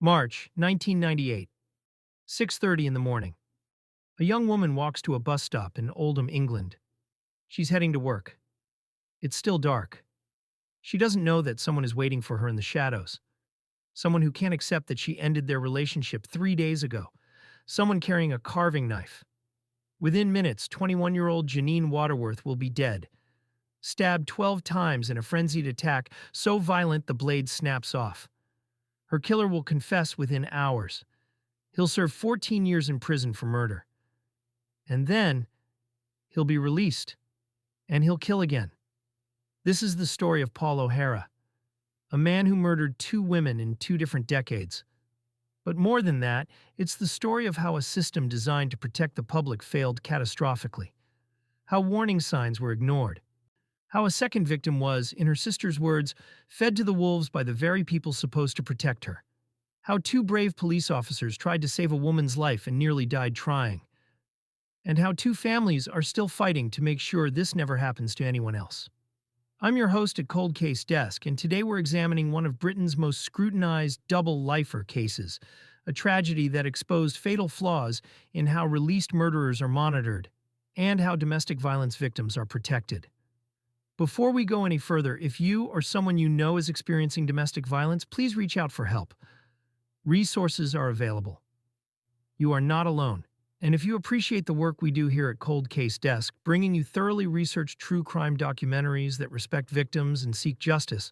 March 1998, 6:30 in the morning. A young woman walks to a bus stop in Oldham, England. She's heading to work. It's still dark. She doesn't know that someone is waiting for her in the shadows. Someone who can't accept that she ended their relationship 3 days ago. Someone carrying a carving knife. Within minutes, 21-year-old Janine Waterworth will be dead. Stabbed 12 times in a frenzied attack so violent the blade snaps off. Her killer will confess within hours. He'll serve 14 years in prison for murder. And then, he'll be released. And he'll kill again. This is the story of Paul O'Hara, a man who murdered 2 women in 2 different decades. But more than that, it's the story of how a system designed to protect the public failed catastrophically. How warning signs were ignored. How a second victim was, in her sister's words, fed to the wolves by the very people supposed to protect her. How 2 brave police officers tried to save a woman's life and nearly died trying. And how 2 families are still fighting to make sure this never happens to anyone else. I'm your host at Cold Case Desk, and today we're examining one of Britain's most scrutinized double-lifer cases, a tragedy that exposed fatal flaws in how released murderers are monitored and how domestic violence victims are protected. Before we go any further, if you or someone you know is experiencing domestic violence, please reach out for help. Resources are available. You are not alone. And if you appreciate the work we do here at Cold Case Desk, bringing you thoroughly researched true crime documentaries that respect victims and seek justice,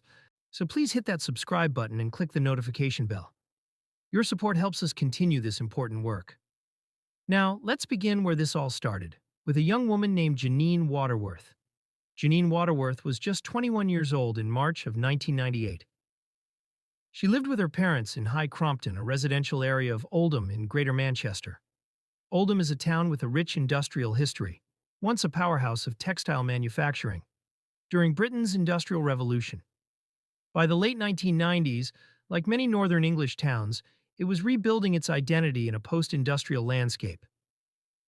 so please hit that subscribe button and click the notification bell. Your support helps us continue this important work. Now, let's begin where this all started, with a young woman named Janine Waterworth. Janine Waterworth was just 21 years old in March of 1998. She lived with her parents in High Crompton, a residential area of Oldham in Greater Manchester. Oldham is a town with a rich industrial history, once a powerhouse of textile manufacturing, during Britain's Industrial Revolution. By the late 1990s, like many northern English towns, it was rebuilding its identity in a post-industrial landscape.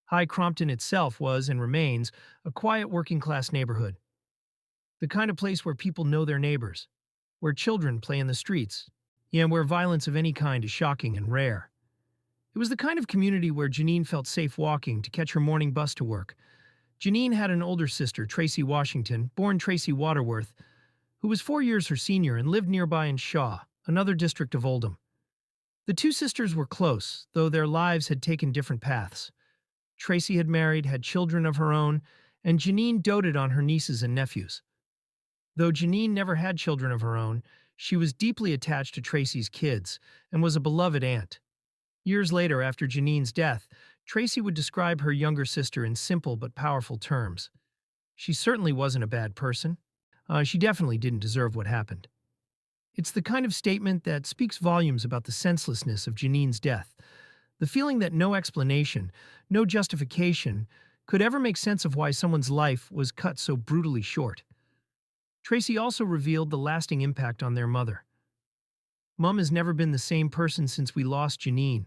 High Crompton itself was, and remains, a quiet working-class neighborhood. The kind of place where people know their neighbors, where children play in the streets, and where violence of any kind is shocking and rare. It was the kind of community where Janine felt safe walking to catch her morning bus to work. Janine had an older sister, Tracy Washington, born Tracy Waterworth, who was 4 years her senior and lived nearby in Shaw, another district of Oldham. The 2 sisters were close, though their lives had taken different paths. Tracy had married, had children of her own, and Janine doted on her nieces and nephews. Though Janine never had children of her own, she was deeply attached to Tracy's kids and was a beloved aunt. Years later, after Janine's death, Tracy would describe her younger sister in simple but powerful terms. She certainly wasn't a bad person. She definitely didn't deserve what happened. It's the kind of statement that speaks volumes about the senselessness of Janine's death, the feeling that no explanation, no justification, could ever make sense of why someone's life was cut so brutally short. Tracy also revealed the lasting impact on their mother. Mom has never been the same person since we lost Janine.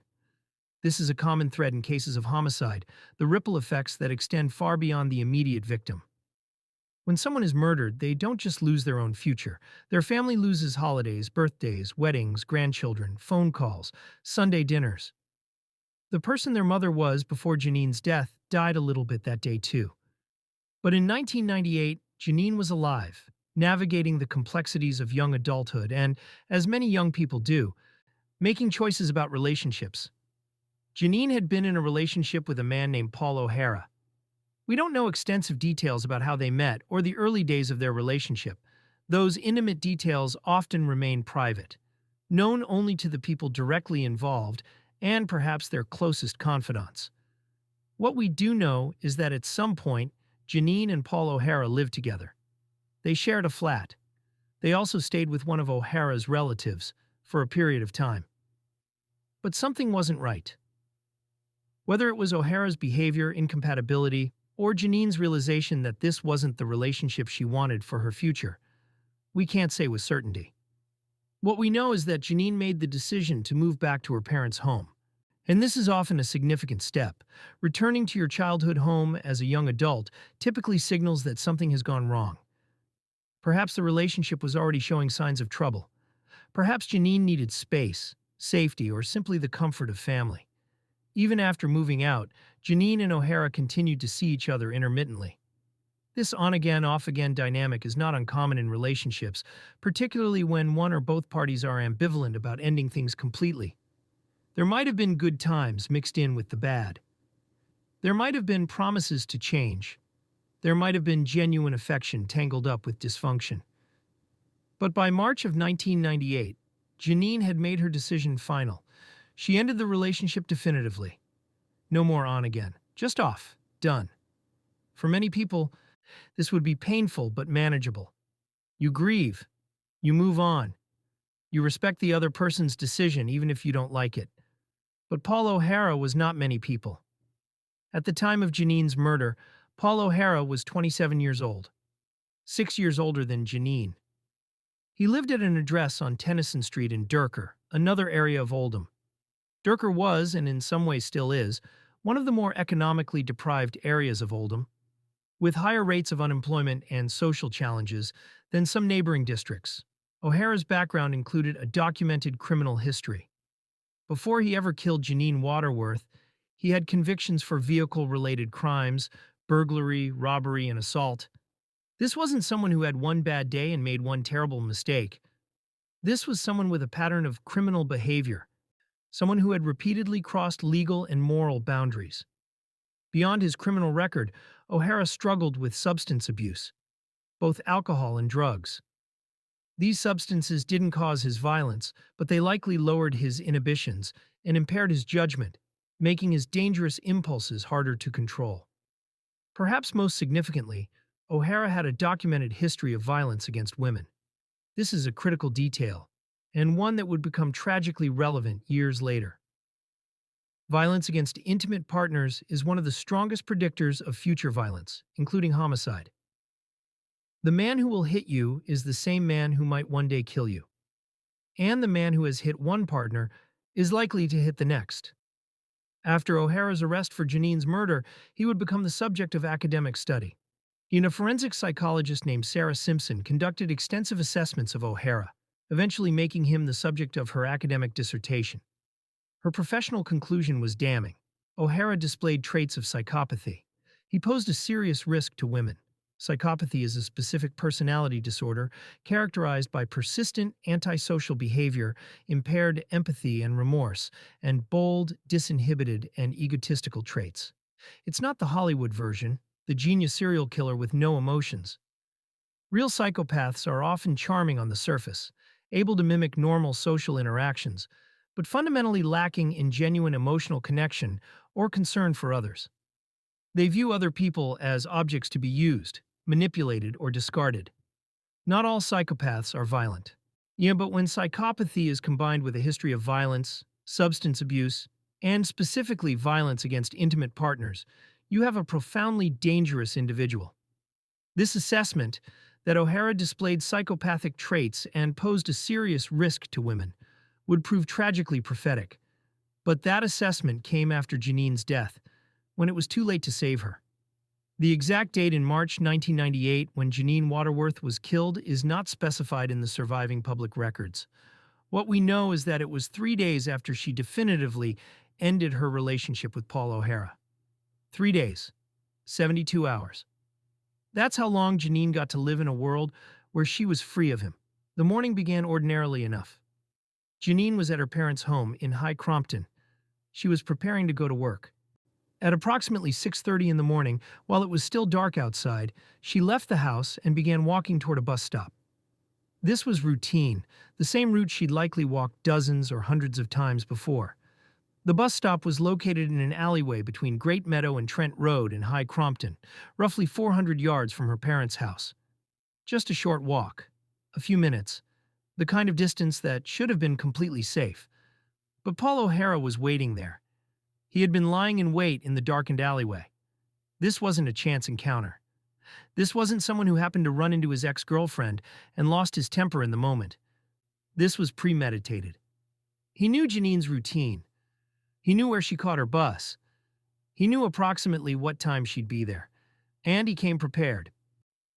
This is a common thread in cases of homicide, the ripple effects that extend far beyond the immediate victim. When someone is murdered, they don't just lose their own future. Their family loses holidays, birthdays, weddings, grandchildren, phone calls, Sunday dinners. The person their mother was before Janine's death died a little bit that day too. But in 1998, Janine was alive, navigating the complexities of young adulthood and, as many young people do, making choices about relationships. Janine had been in a relationship with a man named Paul O'Hara. We don't know extensive details about how they met or the early days of their relationship. Those intimate details often remain private, known only to the people directly involved and perhaps their closest confidants. What we do know is that at some point, Janine and Paul O'Hara lived together. They shared a flat. They also stayed with one of O'Hara's relatives for a period of time. But something wasn't right. Whether it was O'Hara's behavior, incompatibility, or Janine's realization that this wasn't the relationship she wanted for her future, we can't say with certainty. What we know is that Janine made the decision to move back to her parents' home. And this is often a significant step. Returning to your childhood home as a young adult typically signals that something has gone wrong. Perhaps the relationship was already showing signs of trouble. Perhaps Janine needed space, safety, or simply the comfort of family. Even after moving out, Janine and O'Hara continued to see each other intermittently. This on-again, off-again dynamic is not uncommon in relationships, particularly when one or both parties are ambivalent about ending things completely. There might have been good times mixed in with the bad. There might have been promises to change. There might have been genuine affection tangled up with dysfunction. But by March of 1998, Janine had made her decision final. She ended the relationship definitively. No more on again. Just off. Done. For many people, this would be painful but manageable. You grieve. You move on. You respect the other person's decision even if you don't like it. But Paul O'Hara was not many people. At the time of Janine's murder, Paul O'Hara was 27 years old, 6 years older than Janine. He lived at an address on Tennyson Street in Durker, another area of Oldham. Durker was, and in some ways still is, one of the more economically deprived areas of Oldham, with higher rates of unemployment and social challenges than some neighboring districts. O'Hara's background included a documented criminal history. Before he ever killed Janine Waterworth, he had convictions for vehicle-related crimes, burglary, robbery, and assault. This wasn't someone who had one bad day and made one terrible mistake. This was someone with a pattern of criminal behavior, someone who had repeatedly crossed legal and moral boundaries. Beyond his criminal record, O'Hara struggled with substance abuse, both alcohol and drugs. These substances didn't cause his violence, but they likely lowered his inhibitions and impaired his judgment, making his dangerous impulses harder to control. Perhaps most significantly, O'Hara had a documented history of violence against women. This is a critical detail, and one that would become tragically relevant years later. Violence against intimate partners is one of the strongest predictors of future violence, including homicide. The man who will hit you is the same man who might one day kill you. And the man who has hit one partner is likely to hit the next. After O'Hara's arrest for Janine's murder, he would become the subject of academic study. A forensic psychologist named Sarah Simpson conducted extensive assessments of O'Hara, eventually making him the subject of her academic dissertation. Her professional conclusion was damning. O'Hara displayed traits of psychopathy. He posed a serious risk to women. Psychopathy is a specific personality disorder characterized by persistent antisocial behavior, impaired empathy and remorse, and bold, disinhibited, and egotistical traits. It's not the Hollywood version, the genius serial killer with no emotions. Real psychopaths are often charming on the surface, able to mimic normal social interactions, but fundamentally lacking in genuine emotional connection or concern for others. They view other people as objects to be used, manipulated, or discarded. Not all psychopaths are violent. But when psychopathy is combined with a history of violence, substance abuse, and specifically violence against intimate partners, you have a profoundly dangerous individual. This assessment, that O'Hara displayed psychopathic traits and posed a serious risk to women, would prove tragically prophetic. But that assessment came after Janine's death, when it was too late to save her. The exact date in March 1998 when Janine Waterworth was killed is not specified in the surviving public records. What we know is that it was 3 days after she definitively ended her relationship with Paul O'Hara. 3 days. 72 hours. That's how long Janine got to live in a world where she was free of him. The morning began ordinarily enough. Janine was at her parents' home in High Crompton. She was preparing to go to work. At approximately 6:30 in the morning, while it was still dark outside, she left the house and began walking toward a bus stop. This was routine, the same route she'd likely walked dozens or hundreds of times before. The bus stop was located in an alleyway between Great Meadow and Trent Road in High Crompton, roughly 400 yards from her parents' house. Just a short walk. A few minutes. The kind of distance that should have been completely safe. But Paul O'Hara was waiting there. He had been lying in wait in the darkened alleyway. This wasn't a chance encounter. This wasn't someone who happened to run into his ex-girlfriend and lost his temper in the moment. This was premeditated. He knew Janine's routine. He knew where she caught her bus. He knew approximately what time she'd be there. And he came prepared.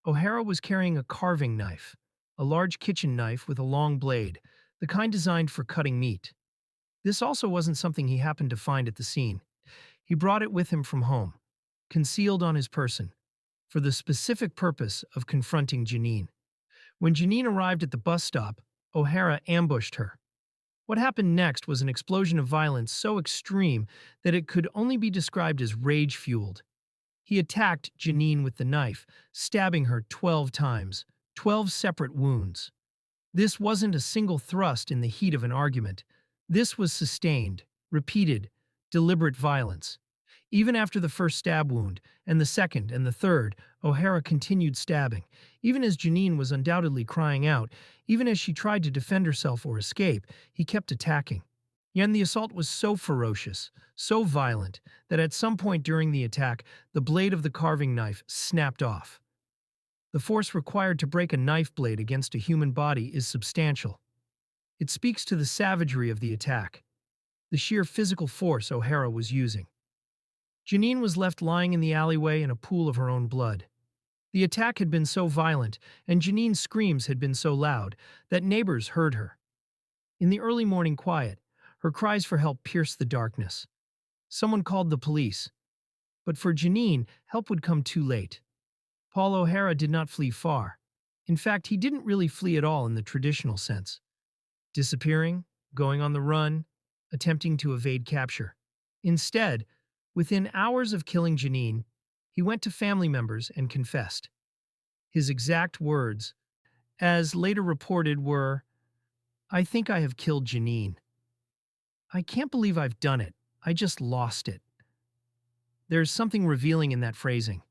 O'Hara was carrying a carving knife, a large kitchen knife with a long blade, the kind designed for cutting meat. This also wasn't something he happened to find at the scene. He brought it with him from home, concealed on his person, for the specific purpose of confronting Janine. When Janine arrived at the bus stop, O'Hara ambushed her. What happened next was an explosion of violence so extreme that it could only be described as rage-fueled. He attacked Janine with the knife, stabbing her 12 times, 12 separate wounds. This wasn't a single thrust in the heat of an argument. This was sustained, repeated, deliberate violence. Even after the first stab wound, and the second and the third, O'Hara continued stabbing, even as Janine was undoubtedly crying out, even as she tried to defend herself or escape, he kept attacking. Yet the assault was so ferocious, so violent, that at some point during the attack, the blade of the carving knife snapped off. The force required to break a knife blade against a human body is substantial. It speaks to the savagery of the attack, the sheer physical force O'Hara was using. Janine was left lying in the alleyway in a pool of her own blood. The attack had been so violent, and Janine's screams had been so loud, that neighbors heard her. In the early morning quiet, her cries for help pierced the darkness. Someone called the police. But for Janine, help would come too late. Paul O'Hara did not flee far. In fact, he didn't really flee at all in the traditional sense. Disappearing, going on the run, attempting to evade capture. Instead, within hours of killing Janine, he went to family members and confessed. His exact words, as later reported, were, "I think I have killed Janine. I can't believe I've done it. I just lost it." There's something revealing in that phrasing.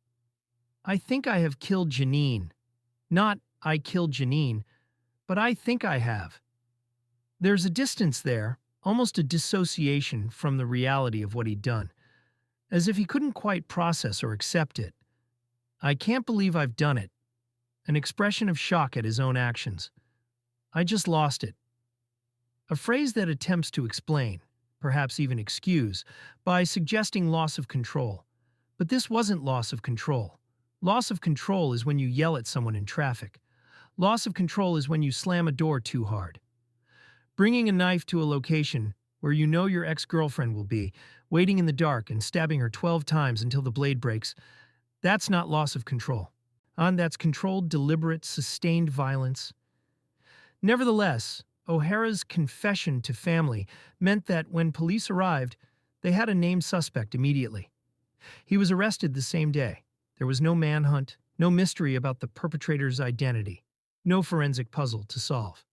I think I have killed Janine. Not, I killed Janine, but I think I have. There's a distance there, almost a dissociation from the reality of what he'd done, as if he couldn't quite process or accept it. I can't believe I've done it. An expression of shock at his own actions. I just lost it. A phrase that attempts to explain, perhaps even excuse, by suggesting loss of control. But this wasn't loss of control. Loss of control is when you yell at someone in traffic. Loss of control is when you slam a door too hard. Bringing a knife to a location where you know your ex-girlfriend will be, waiting in the dark and stabbing her 12 times until the blade breaks, that's not loss of control. That's controlled, deliberate, sustained violence. Nevertheless, O'Hara's confession to family meant that when police arrived, they had a named suspect immediately. He was arrested the same day. There was no manhunt, no mystery about the perpetrator's identity, no forensic puzzle to solve.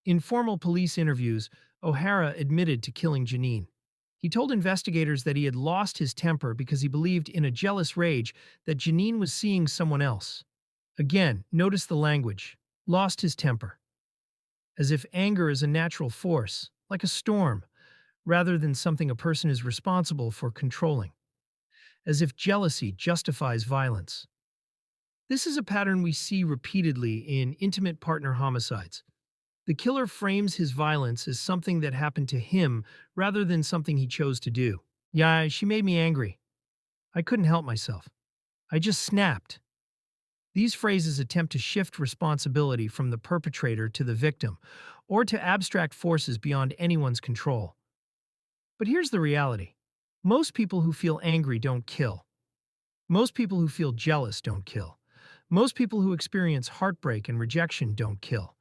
In formal police interviews, O'Hara admitted to killing Janine. He told investigators that he had lost his temper because he believed in a jealous rage that Janine was seeing someone else. Again, notice the language, lost his temper. As if anger is a natural force, like a storm, rather than something a person is responsible for controlling. As if jealousy justifies violence. This is a pattern we see repeatedly in intimate partner homicides. The killer frames his violence as something that happened to him rather than something he chose to do. Yeah, she made me angry. I couldn't help myself. I just snapped. These phrases attempt to shift responsibility from the perpetrator to the victim, or to abstract forces beyond anyone's control. But here's the reality. Most people who feel angry don't kill. Most people who feel jealous don't kill. Most people who experience heartbreak and rejection don't kill.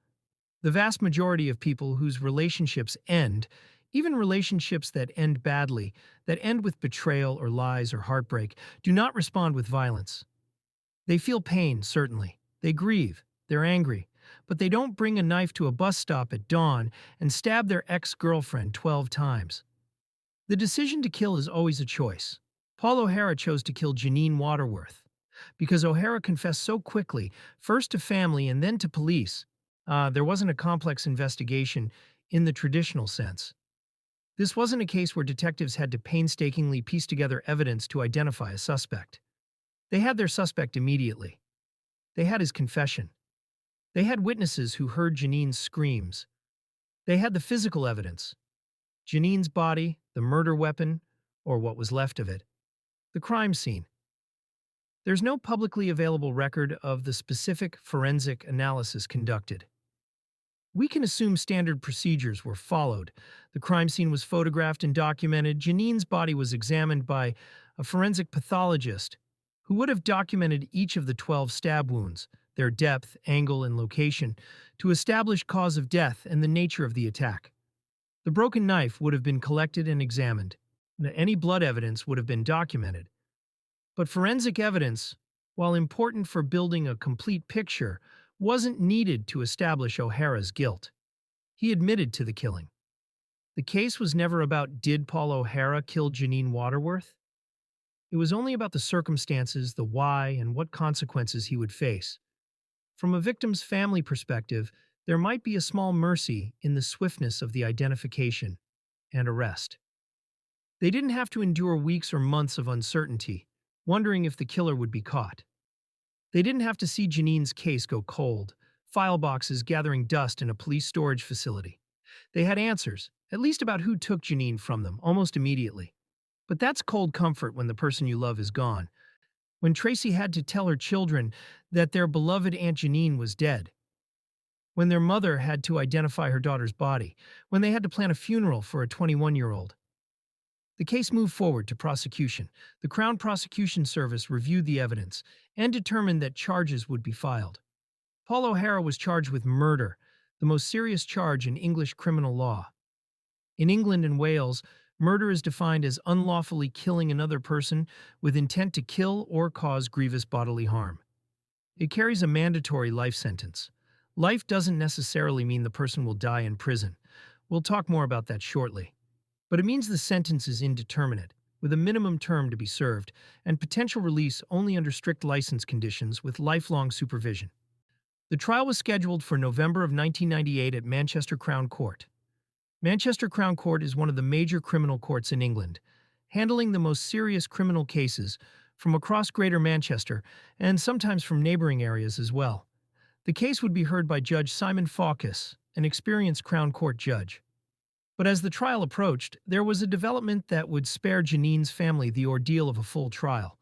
The vast majority of people whose relationships end, even relationships that end badly, that end with betrayal or lies or heartbreak, do not respond with violence. They feel pain, certainly. They grieve. They're angry. But they don't bring a knife to a bus stop at dawn and stab their ex-girlfriend 12 times. The decision to kill is always a choice. Paul O'Hara chose to kill Janine Waterworth. Because O'Hara confessed so quickly, first to family and then to police, there wasn't a complex investigation in the traditional sense. This wasn't a case where detectives had to painstakingly piece together evidence to identify a suspect. They had their suspect immediately. They had his confession. They had witnesses who heard Janine's screams. They had the physical evidence. Janine's body, the murder weapon, or what was left of it, the crime scene. There's no publicly available record of the specific forensic analysis conducted. We can assume standard procedures were followed. The crime scene was photographed and documented. Janine's body was examined by a forensic pathologist who would have documented each of the 12 stab wounds, their depth, angle, and location, to establish cause of death and the nature of the attack. The broken knife would have been collected and examined. Any blood evidence would have been documented. But forensic evidence, while important for building a complete picture, wasn't needed to establish O'Hara's guilt. He admitted to the killing. The case was never about did Paul O'Hara kill Janine Waterworth? It was only about the circumstances, the why, and what consequences he would face. From a victim's family perspective, there might be a small mercy in the swiftness of the identification and arrest. They didn't have to endure weeks or months of uncertainty, wondering if the killer would be caught. They didn't have to see Janine's case go cold, file boxes gathering dust in a police storage facility. They had answers, at least about who took Janine from them, almost immediately. But that's cold comfort when the person you love is gone. When Tracy had to tell her children that their beloved Aunt Janine was dead. When their mother had to identify her daughter's body. When they had to plan a funeral for a 21-year-old. The case moved forward to prosecution. The Crown Prosecution Service reviewed the evidence and determined that charges would be filed. Paul O'Hara was charged with murder, the most serious charge in English criminal law. In England and Wales, murder is defined as unlawfully killing another person with intent to kill or cause grievous bodily harm. It carries a mandatory life sentence. Life doesn't necessarily mean the person will die in prison. We'll talk more about that shortly. But it means the sentence is indeterminate, with a minimum term to be served, and potential release only under strict license conditions with lifelong supervision. The trial was scheduled for November of 1998 at Manchester Crown Court. Manchester Crown Court is one of the major criminal courts in England, handling the most serious criminal cases from across Greater Manchester and sometimes from neighboring areas as well. The case would be heard by Judge Simon Fawcett, an experienced Crown Court judge. But as the trial approached, there was a development that would spare Janine's family the ordeal of a full trial.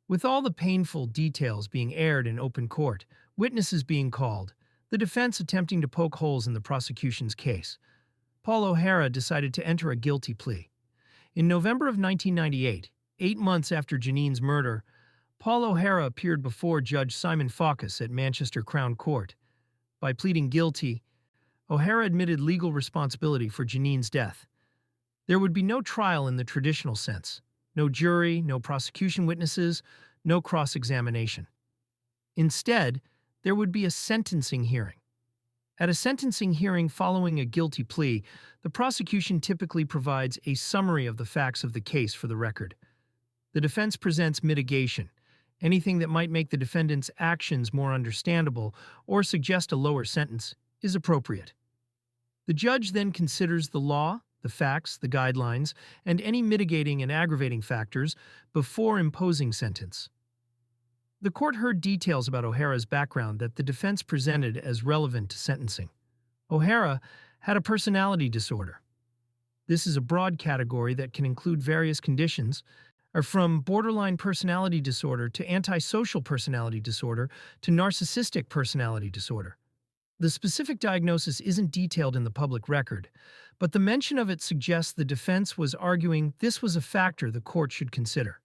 With all the painful details being aired in open court, witnesses being called, the defense attempting to poke holes in the prosecution's case, Paul O'Hara decided to enter a guilty plea. In November of 1998, 8 months after Janine's murder, Paul O'Hara appeared before Judge Simon Fawcett at Manchester Crown Court. By pleading guilty, O'Hara admitted legal responsibility for Janine's death. There would be no trial in the traditional sense. No jury, no prosecution witnesses, no cross-examination. Instead, there would be a sentencing hearing. At a sentencing hearing following a guilty plea, the prosecution typically provides a summary of the facts of the case for the record. The defense presents mitigation, anything that might make the defendant's actions more understandable or suggest a lower sentence is appropriate. The judge then considers the law, the facts, the guidelines, and any mitigating and aggravating factors before imposing sentence. The court heard details about O'Hara's background that the defense presented as relevant to sentencing. O'Hara had a personality disorder. This is a broad category that can include various conditions, from borderline personality disorder to antisocial personality disorder to narcissistic personality disorder. The specific diagnosis isn't detailed in the public record, but the mention of it suggests the defense was arguing this was a factor the court should consider.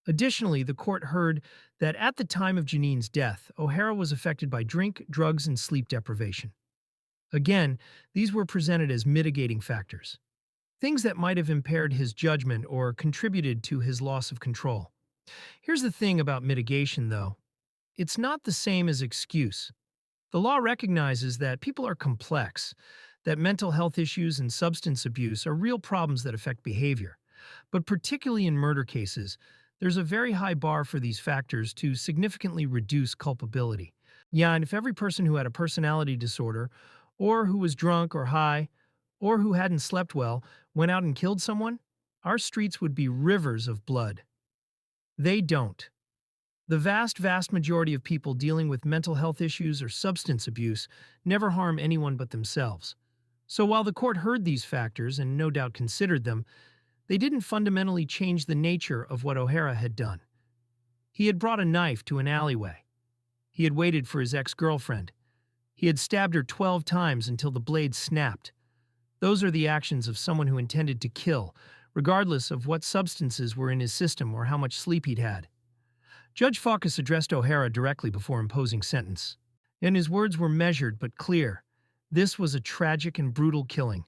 Additionally, the court heard that at the time of Janine's death, O'Hara was affected by drink, drugs, and sleep deprivation. Again, these were presented as mitigating factors, things that might have impaired his judgment or contributed to his loss of control. Here's the thing about mitigation, though. It's not the same as excuse. The law recognizes that people are complex, that mental health issues and substance abuse are real problems that affect behavior. But particularly in murder cases, there's a very high bar for these factors to significantly reduce culpability. Yeah, and if every person who had a personality disorder, or who was drunk or high, or who hadn't slept well, went out and killed someone, our streets would be rivers of blood. They don't. The vast majority of people dealing with mental health issues or substance abuse never harm anyone but themselves. So while the court heard these factors and no doubt considered them, they didn't fundamentally change the nature of what O'Hara had done. He had brought a knife to an alleyway. He had waited for his ex-girlfriend. He had stabbed her 12 times until the blade snapped. Those are the actions of someone who intended to kill, regardless of what substances were in his system or how much sleep he'd had. Judge Fawkes addressed O'Hara directly before imposing sentence, and his words were measured but clear. This was a tragic and brutal killing,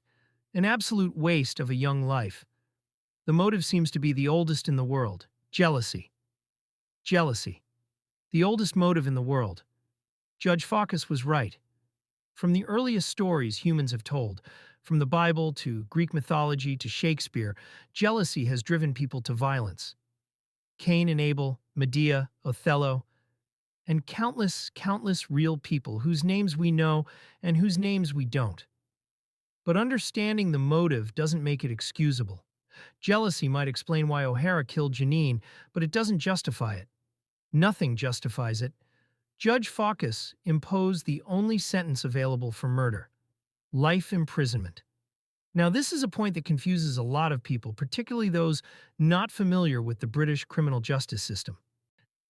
an absolute waste of a young life. The motive seems to be the oldest in the world: jealousy. Jealousy. The oldest motive in the world. Judge Fawkes was right. From the earliest stories humans have told, from the Bible to Greek mythology to Shakespeare, jealousy has driven people to violence. Cain and Abel, Medea, Othello, and countless real people whose names we know and whose names we don't. But understanding the motive doesn't make it excusable. Jealousy might explain why O'Hara killed Janine, but it doesn't justify it. Nothing justifies it. Judge Fawkes imposed the only sentence available for murder: life imprisonment. Now, this is a point that confuses a lot of people, particularly those not familiar with the British criminal justice system.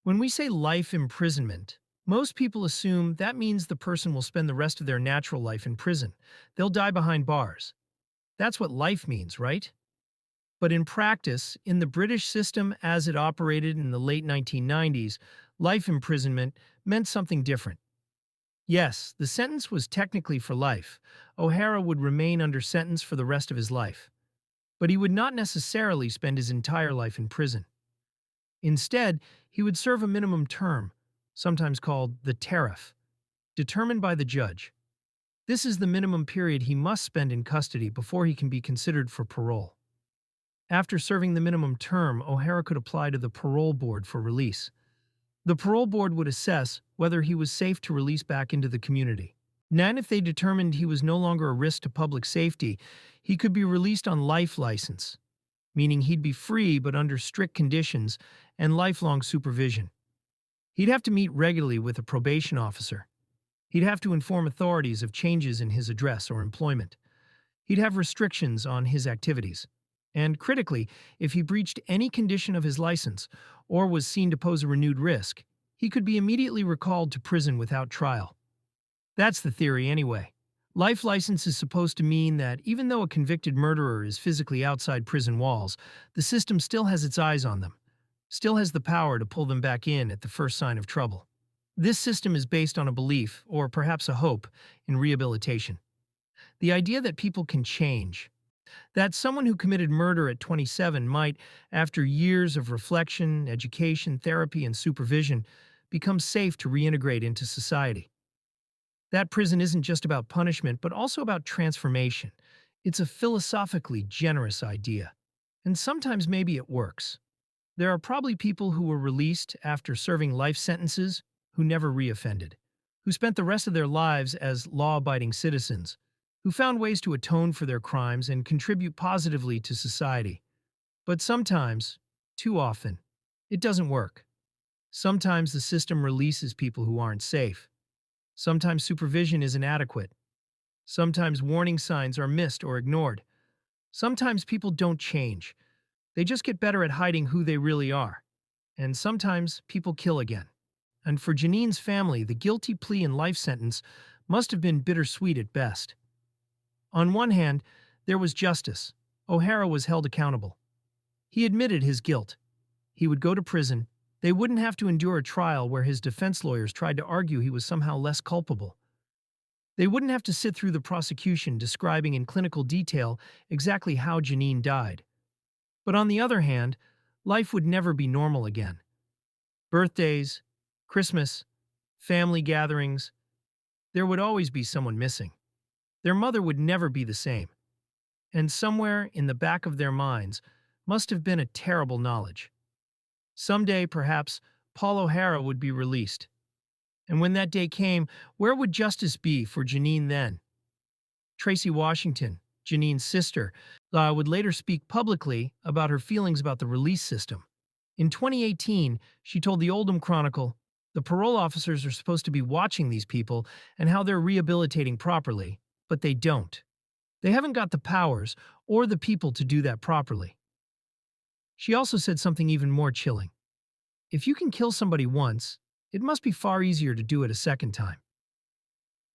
When we say life imprisonment, most people assume that means the person will spend the rest of their natural life in prison. They'll die behind bars. That's what life means, right? But in practice, in the British system as it operated in the late 1990s, life imprisonment meant something different. Yes, the sentence was technically for life. O'Hara would remain under sentence for the rest of his life. But he would not necessarily spend his entire life in prison. Instead, he would serve a minimum term, sometimes called the tariff, determined by the judge. This is the minimum period he must spend in custody before he can be considered for parole. After serving the minimum term, O'Hara could apply to the parole board for release. The parole board would assess whether he was safe to release back into the community. And if they determined he was no longer a risk to public safety, he could be released on life license, meaning he'd be free but under strict conditions and lifelong supervision. He'd have to meet regularly with a probation officer. He'd have to inform authorities of changes in his address or employment. He'd have restrictions on his activities. And critically, if he breached any condition of his license or was seen to pose a renewed risk, he could be immediately recalled to prison without trial. That's the theory anyway. Life license is supposed to mean that even though a convicted murderer is physically outside prison walls, the system still has its eyes on them, still has the power to pull them back in at the first sign of trouble. This system is based on a belief, or perhaps a hope, in rehabilitation. The idea that people can change. That someone who committed murder at 27 might, after years of reflection, education, therapy, and supervision, become safe to reintegrate into society. That prison isn't just about punishment, but also about transformation. It's a philosophically generous idea. And sometimes maybe it works. There are probably people who were released after serving life sentences who never reoffended, who spent the rest of their lives as law-abiding citizens, who found ways to atone for their crimes and contribute positively to society. But sometimes, too often, it doesn't work. Sometimes the system releases people who aren't safe. Sometimes supervision is inadequate. Sometimes warning signs are missed or ignored. Sometimes people don't change. They just get better at hiding who they really are. And sometimes people kill again. And for Janine's family, the guilty plea and life sentence must have been bittersweet at best. On one hand, there was justice. O'Hara was held accountable. He admitted his guilt. He would go to prison. They wouldn't have to endure a trial where his defense lawyers tried to argue he was somehow less culpable. They wouldn't have to sit through the prosecution describing in clinical detail exactly how Janine died. But on the other hand, life would never be normal again. Birthdays, Christmas, family gatherings, there would always be someone missing. Their mother would never be the same. And somewhere in the back of their minds must have been a terrible knowledge. Someday, perhaps, Paul O'Hara would be released. And when that day came, where would justice be for Janine then? Tracy Washington, Janine's sister, would later speak publicly about her feelings about the release system. In 2018, she told the Oldham Chronicle, "The parole officers are supposed to be watching these people and how they're rehabilitating properly, but they don't. They haven't got the powers or the people to do that properly." She also said something even more chilling. If you can kill somebody once, it must be far easier to do it a second time.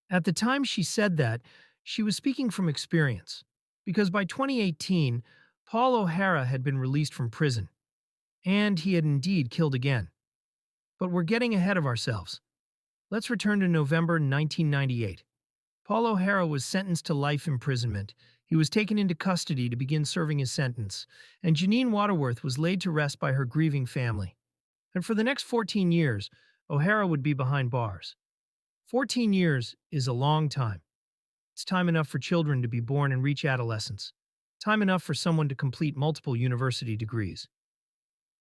At the time she said that, she was speaking from experience, because by 2018, Paul O'Hara had been released from prison, and he had indeed killed again. But we're getting ahead of ourselves. Let's return to November 1998. Paul O'Hara was sentenced to life imprisonment. He was taken into custody to begin serving his sentence, and Janine Waterworth was laid to rest by her grieving family. And for the next 14 years, O'Hara would be behind bars. 14 years is a long time. It's time enough for children to be born and reach adolescence. Time enough for someone to complete multiple university degrees.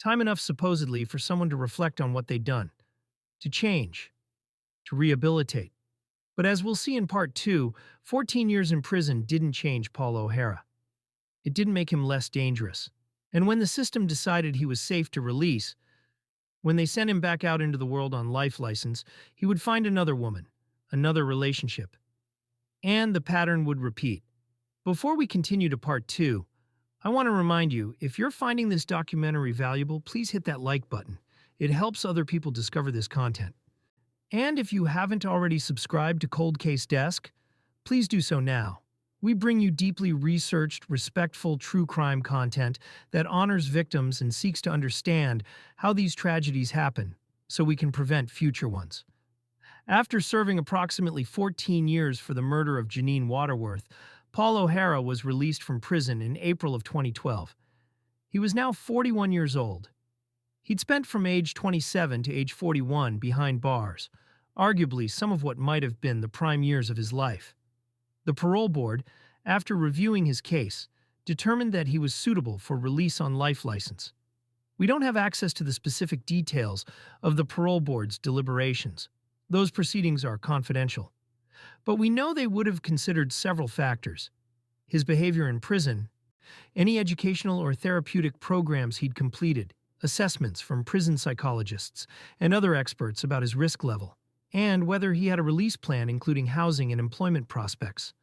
Time enough, supposedly, for someone to reflect on what they'd done, to change, to rehabilitate. But as we'll see in part 2, 14 years in prison didn't change Paul O'Hara. It didn't make him less dangerous. And when the system decided he was safe to release, when they sent him back out into the world on life license, he would find another woman, another relationship. And the pattern would repeat. Before we continue to part 2, I want to remind you, if you're finding this documentary valuable, please hit that like button. It helps other people discover this content. And if you haven't already subscribed to Cold Case Desk, please do so now. We bring you deeply researched, respectful true crime content that honors victims and seeks to understand how these tragedies happen so we can prevent future ones. After serving approximately 14 years for the murder of Janine Waterworth, Paul O'Hara was released from prison in April of 2012. He was now 41 years old. He'd spent from age 27 to age 41 behind bars, arguably some of what might have been the prime years of his life. The parole board, after reviewing his case, determined that he was suitable for release on life license. We don't have access to the specific details of the parole board's deliberations. Those proceedings are confidential. But we know they would have considered several factors: his behavior in prison, any educational or therapeutic programs he'd completed, assessments from prison psychologists and other experts about his risk level, and whether he had a release plan including housing and employment prospects.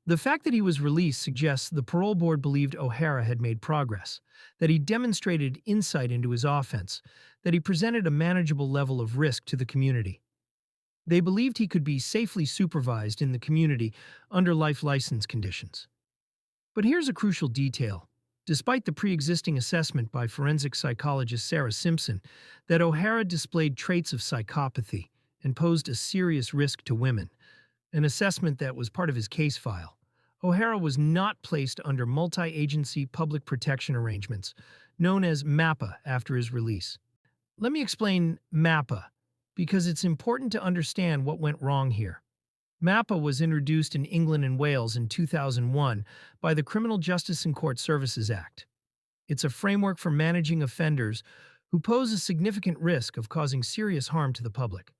The fact that he was released suggests the parole board believed O'Hara had made progress, that he demonstrated insight into his offense, that he presented a manageable level of risk to the community. They believed he could be safely supervised in the community under life license conditions. But here's a crucial detail. Despite the pre-existing assessment by forensic psychologist Sarah Simpson that O'Hara displayed traits of psychopathy and posed a serious risk to women, an assessment that was part of his case file, O'Hara was not placed under multi-agency public protection arrangements, known as MAPA, after his release. Let me explain MAPA, because it's important to understand what went wrong here. MAPA was introduced in England and Wales in 2001 by the Criminal Justice and Court Services Act. It's a framework for managing offenders who pose a significant risk of causing serious harm to the public.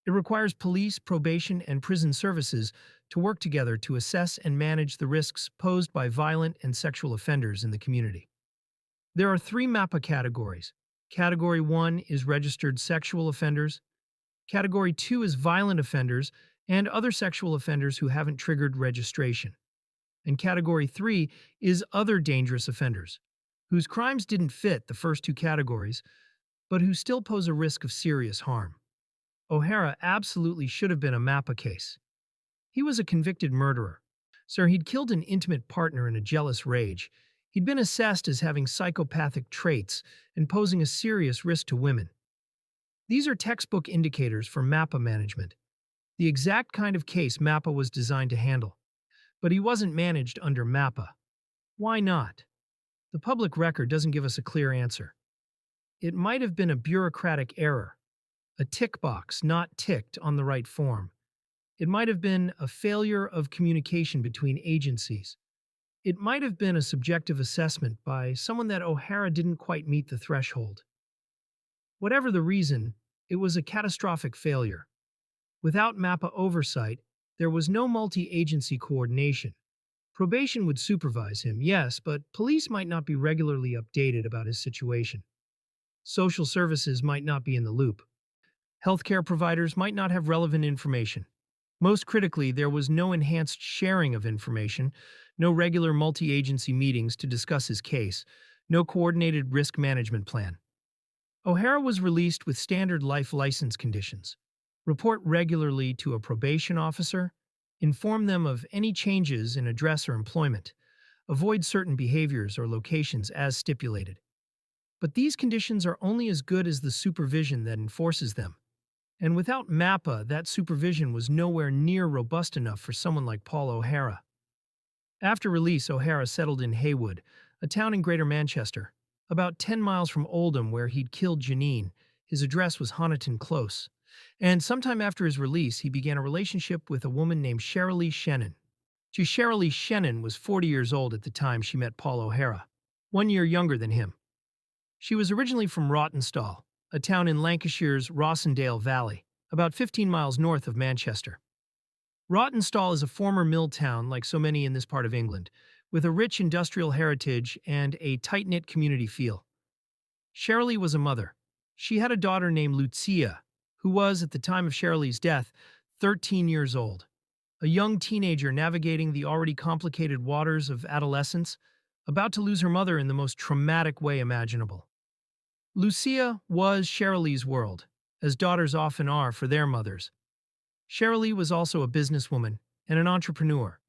It requires police, probation, and prison services to work together to assess and manage the risks posed by violent and sexual offenders in the community. There are 3 MAPA categories. Category 1 is registered sexual offenders. Category 2 is violent offenders and other sexual offenders who haven't triggered registration. And Category 3 is other dangerous offenders, whose crimes didn't fit the first 2 categories, but who still pose a risk of serious harm. O'Hara absolutely should have been a MAPA case. He was a convicted murderer. Sir, he'd killed an intimate partner in a jealous rage. He'd been assessed as having psychopathic traits and posing a serious risk to women. These are textbook indicators for MAPA management, the exact kind of case MAPA was designed to handle. But he wasn't managed under MAPA. Why not? The public record doesn't give us a clear answer. It might have been a bureaucratic error, a tick box not ticked on the right form. It might have been a failure of communication between agencies. It might have been a subjective assessment by someone that O'Hara didn't quite meet the threshold. Whatever the reason, it was a catastrophic failure. Without MAPA oversight, there was no multi-agency coordination. Probation would supervise him, yes, but police might not be regularly updated about his situation. Social services might not be in the loop. Healthcare providers might not have relevant information. Most critically, there was no enhanced sharing of information, no regular multi-agency meetings to discuss his case, no coordinated risk management plan. O'Hara was released with standard life license conditions. Report regularly to a probation officer. Inform them of any changes in address or employment. Avoid certain behaviors or locations as stipulated. But these conditions are only as good as the supervision that enforces them. And without MAPA, that supervision was nowhere near robust enough for someone like Paul O'Hara. After release, O'Hara settled in Haywood, a town in Greater Manchester, about 10 miles from Oldham where he'd killed Janine. His address was Honiton Close. And sometime after his release, he began a relationship with a woman named Cherylee Shennan. Cherylee Shennan was 40 years old at the time she met Paul O'Hara, 1 year younger than him. She was originally from Rawtenstall, a town in Lancashire's Rossendale Valley, about 15 miles north of Manchester. Rawtenstall is a former mill town, like so many in this part of England, with a rich industrial heritage and a tight-knit community feel. Cherylee was a mother. She had a daughter named Lucia, who was, at the time of Cherylee's death, 13 years old, a young teenager navigating the already complicated waters of adolescence, about to lose her mother in the most traumatic way imaginable. Lucia was Cherylee's world, as daughters often are for their mothers. Cherylee was also a businesswoman and an entrepreneur.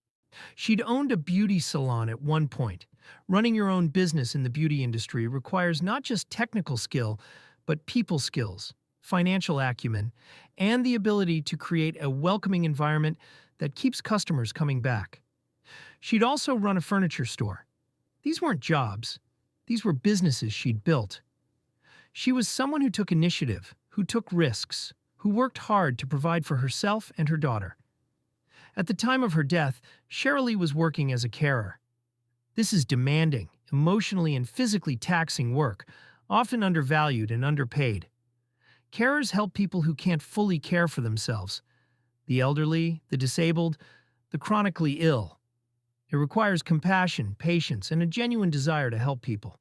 She'd owned a beauty salon at one point. Running your own business in the beauty industry requires not just technical skill, but people skills, financial acumen, and the ability to create a welcoming environment that keeps customers coming back. She'd also run a furniture store. These weren't jobs. These were businesses she'd built. She was someone who took initiative, who took risks, who worked hard to provide for herself and her daughter. At the time of her death, Cherylee was working as a carer. This is demanding, emotionally and physically taxing work, often undervalued and underpaid. Carers help people who can't fully care for themselves: the elderly, the disabled, the chronically ill. It requires compassion, patience, and a genuine desire to help people.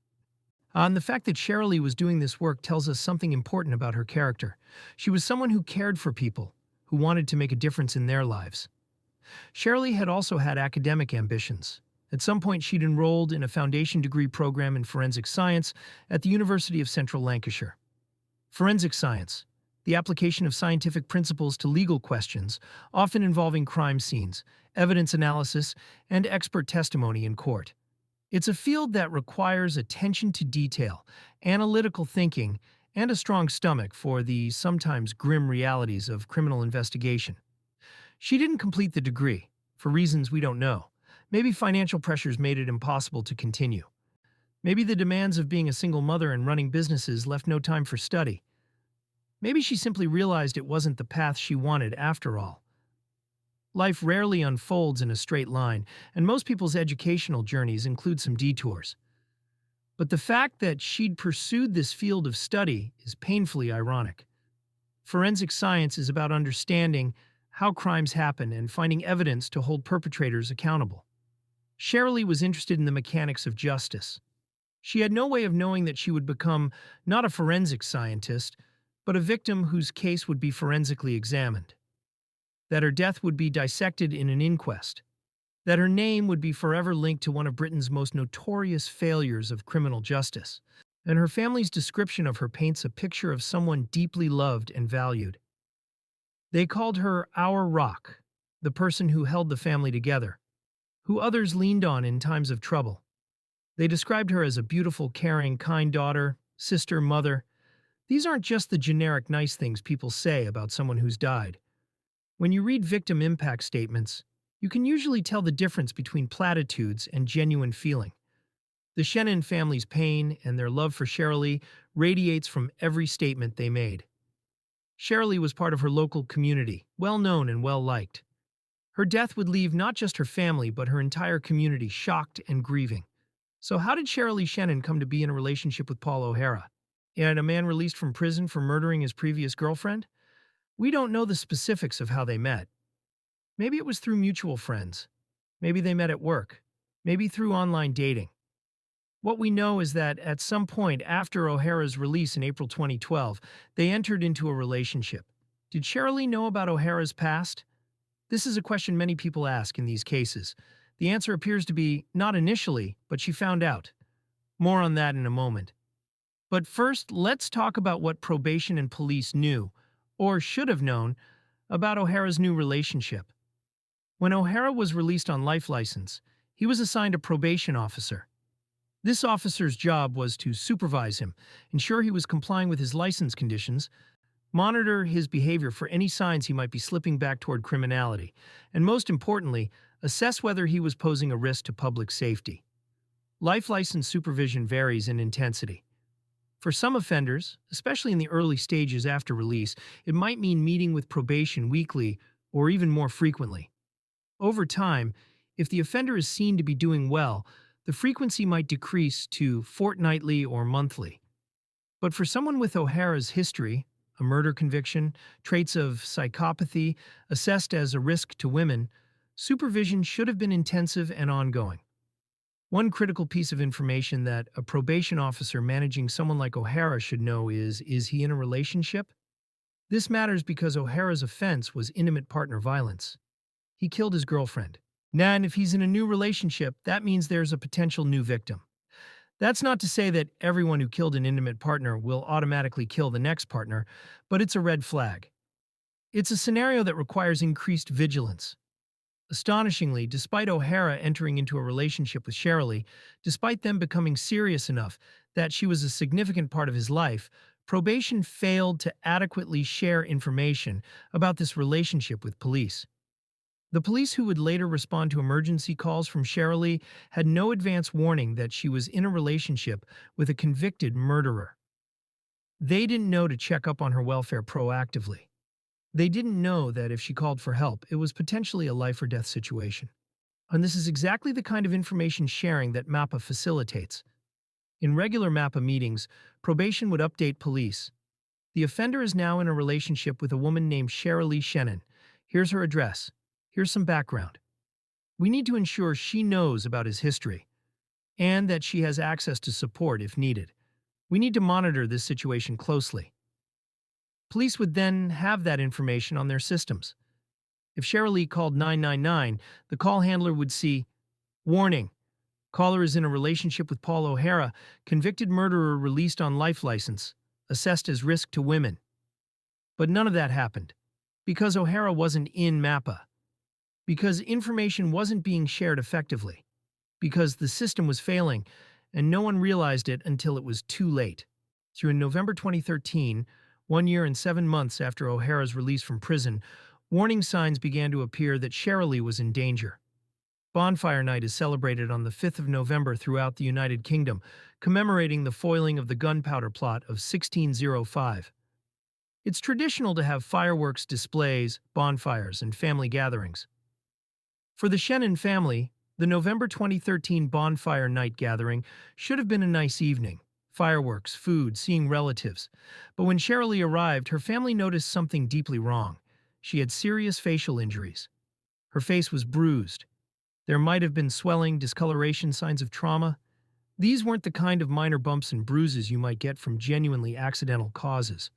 And the fact that Cherylee was doing this work tells us something important about her character. She was someone who cared for people, who wanted to make a difference in their lives. Cherylee had also had academic ambitions. At some point, she'd enrolled in a foundation degree program in forensic science at the University of Central Lancashire. Forensic science, the application of scientific principles to legal questions, often involving crime scenes, evidence analysis, and expert testimony in court. It's a field that requires attention to detail, analytical thinking, and a strong stomach for the sometimes grim realities of criminal investigation. She didn't complete the degree, for reasons we don't know. Maybe financial pressures made it impossible to continue. Maybe the demands of being a single mother and running businesses left no time for study. Maybe she simply realized it wasn't the path she wanted after all. Life rarely unfolds in a straight line, and most people's educational journeys include some detours. But the fact that she'd pursued this field of study is painfully ironic. Forensic science is about understanding how crimes happen and finding evidence to hold perpetrators accountable. Cherylee was interested in the mechanics of justice. She had no way of knowing that she would become not a forensic scientist, but a victim whose case would be forensically examined. That her death would be dissected in an inquest. That her name would be forever linked to one of Britain's most notorious failures of criminal justice. And her family's description of her paints a picture of someone deeply loved and valued. They called her our rock, the person who held the family together, who others leaned on in times of trouble. They described her as a beautiful, caring, kind daughter, sister, mother. These aren't just the generic nice things people say about someone who's died. When you read victim impact statements, you can usually tell the difference between platitudes and genuine feeling. The Shennan family's pain and their love for Cherylee radiates from every statement they made. Cherylee was part of her local community, well known and well liked. Her death would leave not just her family but her entire community shocked and grieving. So how did Cherylee Shennan come to be in a relationship with Paul O'Hara? And a man released from prison for murdering his previous girlfriend? We don't know the specifics of how they met. Maybe it was through mutual friends. Maybe they met at work. Maybe through online dating. What we know is that at some point after O'Hara's release in April 2012, they entered into a relationship. Did Cherylee know about O'Hara's past? This is a question many people ask in these cases. The answer appears to be not initially, but she found out. More on that in a moment. But first, let's talk about what probation and police knew, or should have known, about O'Hara's new relationship. When O'Hara was released on life license, he was assigned a probation officer. This officer's job was to supervise him, ensure he was complying with his license conditions, monitor his behavior for any signs he might be slipping back toward criminality, and most importantly, assess whether he was posing a risk to public safety. Life license supervision varies in intensity. For some offenders, especially in the early stages after release, it might mean meeting with probation weekly or even more frequently. Over time, if the offender is seen to be doing well, the frequency might decrease to fortnightly or monthly. But for someone with O'Hara's history, a murder conviction, traits of psychopathy, assessed as a risk to women, supervision should have been intensive and ongoing. One critical piece of information that a probation officer managing someone like O'Hara should know is he in a relationship? This matters because O'Hara's offense was intimate partner violence. He killed his girlfriend. Now, and if he's in a new relationship, that means there's a potential new victim. That's not to say that everyone who killed an intimate partner will automatically kill the next partner, but it's a red flag. It's a scenario that requires increased vigilance. Astonishingly, despite O'Hara entering into a relationship with Cherylee, despite them becoming serious enough that she was a significant part of his life, probation failed to adequately share information about this relationship with police. The police who would later respond to emergency calls from Cherylee had no advance warning that she was in a relationship with a convicted murderer. They didn't know to check up on her welfare proactively. They didn't know that if she called for help, it was potentially a life or death situation. And this is exactly the kind of information sharing that MAPA facilitates. In regular MAPA meetings, probation would update police. The offender is now in a relationship with a woman named Cherylee Shennan. Here's her address. Here's some background. We need to ensure she knows about his history and that she has access to support if needed. We need to monitor this situation closely. Police would then have that information on their systems. If Cherylee called 999, the call handler would see, "Warning, caller is in a relationship with Paul O'Hara, convicted murderer released on life license, assessed as risk to women." But none of that happened, because O'Hara wasn't in MAPA, because information wasn't being shared effectively, because the system was failing, and no one realized it until it was too late. So in November 2013, 1 year and 7 months after O'Hara's release from prison, warning signs began to appear that Cherylee was in danger. Bonfire Night is celebrated on the 5th of November throughout the United Kingdom, commemorating the foiling of the gunpowder plot of 1605. It's traditional to have fireworks displays, bonfires, and family gatherings. For the Shennan family, the November 2013 Bonfire Night gathering should have been a nice evening. Fireworks, food, seeing relatives. But when Cherylee arrived, her family noticed something deeply wrong. She had serious facial injuries. Her face was bruised. There might have been swelling, discoloration, signs of trauma. These weren't the kind of minor bumps and bruises you might get from genuinely accidental causes.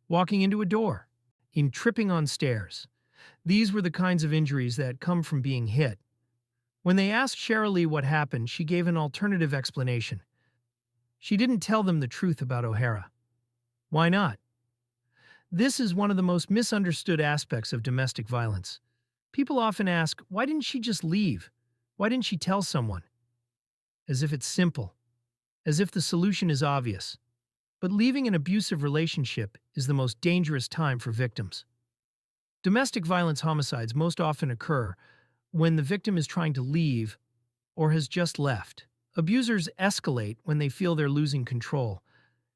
Walking into a door, in tripping on stairs. These were the kinds of injuries that come from being hit. When they asked Cherylee what happened, she gave an alternative explanation. She didn't tell them the truth about O'Hara. Why not? This is one of the most misunderstood aspects of domestic violence. People often ask, why didn't she just leave? Why didn't she tell someone? As if it's simple. As if the solution is obvious. But leaving an abusive relationship is the most dangerous time for victims. Domestic violence homicides most often occur when the victim is trying to leave or has just left. Abusers escalate when they feel they're losing control,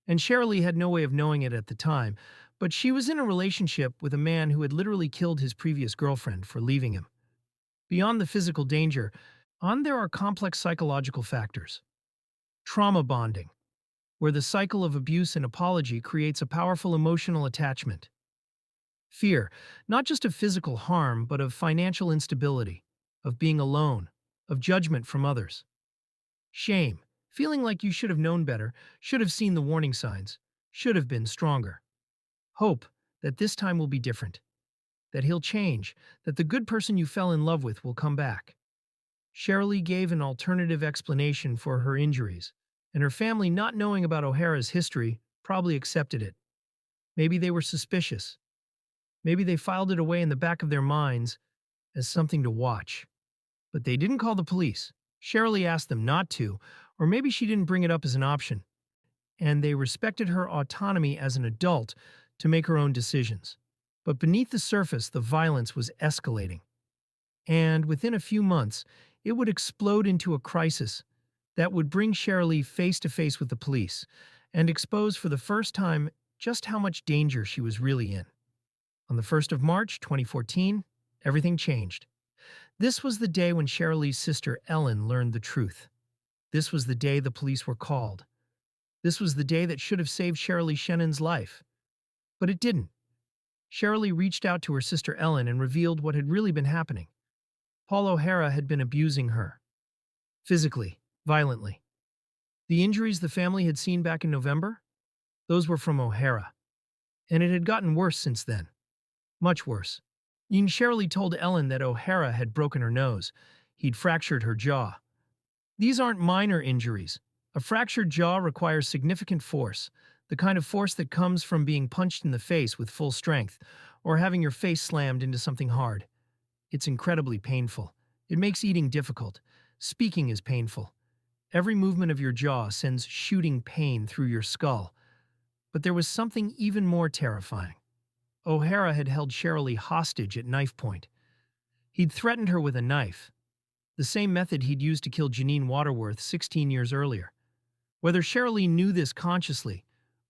and Cherylee had no way of knowing it at the time, but she was in a relationship with a man who had literally killed his previous girlfriend for leaving him. Beyond the physical danger, there are complex psychological factors. Trauma bonding, where the cycle of abuse and apology creates a powerful emotional attachment. Fear, not just of physical harm, but of financial instability, of being alone, of judgment from others. Shame, feeling like you should have known better, should have seen the warning signs, should have been stronger. Hope that this time will be different, that he'll change, that the good person you fell in love with will come back. Cherylee gave an alternative explanation for her injuries, and her family, not knowing about O'Hara's history, probably accepted it. Maybe they were suspicious. Maybe they filed it away in the back of their minds as something to watch. But they didn't call the police. Cherylee asked them not to, or maybe she didn't bring it up as an option, and they respected her autonomy as an adult to make her own decisions. But beneath the surface, the violence was escalating. And within a few months, it would explode into a crisis that would bring Cherylee face to face with the police and expose for the first time just how much danger she was really in. On the 1st of March, 2014, everything changed. This was the day when Cherylee's sister Ellen learned the truth. This was the day the police were called. This was the day that should have saved Cherylee Shennan's life. But it didn't. Cherylee reached out to her sister Ellen and revealed what had really been happening. Paul O'Hara had been abusing her. Physically, violently. The injuries the family had seen back in November? Those were from O'Hara. And it had gotten worse since then. Much worse. Cherylee told Ellen that O'Hara had broken her nose. He'd fractured her jaw. These aren't minor injuries. A fractured jaw requires significant force, the kind of force that comes from being punched in the face with full strength, or having your face slammed into something hard. It's incredibly painful. It makes eating difficult. Speaking is painful. Every movement of your jaw sends shooting pain through your skull. But there was something even more terrifying. O'Hara had held Cherylee hostage at knife point. He'd threatened her with a knife, the same method he'd used to kill Janine Waterworth 16 years earlier. Whether Cherylee knew this consciously,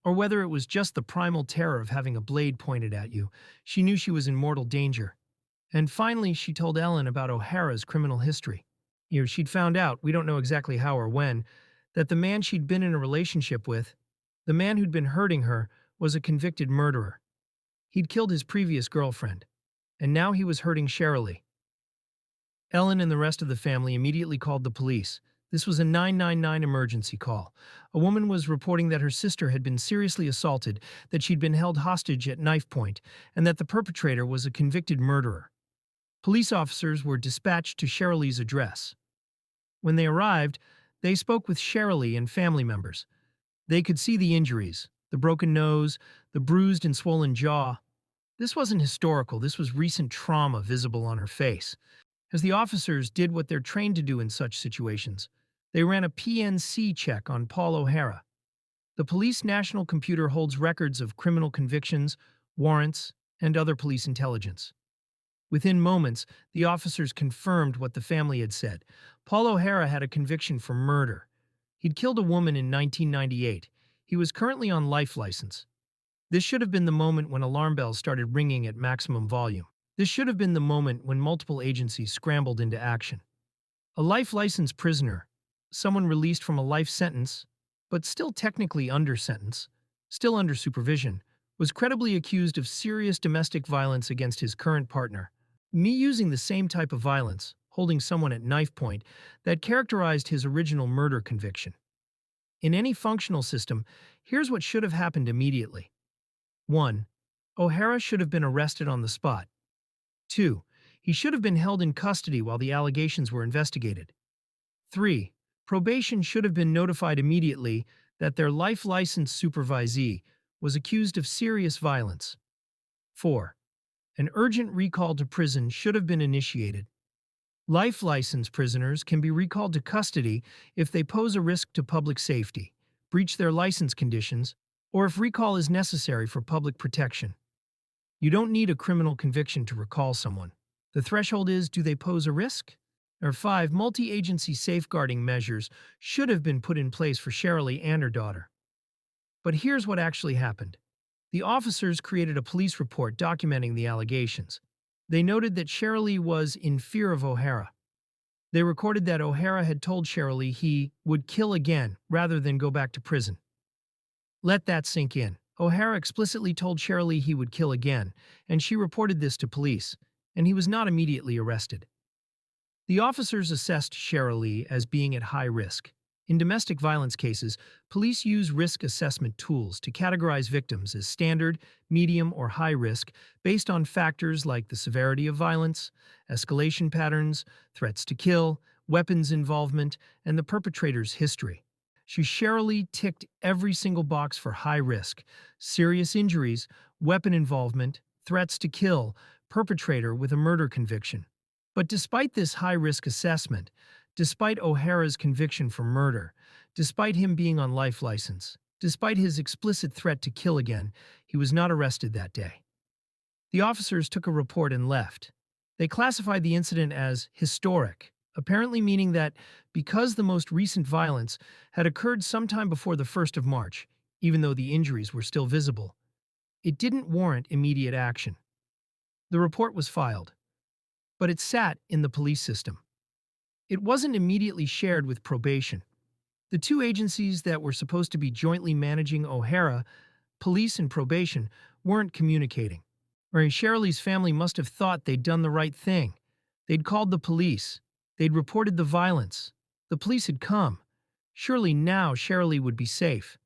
or whether it was just the primal terror of having a blade pointed at you, she knew she was in mortal danger. And finally, she told Ellen about O'Hara's criminal history. She'd found out, we don't know exactly how or when, that the man she'd been in a relationship with, the man who'd been hurting her, was a convicted murderer. He'd killed his previous girlfriend, and now he was hurting Cherylee. Ellen and the rest of the family immediately called the police. This was a 999 emergency call. A woman was reporting that her sister had been seriously assaulted, that she'd been held hostage at knife point, and that the perpetrator was a convicted murderer. Police officers were dispatched to Cherylee's address. When they arrived, they spoke with Cherylee and family members. They could see the injuries, the broken nose, the bruised and swollen jaw. This wasn't historical, this was recent trauma visible on her face. As the officers did what they're trained to do in such situations, they ran a PNC check on Paul O'Hara. The police national computer holds records of criminal convictions, warrants, and other police intelligence. Within moments, the officers confirmed what the family had said. Paul O'Hara had a conviction for murder. He'd killed a woman in 1998. He was currently on life license. This should have been the moment when alarm bells started ringing at maximum volume. This should have been the moment when multiple agencies scrambled into action. A life license prisoner, someone released from a life sentence, but still technically under sentence, still under supervision, was credibly accused of serious domestic violence against his current partner. Me using the same type of violence, holding someone at knife point, that characterized his original murder conviction. In any functional system, here's what should have happened immediately. 1. O'Hara should have been arrested on the spot. 2. He should have been held in custody while the allegations were investigated. 3. Probation should have been notified immediately that their life license supervisee was accused of serious violence. 4. An urgent recall to prison should have been initiated. Life license prisoners can be recalled to custody if they pose a risk to public safety, breach their license conditions, or if recall is necessary for public protection. You don't need a criminal conviction to recall someone. The threshold is, do they pose a risk? 5. Multi-agency safeguarding measures should have been put in place for Cherylee and her daughter. But here's what actually happened. The officers created a police report documenting the allegations. They noted that Cherylee was in fear of O'Hara. They recorded that O'Hara had told Cherylee he would kill again rather than go back to prison. Let that sink in. O'Hara explicitly told Cherylee he would kill again, and she reported this to police, and he was not immediately arrested. The officers assessed Cherylee as being at high risk. In domestic violence cases, police use risk assessment tools to categorize victims as standard, medium, or high risk based on factors like the severity of violence, escalation patterns, threats to kill, weapons involvement, and the perpetrator's history. Cherylee ticked every single box for high risk, serious injuries, weapon involvement, threats to kill, perpetrator with a murder conviction. But despite this high-risk assessment, despite O'Hara's conviction for murder, despite him being on life license, despite his explicit threat to kill again, he was not arrested that day. The officers took a report and left. They classified the incident as historic, apparently meaning that because the most recent violence had occurred sometime before the 1st of March, even though the injuries were still visible, it didn't warrant immediate action. The report was filed, but it sat in the police system. It wasn't immediately shared with probation. The two agencies that were supposed to be jointly managing O'Hara, police and probation, weren't communicating. Cherylee's family must have thought they'd done the right thing. They'd called the police. They'd reported the violence. The police had come. Surely now Cherylee would be safe.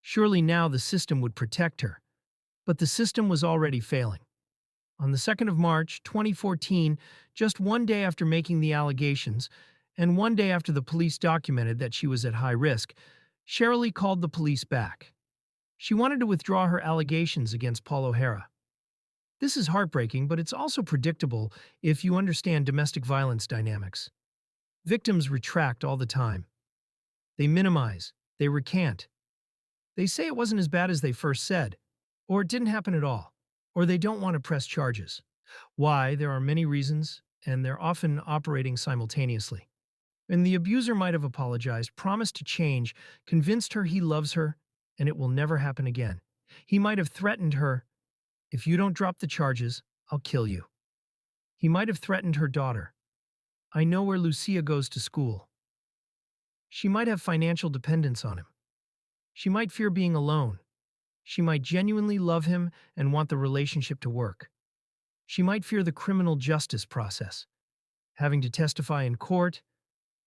Surely now the system would protect her. But the system was already failing. On the 2nd of March, 2014, just one day after making the allegations, and one day after the police documented that she was at high risk, Cherylee called the police back. She wanted to withdraw her allegations against Paul O'Hara. This is heartbreaking, but it's also predictable if you understand domestic violence dynamics. Victims retract all the time. They minimize. They recant. They say it wasn't as bad as they first said, or it didn't happen at all, or they don't want to press charges. Why? There are many reasons, and they're often operating simultaneously. And the abuser might have apologized, promised to change, convinced her he loves her, and it will never happen again. He might have threatened her, "If you don't drop the charges, I'll kill you." He might have threatened her daughter. "I know where Lucia goes to school." She might have financial dependence on him. She might fear being alone. She might genuinely love him and want the relationship to work. She might fear the criminal justice process, having to testify in court,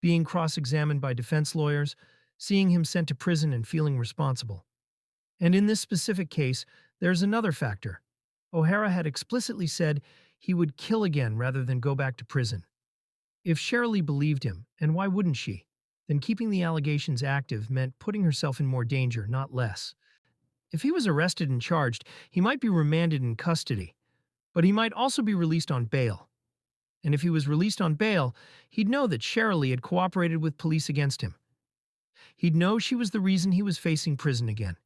being cross-examined by defense lawyers, seeing him sent to prison and feeling responsible. And in this specific case, there's another factor. O'Hara had explicitly said he would kill again rather than go back to prison. If Cherylee believed him, and why wouldn't she, then keeping the allegations active meant putting herself in more danger, not less. If he was arrested and charged, he might be remanded in custody, but he might also be released on bail. And if he was released on bail, he'd know that Cherylee had cooperated with police against him. He'd know she was the reason he was facing prison again,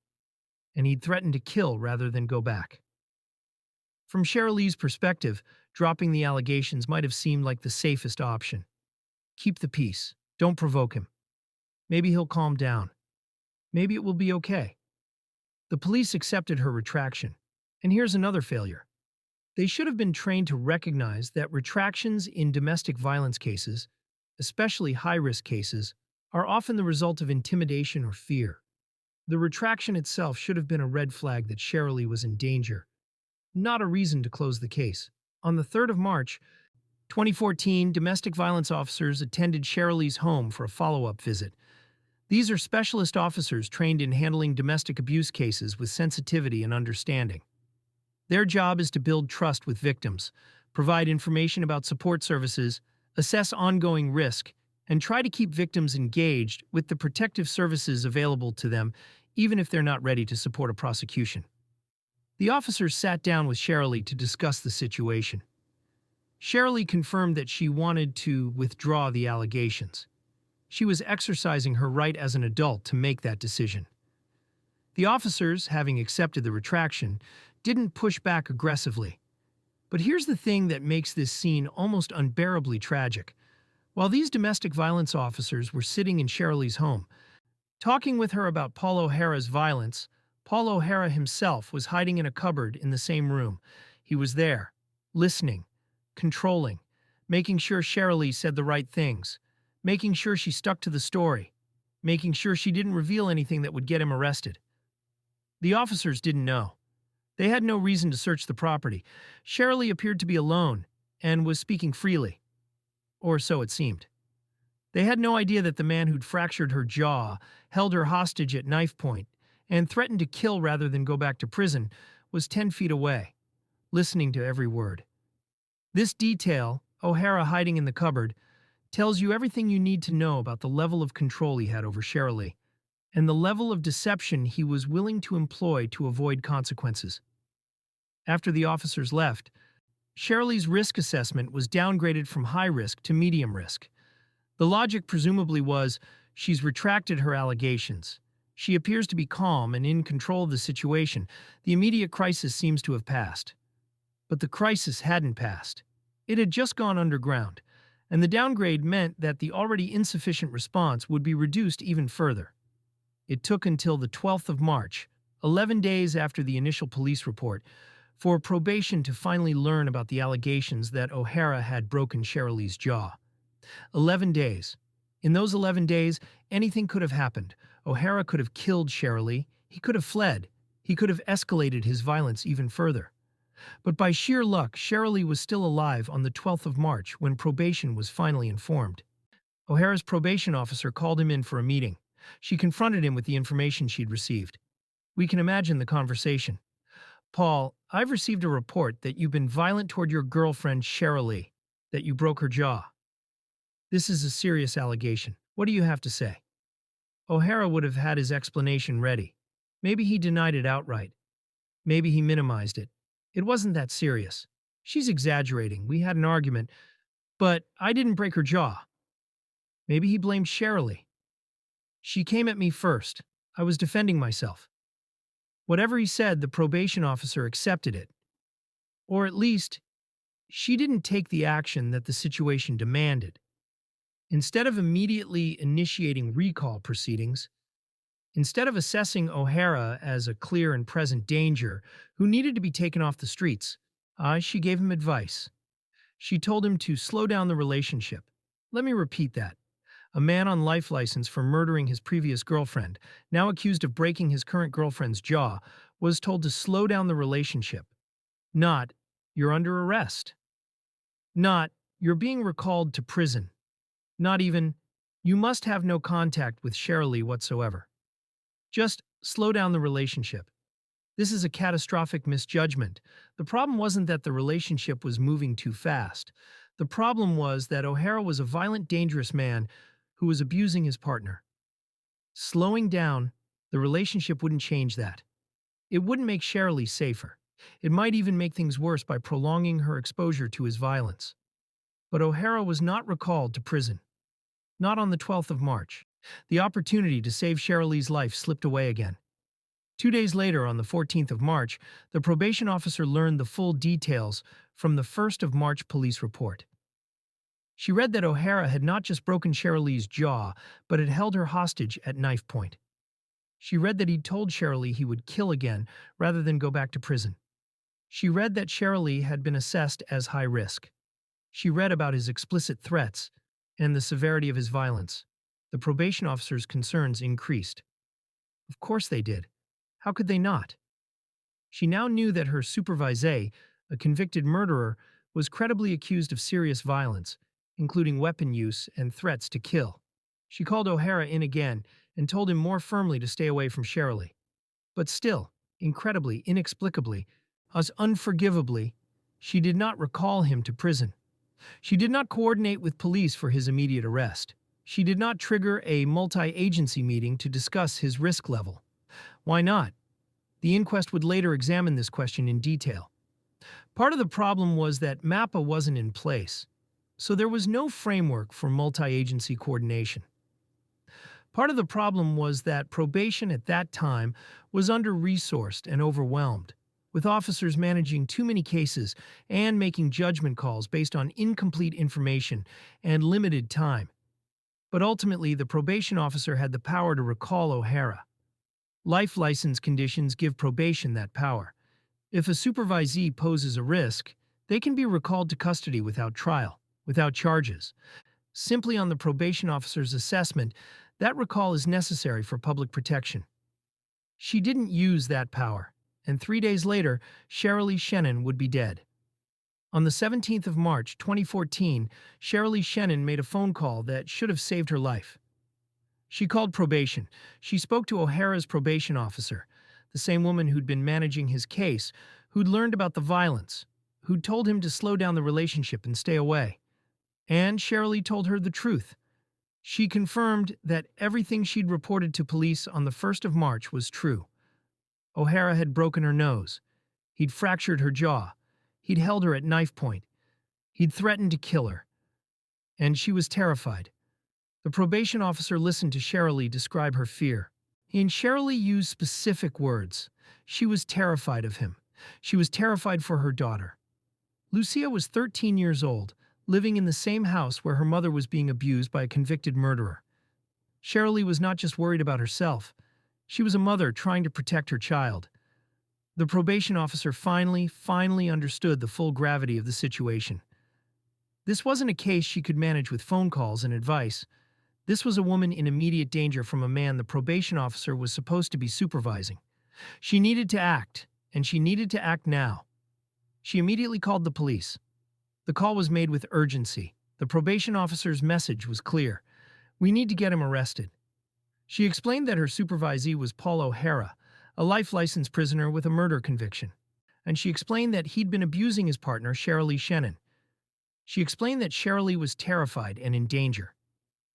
and he'd threatened to kill rather than go back. From Cherylee's perspective, dropping the allegations might have seemed like the safest option. Keep the peace. Don't provoke him. Maybe he'll calm down. Maybe it will be okay. The police accepted her retraction. And here's another failure. They should have been trained to recognize that retractions in domestic violence cases, especially high-risk cases, are often the result of intimidation or fear. The retraction itself should have been a red flag that Cherylee was in danger, not a reason to close the case. On the 3rd of March, 2014, domestic violence officers attended Cherylee's home for a follow-up visit. These are specialist officers trained in handling domestic abuse cases with sensitivity and understanding. Their job is to build trust with victims, provide information about support services, assess ongoing risk, and try to keep victims engaged with the protective services available to them, even if they're not ready to support a prosecution. The officers sat down with Cherylee to discuss the situation. Cherylee confirmed that she wanted to withdraw the allegations. She was exercising her right as an adult to make that decision. The officers, having accepted the retraction, didn't push back aggressively. But here's the thing that makes this scene almost unbearably tragic. While these domestic violence officers were sitting in Cherylee's home, talking with her about Paul O'Hara's violence, Paul O'Hara himself was hiding in a cupboard in the same room. He was there, listening, controlling, making sure Cherylee said the right things, making sure she stuck to the story, making sure she didn't reveal anything that would get him arrested. The officers didn't know. They had no reason to search the property. Cherylee appeared to be alone and was speaking freely. Or so it seemed. They had no idea that the man who'd fractured her jaw, held her hostage at knife point, and threatened to kill rather than go back to prison was 10 feet away, listening to every word. This detail, O'Hara hiding in the cupboard, tells you everything you need to know about the level of control he had over Cherylee, and the level of deception he was willing to employ to avoid consequences. After the officers left, Cherylee's risk assessment was downgraded from high risk to medium risk. The logic presumably was, she's retracted her allegations. She appears to be calm and in control of the situation. The immediate crisis seems to have passed. But the crisis hadn't passed. It had just gone underground, and the downgrade meant that the already insufficient response would be reduced even further. It took until the 12th of March, 11 days after the initial police report, for probation to finally learn about the allegations that O'Hara had broken Cherylee's jaw. 11 days. In those 11 days, anything could have happened. O'Hara could have killed Cherylee. He could have fled. He could have escalated his violence even further. But by sheer luck, Cherylee was still alive on the 12th of March when probation was finally informed. O'Hara's probation officer called him in for a meeting. She confronted him with the information she'd received. We can imagine the conversation. "Paul, I've received a report that you've been violent toward your girlfriend, Cherylee, that you broke her jaw. This is a serious allegation. What do you have to say?" O'Hara would have had his explanation ready. Maybe he denied it outright. Maybe he minimized it. It wasn't that serious. She's exaggerating. We had an argument, but I didn't break her jaw. Maybe he blamed Cherylee. She came at me first. I was defending myself. Whatever he said, the probation officer accepted it. Or at least, she didn't take the action that the situation demanded. Instead of immediately initiating recall proceedings, instead of assessing O'Hara as a clear and present danger who needed to be taken off the streets, she gave him advice. She told him to slow down the relationship. Let me repeat that. A man on life license for murdering his previous girlfriend, now accused of breaking his current girlfriend's jaw, was told to slow down the relationship. Not, "You're under arrest." Not, "You're being recalled to prison." Not even, "You must have no contact with Cherylee whatsoever." Just slow down the relationship. This is a catastrophic misjudgment. The problem wasn't that the relationship was moving too fast. The problem was that O'Hara was a violent, dangerous man who was abusing his partner. Slowing down the relationship wouldn't change that. It wouldn't make Cherylee safer. It might even make things worse by prolonging her exposure to his violence. But O'Hara was not recalled to prison. Not on the 12th of March. The opportunity to save Cherylee's life slipped away again. 2 days later, on the 14th of March, the probation officer learned the full details from the 1st of March police report. She read that O'Hara had not just broken Cherylee's jaw, but had held her hostage at knife point. She read that he'd told Cherylee he would kill again rather than go back to prison. She read that Cherylee had been assessed as high risk. She read about his explicit threats and the severity of his violence. The probation officer's concerns increased. Of course they did. How could they not? She now knew that her supervisee, a convicted murderer, was credibly accused of serious violence, including weapon use and threats to kill. She called O'Hara in again and told him more firmly to stay away from Cherylee. But still, incredibly, inexplicably, as unforgivably, she did not recall him to prison. She did not coordinate with police for his immediate arrest. She did not trigger a multi-agency meeting to discuss his risk level. Why not? The inquest would later examine this question in detail. Part of the problem was that MAPA wasn't in place, so there was no framework for multi-agency coordination. Part of the problem was that probation at that time was under-resourced and overwhelmed, with officers managing too many cases and making judgment calls based on incomplete information and limited time. But ultimately, the probation officer had the power to recall O'Hara. Life license conditions give probation that power. If a supervisee poses a risk, they can be recalled to custody without trial, without charges. Simply on the probation officer's assessment, that recall is necessary for public protection. She didn't use that power, and 3 days later, Cherylee Shennan would be dead. On the 17th of March, 2014, Cherylee Shennan made a phone call that should have saved her life. She called probation. She spoke to O'Hara's probation officer, the same woman who'd been managing his case, who'd learned about the violence, who'd told him to slow down the relationship and stay away. And Cherylee told her the truth. She confirmed that everything she'd reported to police on the 1st of March was true. O'Hara had broken her nose. He'd fractured her jaw. He'd held her at knife point. He'd threatened to kill her. And she was terrified. The probation officer listened to Cherylee describe her fear. And Cherylee used specific words. She was terrified of him. She was terrified for her daughter. Lucia was 13 years old, living in the same house where her mother was being abused by a convicted murderer. Cherylee was not just worried about herself. She was a mother trying to protect her child. The probation officer finally understood the full gravity of the situation. This wasn't a case she could manage with phone calls and advice. This was a woman in immediate danger from a man the probation officer was supposed to be supervising. She needed to act, and she needed to act now. She immediately called the police. The call was made with urgency. The probation officer's message was clear. We need to get him arrested. She explained that her supervisee was Paul O'Hara, a life-licensed prisoner with a murder conviction. And she explained that he'd been abusing his partner, Cherylee Shennan. She explained that Cherylee was terrified and in danger.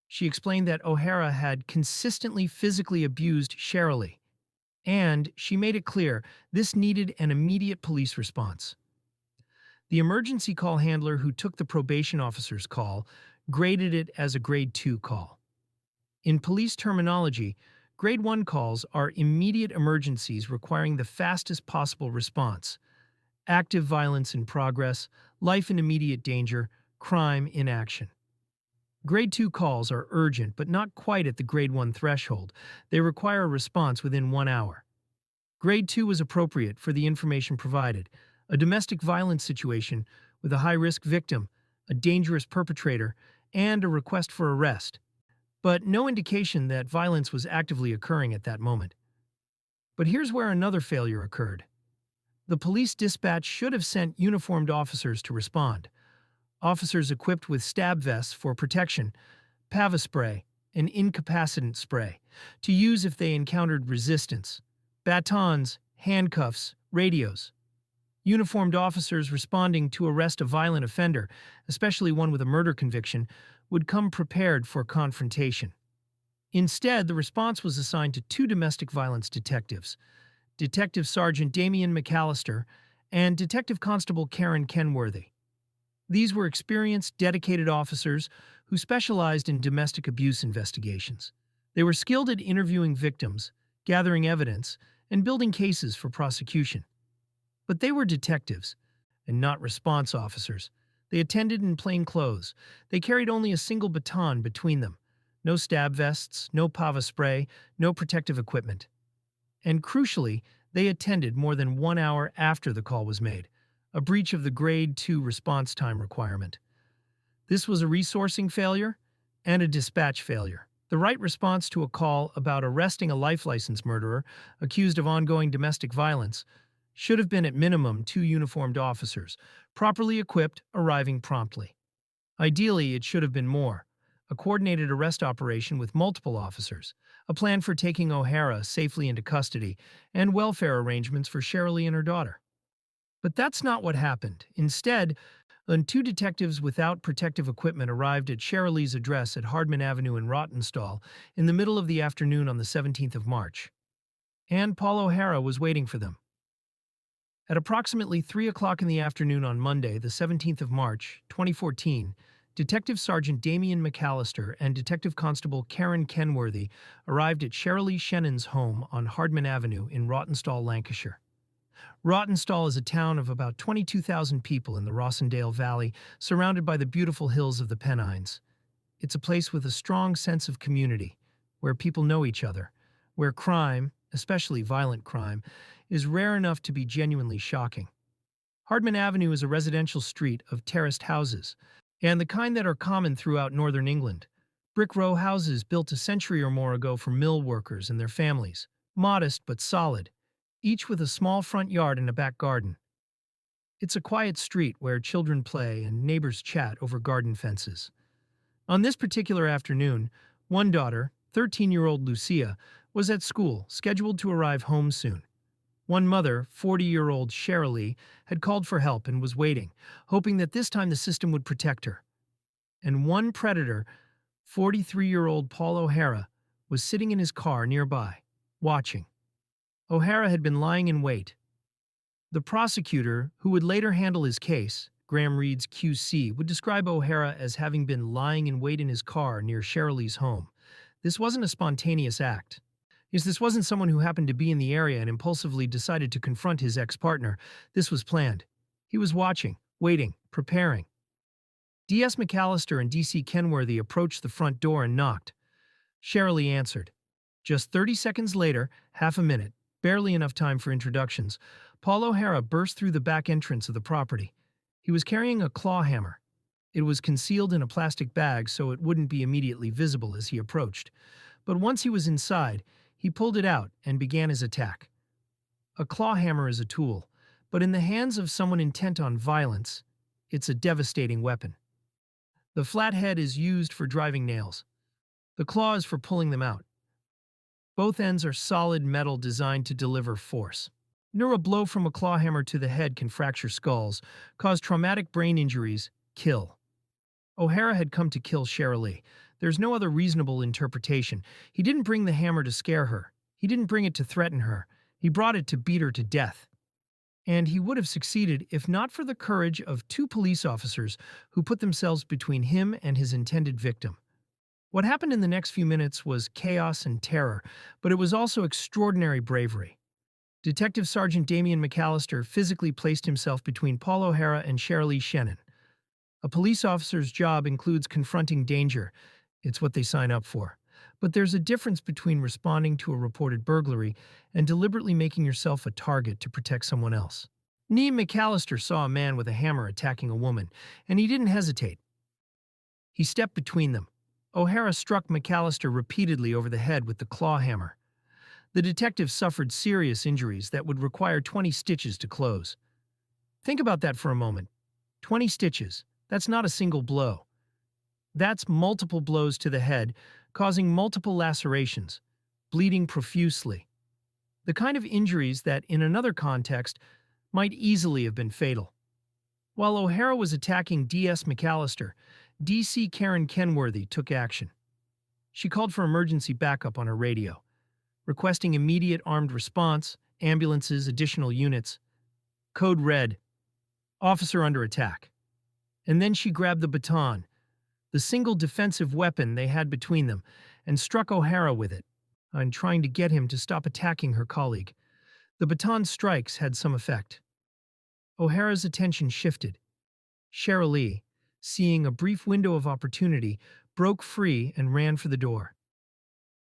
She explained that O'Hara had consistently physically abused Cherylee. And she made it clear this needed an immediate police response. The emergency call handler who took the probation officer's call graded it as a Grade 2 call. In police terminology, Grade 1 calls are immediate emergencies requiring the fastest possible response. Active violence in progress, life in immediate danger, crime in action. Grade 2 calls are urgent but not quite at the Grade 1 threshold. They require a response within 1 hour. Grade 2 is appropriate for the information provided: a domestic violence situation with a high-risk victim, a dangerous perpetrator, and a request for arrest, but no indication that violence was actively occurring at that moment. But here's where another failure occurred. The police dispatch should have sent uniformed officers to respond. Officers equipped with stab vests for protection, pava spray, and incapacitant spray, to use if they encountered resistance, batons, handcuffs, radios. Uniformed officers responding to arrest a violent offender, especially one with a murder conviction, would come prepared for confrontation. Instead, the response was assigned to 2 domestic violence detectives, Detective Sergeant Damian McAllister and Detective Constable Karen Kenworthy. These were experienced, dedicated officers who specialized in domestic abuse investigations. They were skilled at interviewing victims, gathering evidence, and building cases for prosecution. But they were detectives, and not response officers. They attended in plain clothes. They carried only a single baton between them. No stab vests, no pava spray, no protective equipment. And crucially, they attended more than 1 hour after the call was made, a breach of the Grade 2 response time requirement. This was a resourcing failure and a dispatch failure. The right response to a call about arresting a life license murderer accused of ongoing domestic violence should have been at minimum 2 uniformed officers, properly equipped, arriving promptly. Ideally, it should have been more: a coordinated arrest operation with multiple officers, a plan for taking O'Hara safely into custody, and welfare arrangements for Cherylee and her daughter. But that's not what happened. Instead, 2 detectives without protective equipment arrived at Cherylee's address at Hardman Avenue in Rottenstall in the middle of the afternoon on the 17th of March. And Paul O'Hara was waiting for them. At approximately 3 o'clock in the afternoon on Monday, the 17th of March, 2014, Detective Sergeant Damian McAllister and Detective Constable Karen Kenworthy arrived at Cherylee Shennan's home on Hardman Avenue in Rottenstall, Lancashire. Rottenstall is a town of about 22,000 people in the Rossendale Valley, surrounded by the beautiful hills of the Pennines. It's a place with a strong sense of community, where people know each other, where crime, especially violent crime, is rare enough to be genuinely shocking. Hardman Avenue is a residential street of terraced houses, and the kind that are common throughout northern England. Brick row houses built a century or more ago for mill workers and their families, modest but solid, each with a small front yard and a back garden. It's a quiet street where children play and neighbors chat over garden fences. On this particular afternoon, one daughter, 13-year-old Lucia, was at school, scheduled to arrive home soon. One mother, 40-year-old Cherylee, had called for help and was waiting, hoping that this time the system would protect her. And one predator, 43-year-old Paul O'Hara, was sitting in his car nearby, watching. O'Hara had been lying in wait. The prosecutor, who would later handle his case, Graham Reed's QC, would describe O'Hara as having been lying in wait in his car near Cherylee's home. This wasn't a spontaneous act. Yes, this wasn't someone who happened to be in the area and impulsively decided to confront his ex-partner. This was planned. He was watching, waiting, preparing. D.S. McAllister and D.C. Kenworthy approached the front door and knocked. Cherylee answered. Just 30 seconds later, half a minute, barely enough time for introductions, Paul O'Hara burst through the back entrance of the property. He was carrying a claw hammer. It was concealed in a plastic bag so it wouldn't be immediately visible as he approached. But once he was inside, he pulled it out and began his attack. A claw hammer is a tool, but in the hands of someone intent on violence, it's a devastating weapon. The flathead is used for driving nails. The claw is for pulling them out. Both ends are solid metal designed to deliver force. A blow from a claw hammer to the head can fracture skulls, cause traumatic brain injuries, kill. O'Hara had come to kill Cherylee. There's no other reasonable interpretation. He didn't bring the hammer to scare her. He didn't bring it to threaten her. He brought it to beat her to death. And he would have succeeded if not for the courage of two police officers who put themselves between him and his intended victim. What happened in the next few minutes was chaos and terror, but it was also extraordinary bravery. Detective Sergeant Damian McAllister physically placed himself between Paul O'Hara and Cherylee Shennan. A police officer's job includes confronting danger. It's what they sign up for. But there's a difference between responding to a reported burglary and deliberately making yourself a target to protect someone else. McAllister saw a man with a hammer attacking a woman, and he didn't hesitate. He stepped between them. O'Hara struck McAllister repeatedly over the head with the claw hammer. The detective suffered serious injuries that would require 20 stitches to close. Think about that for a moment. 20 stitches. That's not a single blow. That's multiple blows to the head, causing multiple lacerations, bleeding profusely. The kind of injuries that, in another context, might easily have been fatal. While O'Hara was attacking D.S. McAllister, D.C. Karen Kenworthy took action. She called for emergency backup on her radio, requesting immediate armed response, ambulances, additional units. Code red. Officer under attack. And then she grabbed the baton, the single defensive weapon they had between them, and struck O'Hara with it, and trying to get him to stop attacking her colleague. The baton strikes had some effect. O'Hara's attention shifted. Cherylee, seeing a brief window of opportunity, broke free and ran for the door.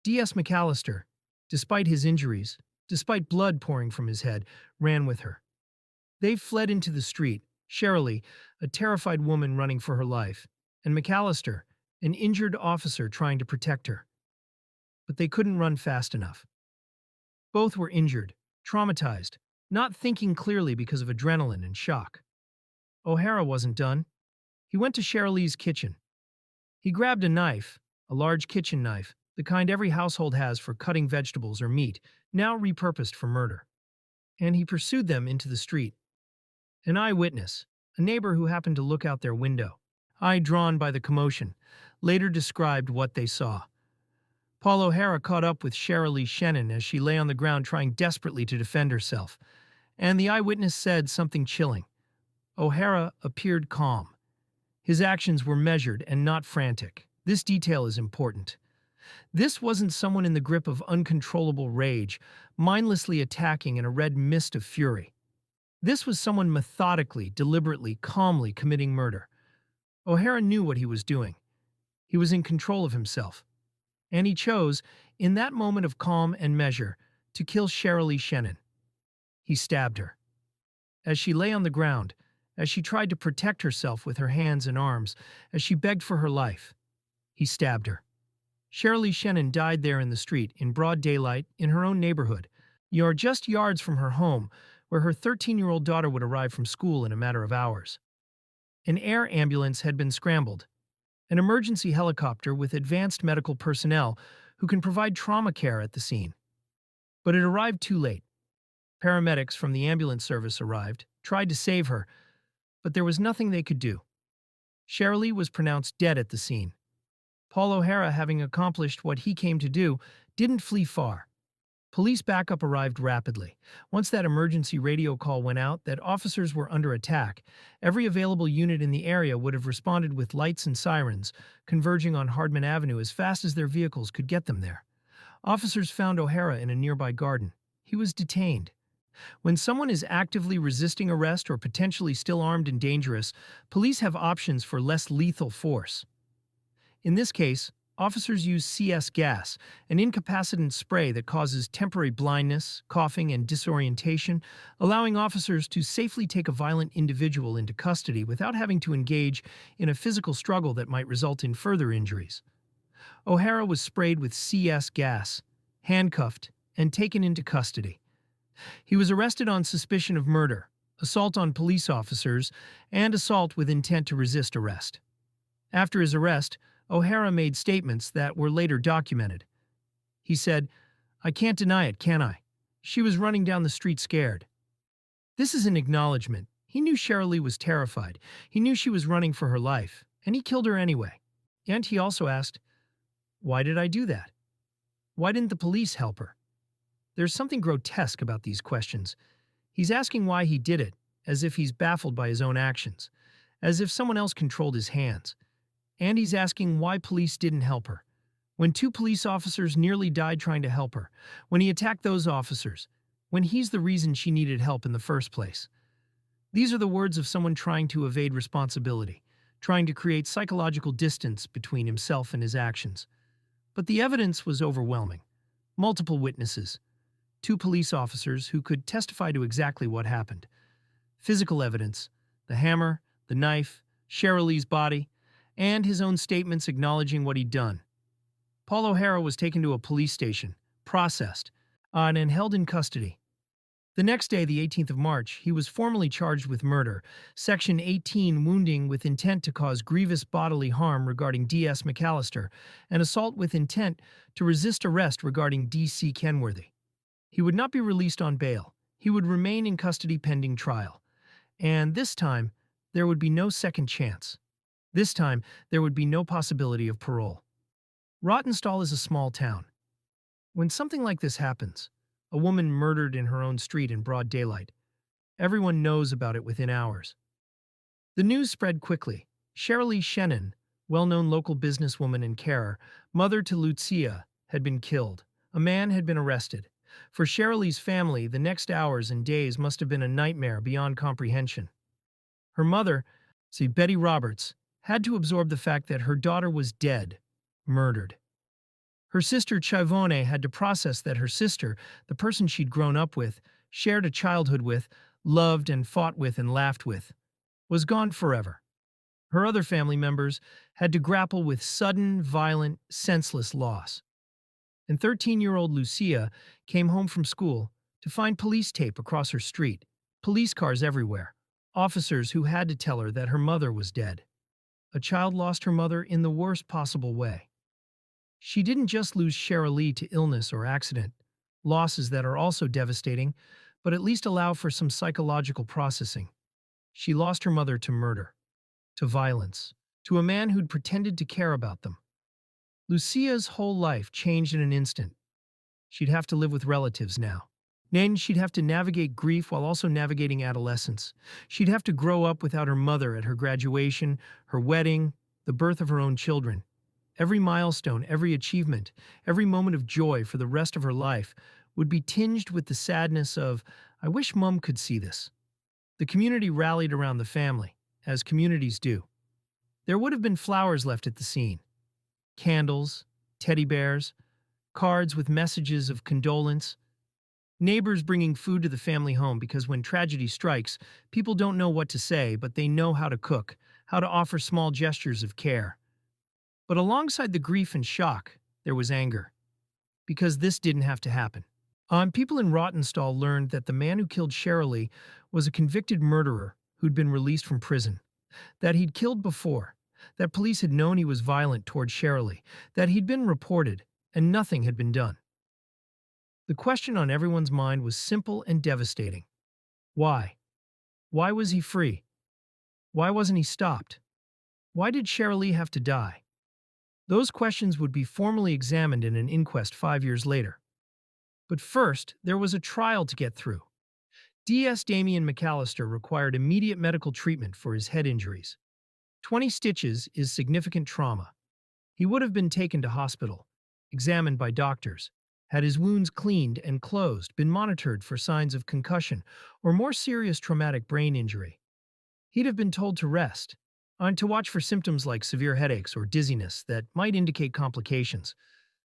D.S. McAllister, despite his injuries, despite blood pouring from his head, ran with her. They fled into the street, Cherylee, a terrified woman running for her life, and McAllister, an injured officer trying to protect her. But they couldn't run fast enough. Both were injured, traumatized, not thinking clearly because of adrenaline and shock. O'Hara wasn't done. He went to Cherylee's kitchen. He grabbed a knife, a large kitchen knife, the kind every household has for cutting vegetables or meat, now repurposed for murder. And he pursued them into the street. An eyewitness, a neighbor who happened to look out their window, eye drawn by the commotion, later described what they saw. Paul O'Hara caught up with Cherylee Shennan as she lay on the ground trying desperately to defend herself, and the eyewitness said something chilling. O'Hara appeared calm. His actions were measured and not frantic. This detail is important. This wasn't someone in the grip of uncontrollable rage, mindlessly attacking in a red mist of fury. This was someone methodically, deliberately, calmly committing murder. O'Hara knew what he was doing. He was in control of himself. And he chose, in that moment of calm and measure, to kill Cherylee Shennan. He stabbed her. As she lay on the ground, as she tried to protect herself with her hands and arms, as she begged for her life, he stabbed her. Cherylee Shennan died there in the street, in broad daylight, in her own neighborhood. You're just yards from her home, where her 13-year-old daughter would arrive from school in a matter of hours. An air ambulance had been scrambled, an emergency helicopter with advanced medical personnel who can provide trauma care at the scene. But it arrived too late. Paramedics from the ambulance service arrived, tried to save her, but there was nothing they could do. Cherylee was pronounced dead at the scene. Paul O'Hara, having accomplished what he came to do, didn't flee far. Police backup arrived rapidly. Once that emergency radio call went out that officers were under attack, every available unit in the area would have responded with lights and sirens, converging on Hardman Avenue as fast as their vehicles could get them there. Officers found O'Hara in a nearby garden. He was detained. When someone is actively resisting arrest or potentially still armed and dangerous, police have options for less lethal force. In this case, officers use CS gas, an incapacitant spray that causes temporary blindness, coughing, and disorientation, allowing officers to safely take a violent individual into custody without having to engage in a physical struggle that might result in further injuries. O'Hara was sprayed with CS gas, handcuffed, and taken into custody. He was arrested on suspicion of murder, assault on police officers, and assault with intent to resist arrest. After his arrest, O'Hara made statements that were later documented. He said, "I can't deny it, can I? She was running down the street scared." This is an acknowledgement. He knew Cherylee was terrified. He knew she was running for her life, and he killed her anyway. And he also asked, "Why did I do that? Why didn't the police help her?" There's something grotesque about these questions. He's asking why he did it, as if he's baffled by his own actions, as if someone else controlled his hands. And he's asking why police didn't help her. When 2 police officers nearly died trying to help her, when he attacked those officers, when he's the reason she needed help in the first place. These are the words of someone trying to evade responsibility, trying to create psychological distance between himself and his actions. But the evidence was overwhelming. Multiple witnesses, 2 police officers who could testify to exactly what happened. Physical evidence, the hammer, the knife, Cherylee's body, and his own statements acknowledging what he'd done. Paul O'Hara was taken to a police station, processed, and held in custody. The next day, the 18th of March, he was formally charged with murder, Section 18 wounding with intent to cause grievous bodily harm regarding D.S. McAllister, and assault with intent to resist arrest regarding D.C. Kenworthy. He would not be released on bail. He would remain in custody pending trial. And this time, there would be no second chance. This time, there would be no possibility of parole. Rottenstall is a small town. When something like this happens, a woman murdered in her own street in broad daylight, everyone knows about it within hours. The news spread quickly. Cherylee Shennan, well-known local businesswoman and carer, mother to Lucia, had been killed. A man had been arrested. For Cherylee's family, the next hours and days must have been a nightmare beyond comprehension. Her mother, Betty Roberts, had to absorb the fact that her daughter was dead, murdered. Her sister Chivone had to process that her sister, the person she'd grown up with, shared a childhood with, loved and fought with and laughed with, was gone forever. Her other family members had to grapple with sudden, violent, senseless loss. And 13-year-old Lucia came home from school to find police tape across her street, police cars everywhere, officers who had to tell her that her mother was dead. A child lost her mother in the worst possible way. She didn't just lose Cherylee to illness or accident, losses that are also devastating, but at least allow for some psychological processing. She lost her mother to murder, to violence, to a man who'd pretended to care about them. Lucia's whole life changed in an instant. She'd have to live with relatives now. Then she'd have to navigate grief while also navigating adolescence. She'd have to grow up without her mother at her graduation, her wedding, the birth of her own children. Every milestone, every achievement, every moment of joy for the rest of her life would be tinged with the sadness of, "I wish Mom could see this." The community rallied around the family, as communities do. There would have been flowers left at the scene. Candles, teddy bears, cards with messages of condolence. Neighbors bringing food to the family home because when tragedy strikes, people don't know what to say, but they know how to cook, how to offer small gestures of care. But alongside the grief and shock, there was anger. Because this didn't have to happen. People in Rottenstall learned that the man who killed Cherylee was a convicted murderer who'd been released from prison, that he'd killed before, that police had known he was violent toward Cherylee, that he'd been reported, and nothing had been done. The question on everyone's mind was simple and devastating. Why? Why was he free? Why wasn't he stopped? Why did Cherylee have to die? Those questions would be formally examined in an inquest 5 years later. But first, there was a trial to get through. D.S. Damian McAllister required immediate medical treatment for his head injuries. 20 stitches is significant trauma. He would have been taken to hospital, examined by doctors, had his wounds cleaned and closed, been monitored for signs of concussion or more serious traumatic brain injury. He'd have been told to rest, and to watch for symptoms like severe headaches or dizziness that might indicate complications.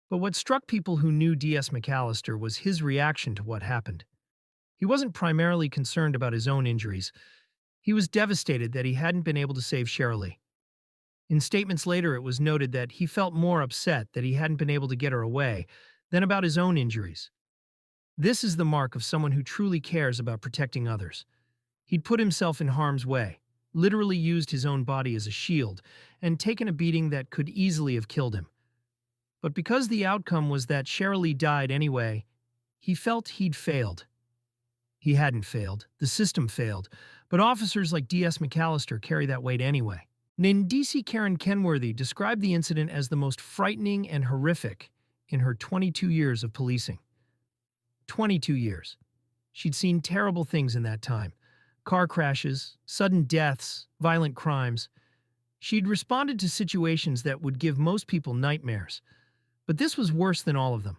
But what struck people who knew D.S. McAllister was his reaction to what happened. He wasn't primarily concerned about his own injuries. He was devastated that he hadn't been able to save Cherylee. In statements later, it was noted that he felt more upset that he hadn't been able to get her away than about his own injuries. This is the mark of someone who truly cares about protecting others. He'd put himself in harm's way, literally used his own body as a shield, and taken a beating that could easily have killed him. But because the outcome was that Cherylee died anyway, he felt he'd failed. He hadn't failed, the system failed, but officers like D.S. McAllister carry that weight anyway. Named D.C. Karen Kenworthy described the incident as the most frightening and horrific in her 22 years of policing. 22 years. She'd seen terrible things in that time. Car crashes, sudden deaths, violent crimes. She'd responded to situations that would give most people nightmares. But this was worse than all of them.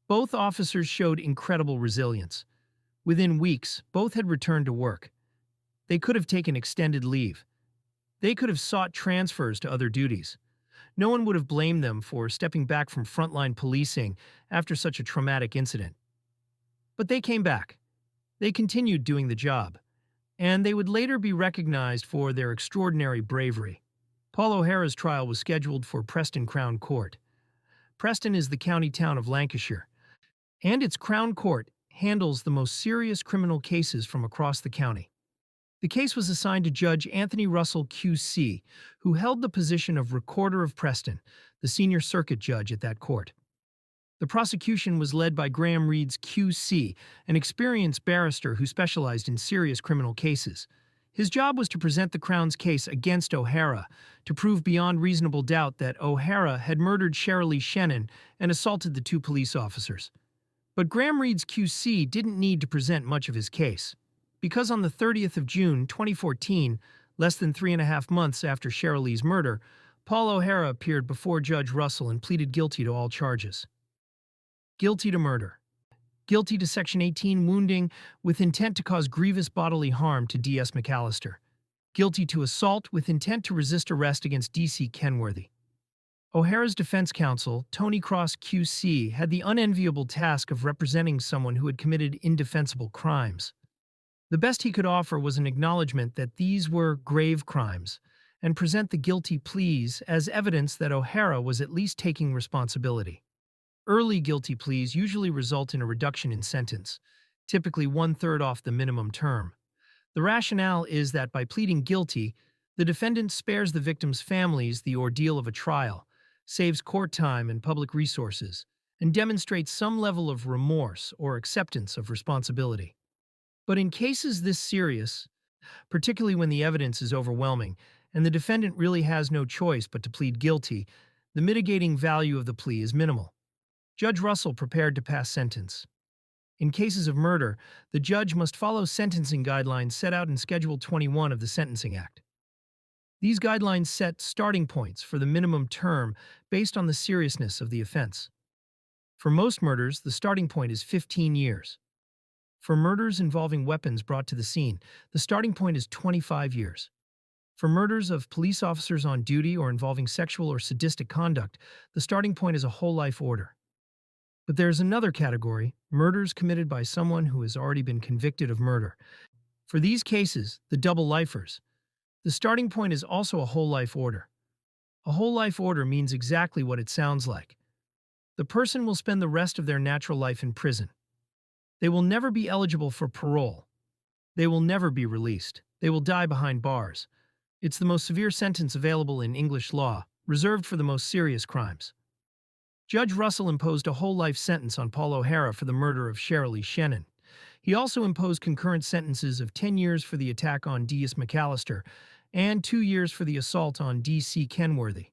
Both officers showed incredible resilience. Within weeks, both had returned to work. They could have taken extended leave. They could have sought transfers to other duties. No one would have blamed them for stepping back from frontline policing after such a traumatic incident. But they came back. They continued doing the job. And they would later be recognized for their extraordinary bravery. Paul O'Hara's trial was scheduled for Preston Crown Court. Preston is the county town of Lancashire, and its Crown Court handles the most serious criminal cases from across the county. The case was assigned to Judge Anthony Russell QC, who held the position of Recorder of Preston, the senior circuit judge at that court. The prosecution was led by Graham Reeds QC, an experienced barrister who specialized in serious criminal cases. His job was to present the Crown's case against O'Hara, to prove beyond reasonable doubt that O'Hara had murdered Cherylee Shennan and assaulted the two police officers. But Graham Reeds QC didn't need to present much of his case, because on the 30th of June 2014, less than 3.5 months after Cherylee's murder, Paul O'Hara appeared before Judge Russell and pleaded guilty to all charges. Guilty to murder. Guilty to Section 18 wounding with intent to cause grievous bodily harm to D.S. McAllister. Guilty to assault with intent to resist arrest against D.C. Kenworthy. O'Hara's defense counsel, Tony Cross QC, had the unenviable task of representing someone who had committed indefensible crimes. The best he could offer was an acknowledgement that these were grave crimes, and present the guilty pleas as evidence that O'Hara was at least taking responsibility. Early guilty pleas usually result in a reduction in sentence, typically 1/3 off the minimum term. The rationale is that by pleading guilty, the defendant spares the victim's families the ordeal of a trial, saves court time and public resources, and demonstrates some level of remorse or acceptance of responsibility. But in cases this serious, particularly when the evidence is overwhelming and the defendant really has no choice but to plead guilty, the mitigating value of the plea is minimal. Judge Russell prepared to pass sentence. In cases of murder, the judge must follow sentencing guidelines set out in Schedule 21 of the Sentencing Act. These guidelines set starting points for the minimum term based on the seriousness of the offense. For most murders, the starting point is 15 years. For murders involving weapons brought to the scene, the starting point is 25 years. For murders of police officers on duty or involving sexual or sadistic conduct, the starting point is a whole life order. But there's another category, murders committed by someone who has already been convicted of murder. For these cases, the double lifers, the starting point is also a whole life order. A whole life order means exactly what it sounds like. The person will spend the rest of their natural life in prison. They will never be eligible for parole. They will never be released. They will die behind bars. It's the most severe sentence available in English law, reserved for the most serious crimes. Judge Russell imposed a whole life sentence on Paul O'Hara for the murder of Cherylee Shennan. He also imposed concurrent sentences of 10 years for the attack on D.S. McAllister and 2 years for the assault on D.C. Kenworthy.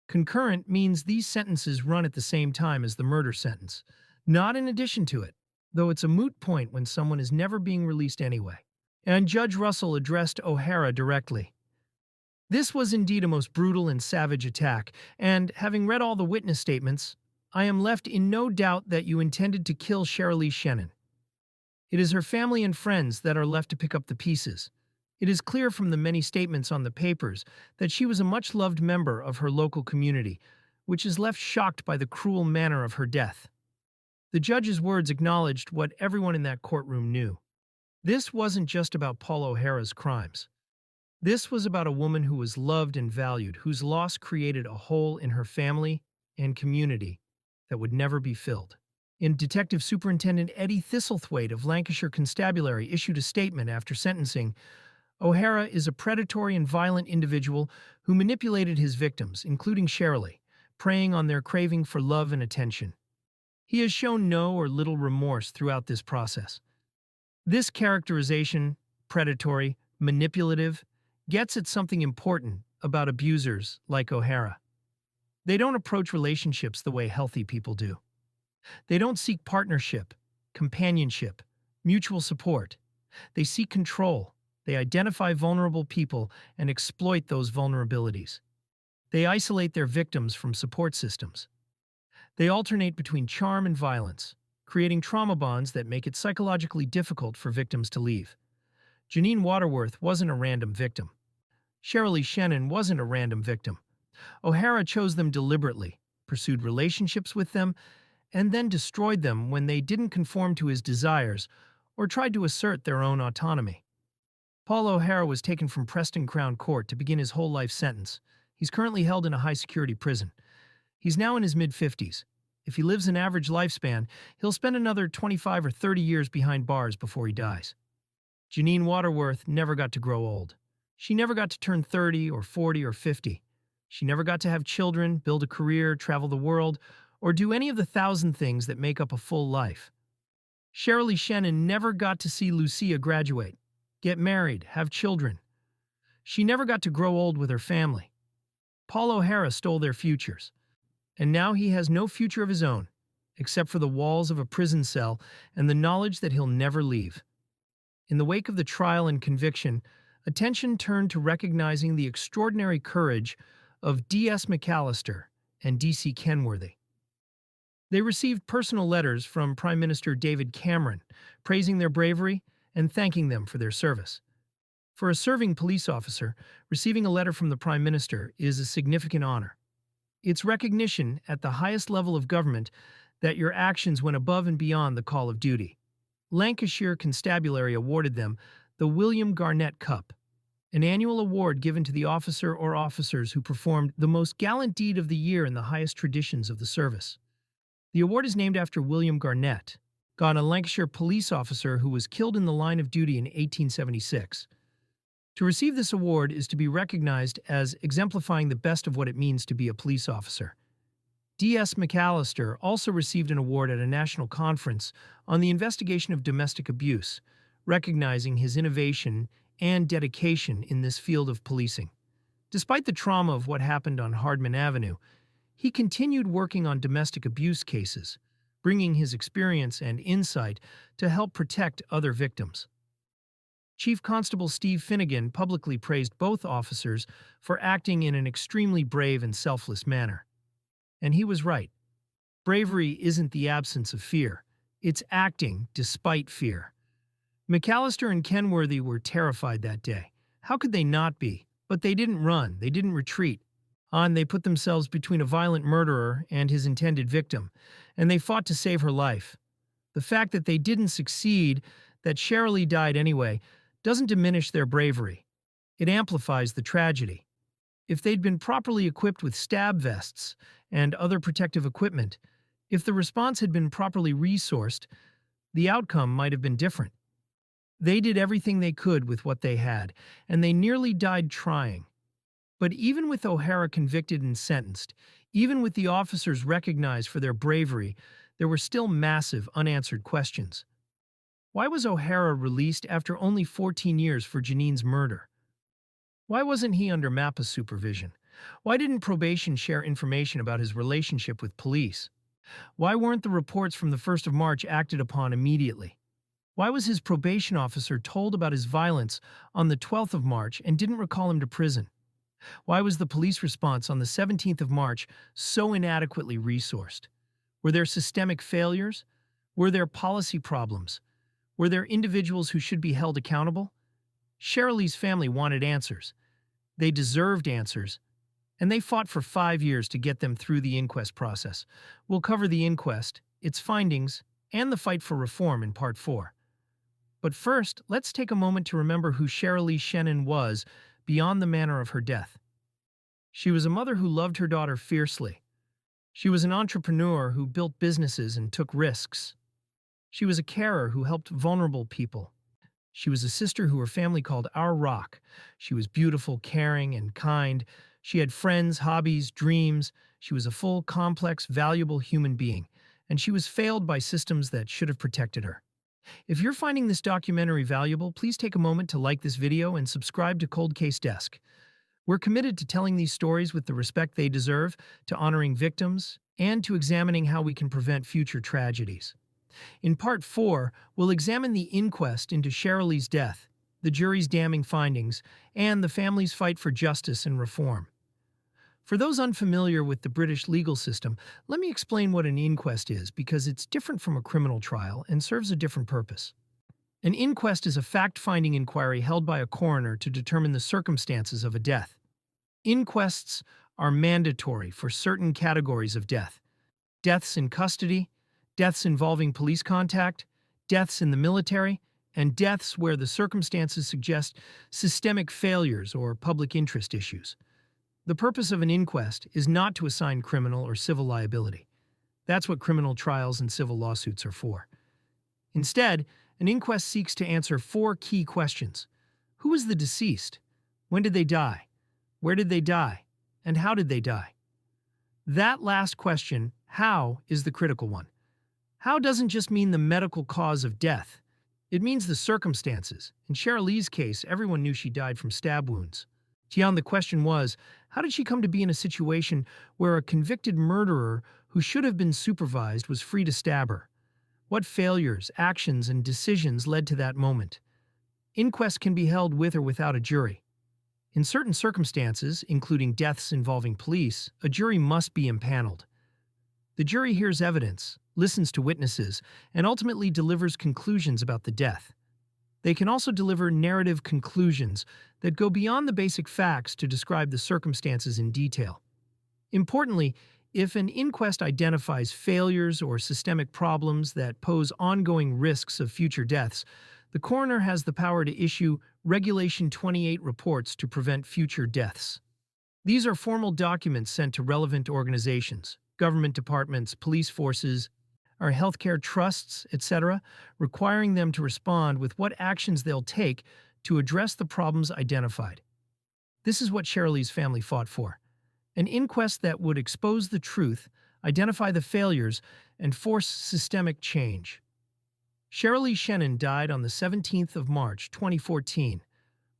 Concurrent means these sentences run at the same time as the murder sentence. Not in addition to it, though it's a moot point when someone is never being released anyway. And Judge Russell addressed O'Hara directly. This was indeed a most brutal and savage attack, and having read all the witness statements, I am left in no doubt that you intended to kill Cherylee Shennan. It is her family and friends that are left to pick up the pieces. It is clear from the many statements on the papers that she was a much-loved member of her local community, which is left shocked by the cruel manner of her death. The judge's words acknowledged what everyone in that courtroom knew. This wasn't just about Paul O'Hara's crimes. This was about a woman who was loved and valued, whose loss created a hole in her family and community that would never be filled. And Detective Superintendent Eddie Thistlethwaite of Lancashire Constabulary issued a statement after sentencing. O'Hara is a predatory and violent individual who manipulated his victims, including Cherylee, preying on their craving for love and attention. He has shown no or little remorse throughout this process. This characterization, predatory, manipulative, gets at something important about abusers like O'Hara. They don't approach relationships the way healthy people do. They don't seek partnership, companionship, mutual support. They seek control. They identify vulnerable people and exploit those vulnerabilities. They isolate their victims from support systems. They alternate between charm and violence, creating trauma bonds that make it psychologically difficult for victims to leave. Janine Waterworth wasn't a random victim. Cherylee Shennan wasn't a random victim. O'Hara chose them deliberately, pursued relationships with them, and then destroyed them when they didn't conform to his desires or tried to assert their own autonomy. Paul O'Hara was taken from Preston Crown Court to begin his whole life sentence. He's currently held in a high-security prison. He's now in his mid-50s. If he lives an average lifespan, he'll spend another 25 or 30 years behind bars before he dies. Janine Waterworth never got to grow old. She never got to turn 30 or 40 or 50. She never got to have children, build a career, travel the world, or do any of the 1,000 things that make up a full life. Cherylee Shennan never got to see Lucia graduate, get married, have children. She never got to grow old with her family. Paul O'Hara stole their futures. And now he has no future of his own, except for the walls of a prison cell and the knowledge that he'll never leave. In the wake of the trial and conviction, attention turned to recognizing the extraordinary courage of D.S. McAllister and D.C. Kenworthy. They received personal letters from Prime Minister David Cameron, praising their bravery and thanking them for their service. For a serving police officer, receiving a letter from the Prime Minister is a significant honor. It's recognition at the highest level of government that your actions went above and beyond the call of duty. Lancashire Constabulary awarded them the William Garnett Cup, an annual award given to the officer or officers who performed the most gallant deed of the year in the highest traditions of the service. The award is named after William Garnett, a Lancashire police officer who was killed in the line of duty in 1876. To receive this award is to be recognized as exemplifying the best of what it means to be a police officer. D.S. McAllister also received an award at a national conference on the investigation of domestic abuse, recognizing his innovation and dedication in this field of policing. Despite the trauma of what happened on Hardman Avenue, he continued working on domestic abuse cases, bringing his experience and insight to help protect other victims. Chief Constable Steve Finnegan publicly praised both officers for acting in an extremely brave and selfless manner. And he was right. Bravery isn't the absence of fear. It's acting despite fear. McAllister and Kenworthy were terrified that day. How could they not be? But they didn't run. They didn't retreat. They put themselves between a violent murderer and his intended victim, and they fought to save her life. The fact that they didn't succeed, that Cherylee died anyway, doesn't diminish their bravery. It amplifies the tragedy. If they'd been properly equipped with stab vests and other protective equipment, if the response had been properly resourced, the outcome might have been different. They did everything they could with what they had, and they nearly died trying. But even with O'Hara convicted and sentenced, even with the officers recognized for their bravery, there were still massive unanswered questions. Why was O'Hara released after only 14 years for Janine's murder? Why wasn't he under MAPA's supervision? Why didn't probation share information about his relationship with police? Why weren't the reports from the 1st of March acted upon immediately? Why was his probation officer told about his violence on the 12th of March and didn't recall him to prison? Why was the police response on the 17th of March so inadequately resourced? Were there systemic failures? Were there policy problems? Were there individuals who should be held accountable? Cherylee's family wanted answers. They deserved answers, and they fought for 5 years to get them through the inquest process. We'll cover the inquest, its findings, and the fight for reform in Part 4. But first, let's take a moment to remember who Cherylee Shennan was beyond the manner of her death. She was a mother who loved her daughter fiercely. She was an entrepreneur who built businesses and took risks. She was a carer who helped vulnerable people. She was a sister who her family called our rock. She was beautiful, caring, and kind. She had friends, hobbies, dreams. She was a full, complex, valuable human being, and she was failed by systems that should have protected her. If you're finding this documentary valuable, please take a moment to like this video and subscribe to Cold Case Desk. We're committed to telling these stories with the respect they deserve, to honoring victims, and to examining how we can prevent future tragedies. In Part 4, we'll examine the inquest into Cherylee's death, the jury's damning findings, and the family's fight for justice and reform. For those unfamiliar with the British legal system, let me explain what an inquest is because it's different from a criminal trial and serves a different purpose. An inquest is a fact-finding inquiry held by a coroner to determine the circumstances of a death. Inquests are mandatory for certain categories of death: deaths in custody, deaths involving police contact, deaths in the military, and deaths where the circumstances suggest systemic failures or public interest issues. The purpose of an inquest is not to assign criminal or civil liability. That's what criminal trials and civil lawsuits are for. Instead, an inquest seeks to answer 4 key questions. Who was the deceased? When did they die? Where did they die? And how did they die? That last question, how, is the critical one. How doesn't just mean the medical cause of death. It means the circumstances. In Cherylee's case, everyone knew she died from stab wounds. The question was, how did she come to be in a situation where a convicted murderer who should have been supervised was free to stab her? What failures, actions, and decisions led to that moment? Inquests can be held with or without a jury. In certain circumstances, including deaths involving police, a jury must be impaneled. The jury hears evidence, listens to witnesses, and ultimately delivers conclusions about the death. They can also deliver narrative conclusions that go beyond the basic facts to describe the circumstances in detail. Importantly, if an inquest identifies failures or systemic problems that pose ongoing risks of future deaths, the coroner has the power to issue Regulation 28 reports to prevent future deaths. These are formal documents sent to relevant organizations, government departments, police forces, our healthcare trusts, etc., requiring them to respond with what actions they'll take to address the problems identified. This is what Cherylee's family fought for: an inquest that would expose the truth, identify the failures, and force systemic change. Cherylee Shennan died on the 17th of March, 2014.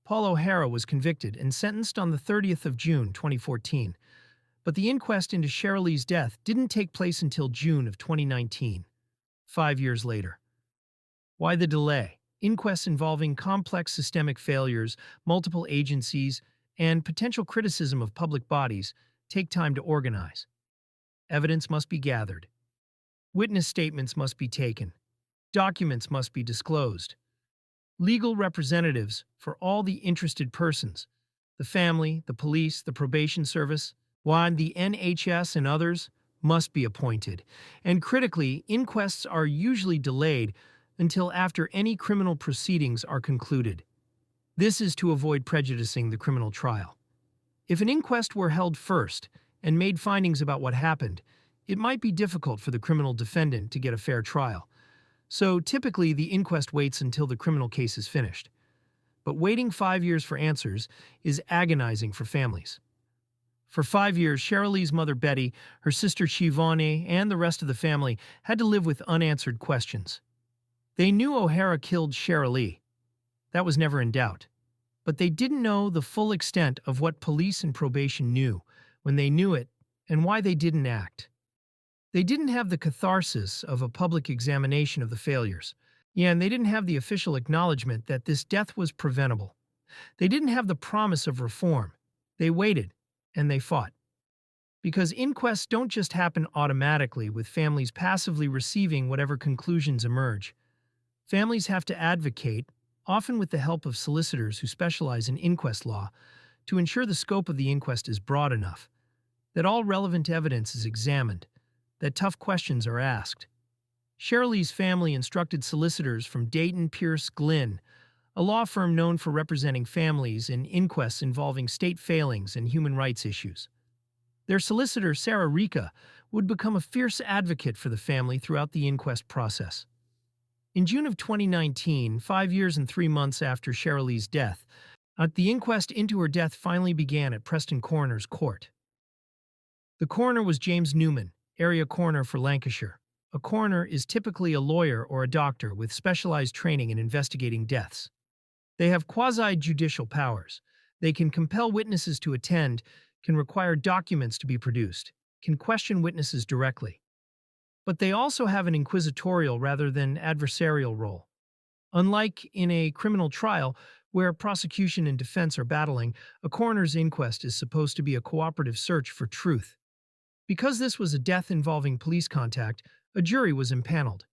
Paul O'Hara was convicted and sentenced on the 30th of June, 2014. But the inquest into Cherylee's death didn't take place until June of 2019, 5 years later. Why the delay? Inquests involving complex systemic failures, multiple agencies, and potential criticism of public bodies take time to organize. Evidence must be gathered. Witness statements must be taken. Documents must be disclosed. Legal representatives for all the interested persons, the family, the police, the probation service, while the NHS and others, must be appointed. And critically, inquests are usually delayed until after any criminal proceedings are concluded. This is to avoid prejudicing the criminal trial. If an inquest were held first and made findings about what happened, it might be difficult for the criminal defendant to get a fair trial. So typically, the inquest waits until the criminal case is finished. But waiting 5 years for answers is agonizing for families. For 5 years, Cherylee's mother Betty, her sister Shivani, and the rest of the family had to live with unanswered questions. They knew O'Hara killed Cherylee. That was never in doubt. But they didn't know the full extent of what police and probation knew, when they knew it, and why they didn't act. They didn't have the catharsis of a public examination of the failures. Yeah, and they didn't have the official acknowledgement that this death was preventable. They didn't have the promise of reform. They waited, and they fought. Because inquests don't just happen automatically with families passively receiving whatever conclusions emerge. Families have to advocate, often with the help of solicitors who specialize in inquest law, to ensure the scope of the inquest is broad enough, that all relevant evidence is examined, that tough questions are asked. Cherylee's family instructed solicitors from Dayton Pierce Glynn, a law firm known for representing families in inquests involving state failings and human rights issues. Their solicitor, Sarah Rika, would become a fierce advocate for the family throughout the inquest process. In June of 2019, 5 years and 3 months after Cherylee's death, the inquest into her death finally began at Preston Coroner's Court. The coroner was James Newman, area coroner for Lancashire. A coroner is typically a lawyer or a doctor with specialized training in investigating deaths. They have quasi-judicial powers. They can compel witnesses to attend, can require documents to be produced, can question witnesses directly. But they also have an inquisitorial rather than adversarial role. Unlike in a criminal trial, where prosecution and defense are battling, a coroner's inquest is supposed to be a cooperative search for truth. Because this was a death involving police contact, a jury was impaneled.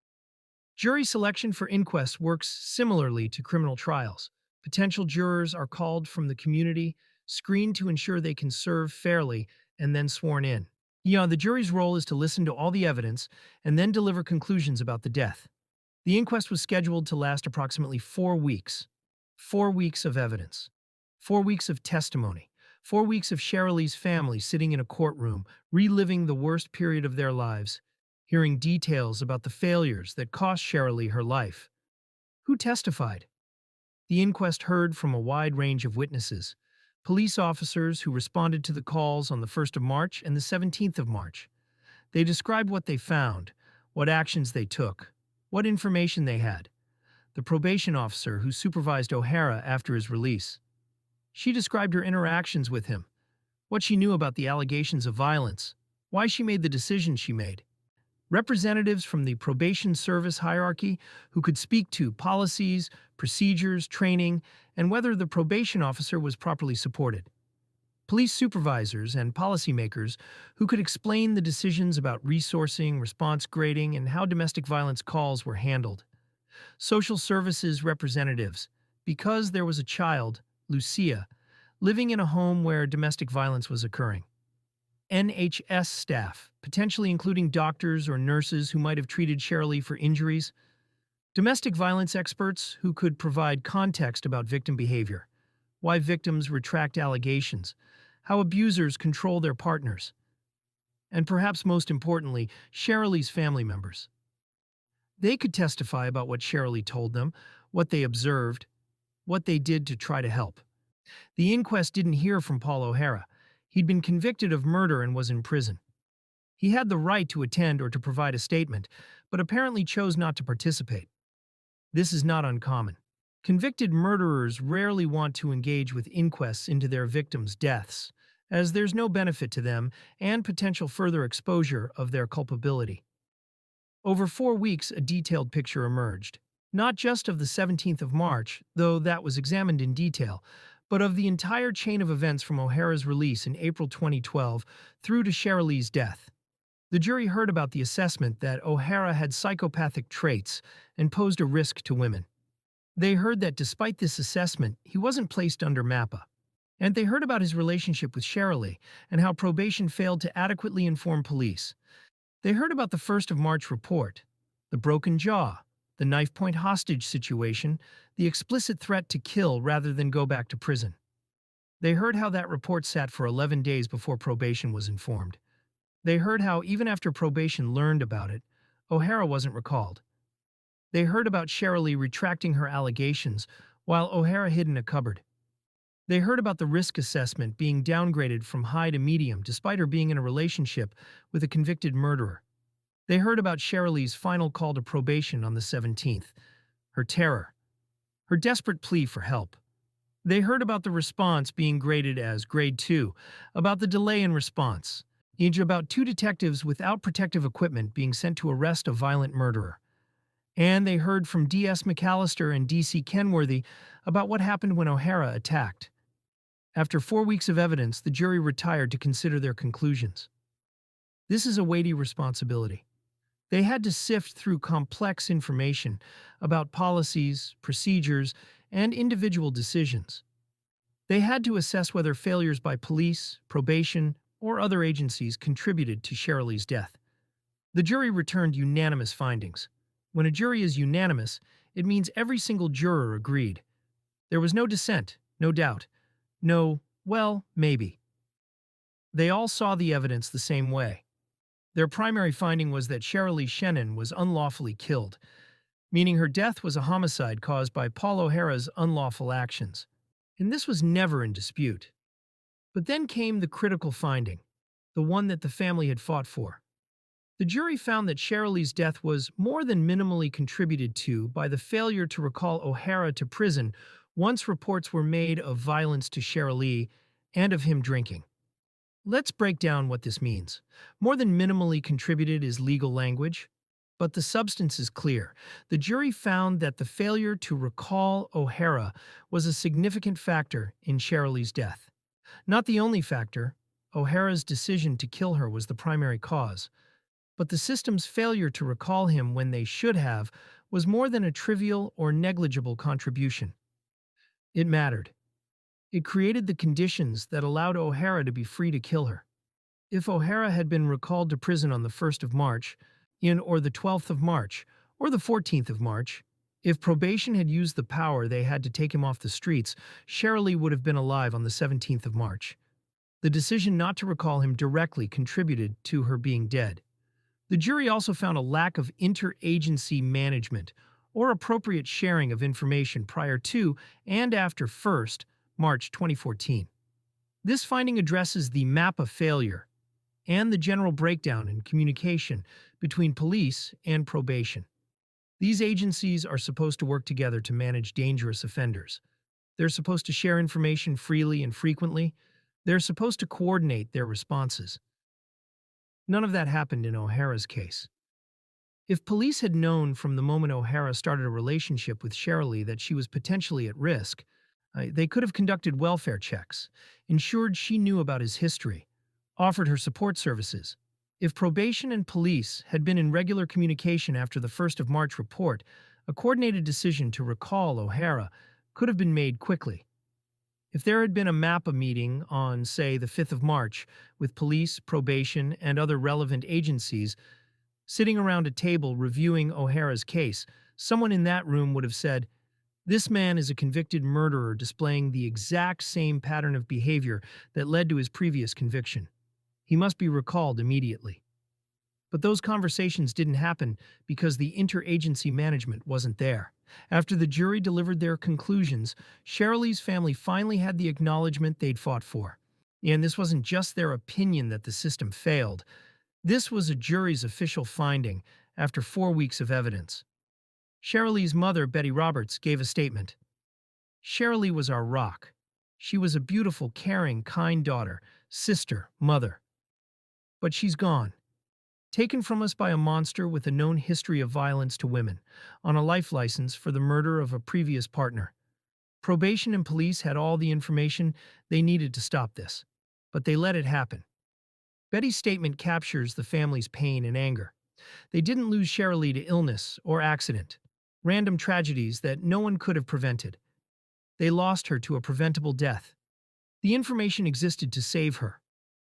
Jury selection for inquests works similarly to criminal trials. Potential jurors are called from the community, screened to ensure they can serve fairly, and then sworn in. The jury's role is to listen to all the evidence and then deliver conclusions about the death. The inquest was scheduled to last approximately 4 weeks. 4 weeks of evidence. 4 weeks of testimony. 4 weeks of Cherylee's family sitting in a courtroom, reliving the worst period of their lives, hearing details about the failures that cost Cherylee her life. Who testified? The inquest heard from a wide range of witnesses. Police officers who responded to the calls on the 1st of March and the 17th of March. They described what they found, what actions they took, what information they had. The probation officer who supervised O'Hara after his release. She described her interactions with him, what she knew about the allegations of violence, why she made the decisions she made. Representatives from the probation service hierarchy who could speak to policies, procedures, training, and whether the probation officer was properly supported. Police supervisors and policymakers who could explain the decisions about resourcing, response grading, and how domestic violence calls were handled. Social services representatives, because there was a child, Lucia, living in a home where domestic violence was occurring. NHS staff, potentially including doctors or nurses who might have treated Cherylee for injuries. Domestic violence experts who could provide context about victim behavior, why victims retract allegations, how abusers control their partners. And perhaps most importantly, Cherylee's family members. They could testify about what Cherylee told them, what they observed, what they did to try to help. The inquest didn't hear from Paul O'Hara. He'd been convicted of murder and was in prison. He had the right to attend or to provide a statement, but apparently chose not to participate. This is not uncommon. Convicted murderers rarely want to engage with inquests into their victims' deaths, as there's no benefit to them and potential further exposure of their culpability. Over 4 weeks, a detailed picture emerged, not just of the 17th of March, though that was examined in detail, but of the entire chain of events from O'Hara's release in April 2012 through to Cherylee's death. The jury heard about the assessment that O'Hara had psychopathic traits and posed a risk to women. They heard that despite this assessment, he wasn't placed under MAPA. And they heard about his relationship with Cherylee and how probation failed to adequately inform police. They heard about the 1st of March report, the broken jaw, the knife-point hostage situation, the explicit threat to kill rather than go back to prison. They heard how that report sat for 11 days before probation was informed. They heard how, even after probation learned about it, O'Hara wasn't recalled. They heard about Cherylee retracting her allegations while O'Hara hid in a cupboard. They heard about the risk assessment being downgraded from high to medium despite her being in a relationship with a convicted murderer. They heard about Cherylee's final call to probation on the 17th, her terror, her desperate plea for help. They heard about the response being graded as Grade 2, about the delay in response. About two detectives without protective equipment being sent to arrest a violent murderer. And they heard from D.S. McAllister and D.C. Kenworthy about what happened when O'Hara attacked. After 4 weeks of evidence, the jury retired to consider their conclusions. This is a weighty responsibility. They had to sift through complex information about policies, procedures, and individual decisions. They had to assess whether failures by police, probation, or other agencies contributed to Cherylee's death. The jury returned unanimous findings. When a jury is unanimous, it means every single juror agreed. There was no dissent, no doubt, no, well, maybe. They all saw the evidence the same way. Their primary finding was that Cherylee Shennan was unlawfully killed, meaning her death was a homicide caused by Paul O'Hara's unlawful actions. And this was never in dispute. But then came the critical finding, the one that the family had fought for. The jury found that Cherylee's death was more than minimally contributed to by the failure to recall O'Hara to prison once reports were made of violence to Cherylee and of him drinking. Let's break down what this means. More than minimally contributed is legal language, but the substance is clear. The jury found that the failure to recall O'Hara was a significant factor in Cherylee's death. Not the only factor. O'Hara's decision to kill her was the primary cause. But the system's failure to recall him when they should have was more than a trivial or negligible contribution. It mattered. It created the conditions that allowed O'Hara to be free to kill her. If O'Hara had been recalled to prison on the 1st of March, or the 12th of March, or the 14th of March, if probation had used the power they had to take him off the streets, Cherylee would have been alive on the 17th of March. The decision not to recall him directly contributed to her being dead. The jury also found a lack of interagency management or appropriate sharing of information prior to and after 1st March 2014. This finding addresses the map of failure and the general breakdown in communication between police and probation. These agencies are supposed to work together to manage dangerous offenders. They're supposed to share information freely and frequently. They're supposed to coordinate their responses. None of that happened in O'Hara's case. If police had known from the moment O'Hara started a relationship with Cherylee that she was potentially at risk, they could have conducted welfare checks, ensured she knew about his history, offered her support services. If probation and police had been in regular communication after the 1st of March report, a coordinated decision to recall O'Hara could have been made quickly. If there had been a MAPA meeting on, say, the 5th of March with police, probation, and other relevant agencies sitting around a table reviewing O'Hara's case, someone in that room would have said, "This man is a convicted murderer displaying the exact same pattern of behavior that led to his previous conviction. He must be recalled immediately." But those conversations didn't happen because the interagency management wasn't there. After the jury delivered their conclusions, Cherylee's family finally had the acknowledgement they'd fought for. And this wasn't just their opinion that the system failed. This was a jury's official finding after 4 weeks of evidence. Cherylee's mother, Betty Roberts, gave a statement. "Cherylee was our rock. She was a beautiful, caring, kind daughter, sister, mother. But she's gone. Taken from us by a monster with a known history of violence to women, on a life license for the murder of a previous partner. Probation and police had all the information they needed to stop this, but they let it happen." Betty's statement captures the family's pain and anger. They didn't lose Cherylee to illness or accident, random tragedies that no one could have prevented. They lost her to a preventable death. The information existed to save her.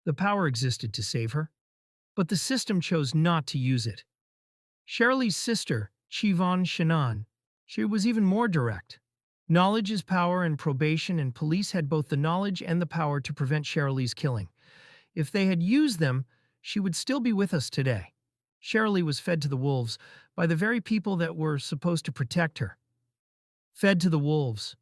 The power existed to save her. But the system chose not to use it. Cherylee's sister, Shennan, she was even more direct. Knowledge is power, and probation and police had both the knowledge and the power to prevent Cherylee's killing. If they had used them, she would still be with us today. Cherylee was fed to the wolves by the very people that were supposed to protect her. Fed to the wolves.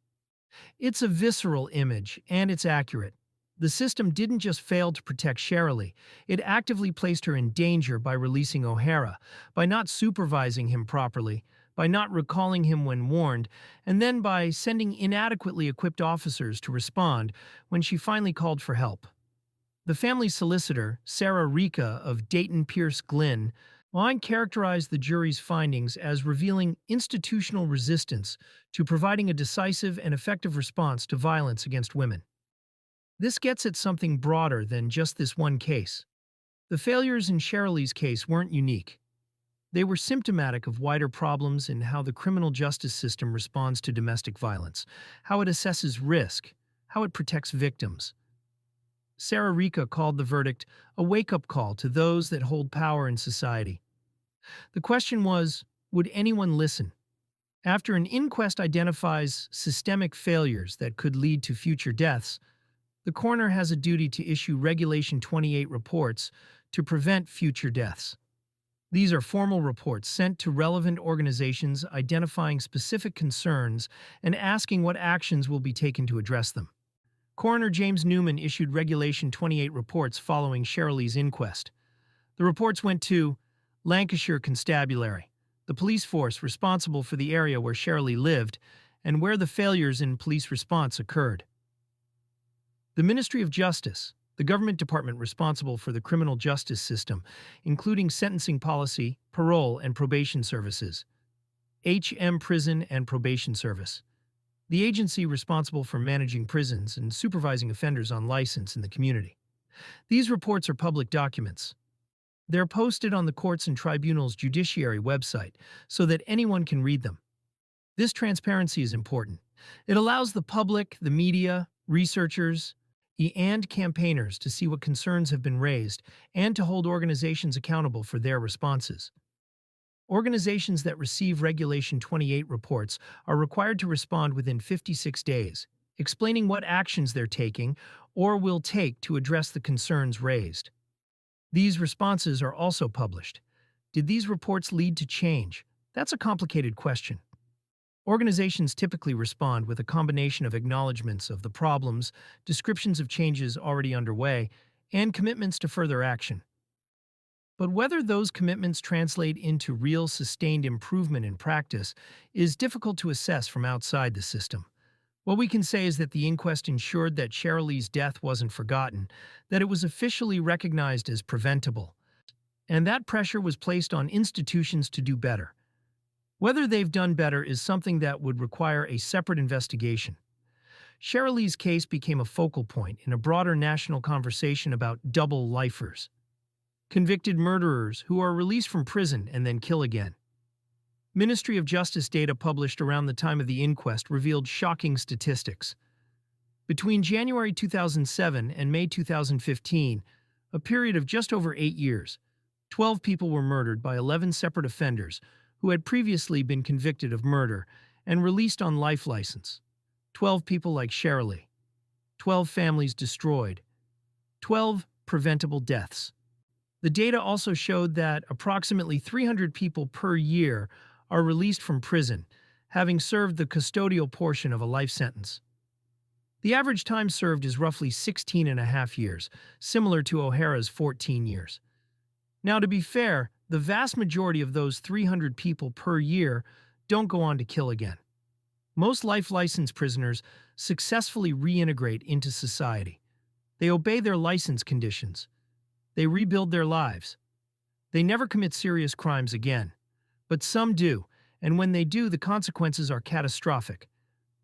It's a visceral image, and it's accurate. The system didn't just fail to protect Cherylee, it actively placed her in danger by releasing O'Hara, by not supervising him properly, by not recalling him when warned, and then by sending inadequately equipped officers to respond when she finally called for help. The family solicitor, Sarah Rika of Dayton Pierce Glynn, line characterized the jury's findings as revealing institutional resistance to providing a decisive and effective response to violence against women. This gets at something broader than just this one case. The failures in Cherylee's case weren't unique. They were symptomatic of wider problems in how the criminal justice system responds to domestic violence, how it assesses risk, how it protects victims. Sarah Rika called the verdict a wake-up call to those that hold power in society. The question was, would anyone listen? After an inquest identifies systemic failures that could lead to future deaths, the coroner has a duty to issue Regulation 28 reports to prevent future deaths. These are formal reports sent to relevant organizations identifying specific concerns and asking what actions will be taken to address them. Coroner James Newman issued Regulation 28 reports following Cherylee's inquest. The reports went to Lancashire Constabulary, the police force responsible for the area where Cherylee lived and where the failures in police response occurred. The Ministry of Justice, the government department responsible for the criminal justice system, including sentencing policy, parole, and probation services. HM Prison and Probation Service, the agency responsible for managing prisons and supervising offenders on license in the community. These reports are public documents. They're posted on the courts and tribunals' judiciary website so that anyone can read them. This transparency is important. It allows the public, the media, researchers, and campaigners to see what concerns have been raised and to hold organizations accountable for their responses. Organizations that receive Regulation 28 reports are required to respond within 56 days, explaining what actions they're taking or will take to address the concerns raised. These responses are also published. Did these reports lead to change? That's a complicated question. Organizations typically respond with a combination of acknowledgments of the problems, descriptions of changes already underway, and commitments to further action. But whether those commitments translate into real sustained improvement in practice is difficult to assess from outside the system. What we can say is that the inquest ensured that Cherylee's death wasn't forgotten, that it was officially recognized as preventable, and that pressure was placed on institutions to do better. Whether they've done better is something that would require a separate investigation. Cherylee's case became a focal point in a broader national conversation about double-lifers, convicted murderers who are released from prison and then kill again. Ministry of Justice data published around the time of the inquest revealed shocking statistics. Between January 2007 and May 2015, a period of just over 8 years, 12 people were murdered by 11 separate offenders who had previously been convicted of murder and released on life license. 12 people like Cherylee. 12 families destroyed. 12 preventable deaths. The data also showed that approximately 300 people per year are released from prison, having served the custodial portion of a life sentence. The average time served is roughly 16 and a half years, similar to O'Hara's 14 years. Now, to be fair, the vast majority of those 300 people per year don't go on to kill again. Most life license prisoners successfully reintegrate into society. They obey their license conditions. They rebuild their lives. They never commit serious crimes again. But some do, and when they do, the consequences are catastrophic.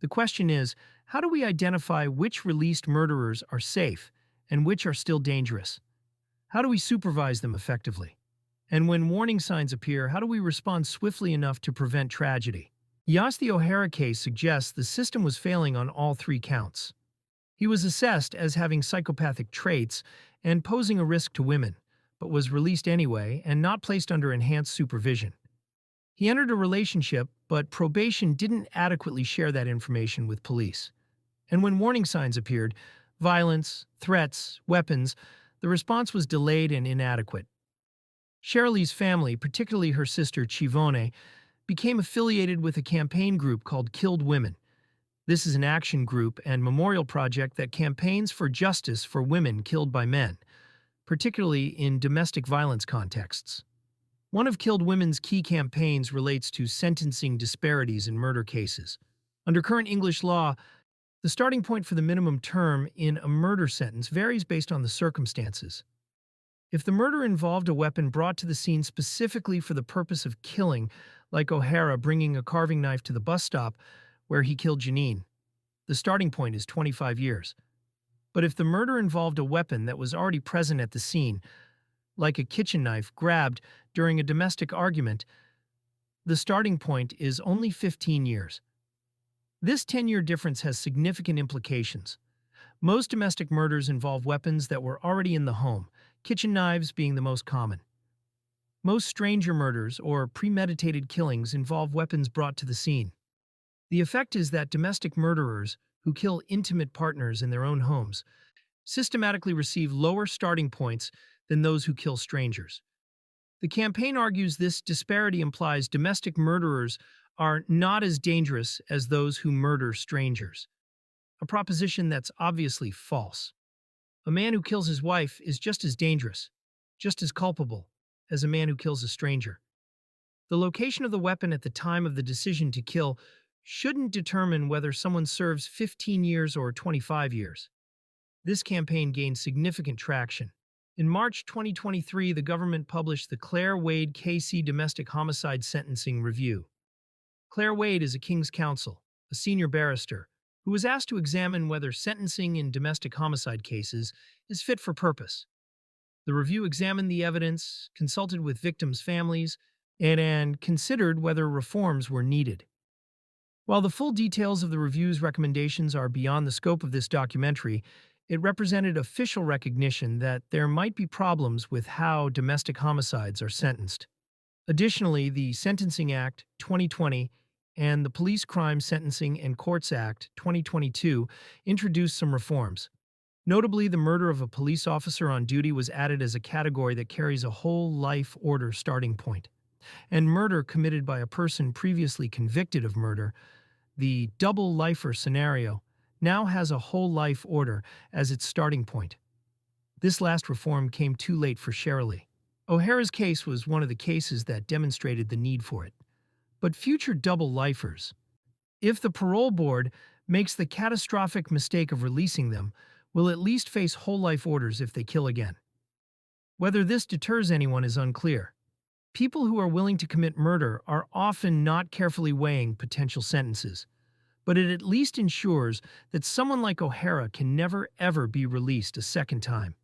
The question is, how do we identify which released murderers are safe and which are still dangerous? How do we supervise them effectively? And when warning signs appear, how do we respond swiftly enough to prevent tragedy? The O'Hara case suggests the system was failing on all 3 counts. He was assessed as having psychopathic traits and posing a risk to women, but was released anyway and not placed under enhanced supervision. He entered a relationship, but probation didn't adequately share that information with police. And when warning signs appeared, violence, threats, weapons, the response was delayed and inadequate. Cherylee's family, particularly her sister Chivone, became affiliated with a campaign group called Killed Women. This is an action group and memorial project that campaigns for justice for women killed by men, particularly in domestic violence contexts. One of Killed Women's key campaigns relates to sentencing disparities in murder cases. Under current English law, The starting point for the minimum term in a murder sentence varies based on the circumstances. If the murder involved a weapon brought to the scene specifically for the purpose of killing, like O'Hara bringing a carving knife to the bus stop where he killed Janine, the starting point is 25 years. But if the murder involved a weapon that was already present at the scene, like a kitchen knife grabbed during a domestic argument, the starting point is only 15 years. This 10-year difference has significant implications. Most domestic murders involve weapons that were already in the home, kitchen knives being the most common. Most stranger murders or premeditated killings involve weapons brought to the scene. The effect is that domestic murderers, who kill intimate partners in their own homes, systematically receive lower starting points than those who kill strangers. The campaign argues this disparity implies domestic murderers are not as dangerous as those who murder strangers, a proposition that's obviously false. A man who kills his wife is just as dangerous, just as culpable, as a man who kills a stranger. The location of the weapon at the time of the decision to kill shouldn't determine whether someone serves 15 years or 25 years. This campaign gained significant traction. In March 2023, the government published the Claire Wade KC Domestic Homicide Sentencing Review. Claire Wade is a King's Counsel, a senior barrister, who was asked to examine whether sentencing in domestic homicide cases is fit for purpose. The review examined the evidence, consulted with victims' families, and considered whether reforms were needed. While the full details of the review's recommendations are beyond the scope of this documentary, it represented official recognition that there might be problems with how domestic homicides are sentenced. Additionally, the Sentencing Act 2020 and the Police Crime Sentencing and Courts Act 2022 introduced some reforms. Notably, the murder of a police officer on duty was added as a category that carries a whole life order starting point. And murder committed by a person previously convicted of murder, the double lifer scenario, now has a whole life order as its starting point. This last reform came too late for Cherylee. O'Hara's case was one of the cases that demonstrated the need for it. But future double lifers, if the parole board makes the catastrophic mistake of releasing them, will at least face whole life orders if they kill again. Whether this deters anyone is unclear. People who are willing to commit murder are often not carefully weighing potential sentences, but it at least ensures that someone like O'Hara can never ever be released a second time.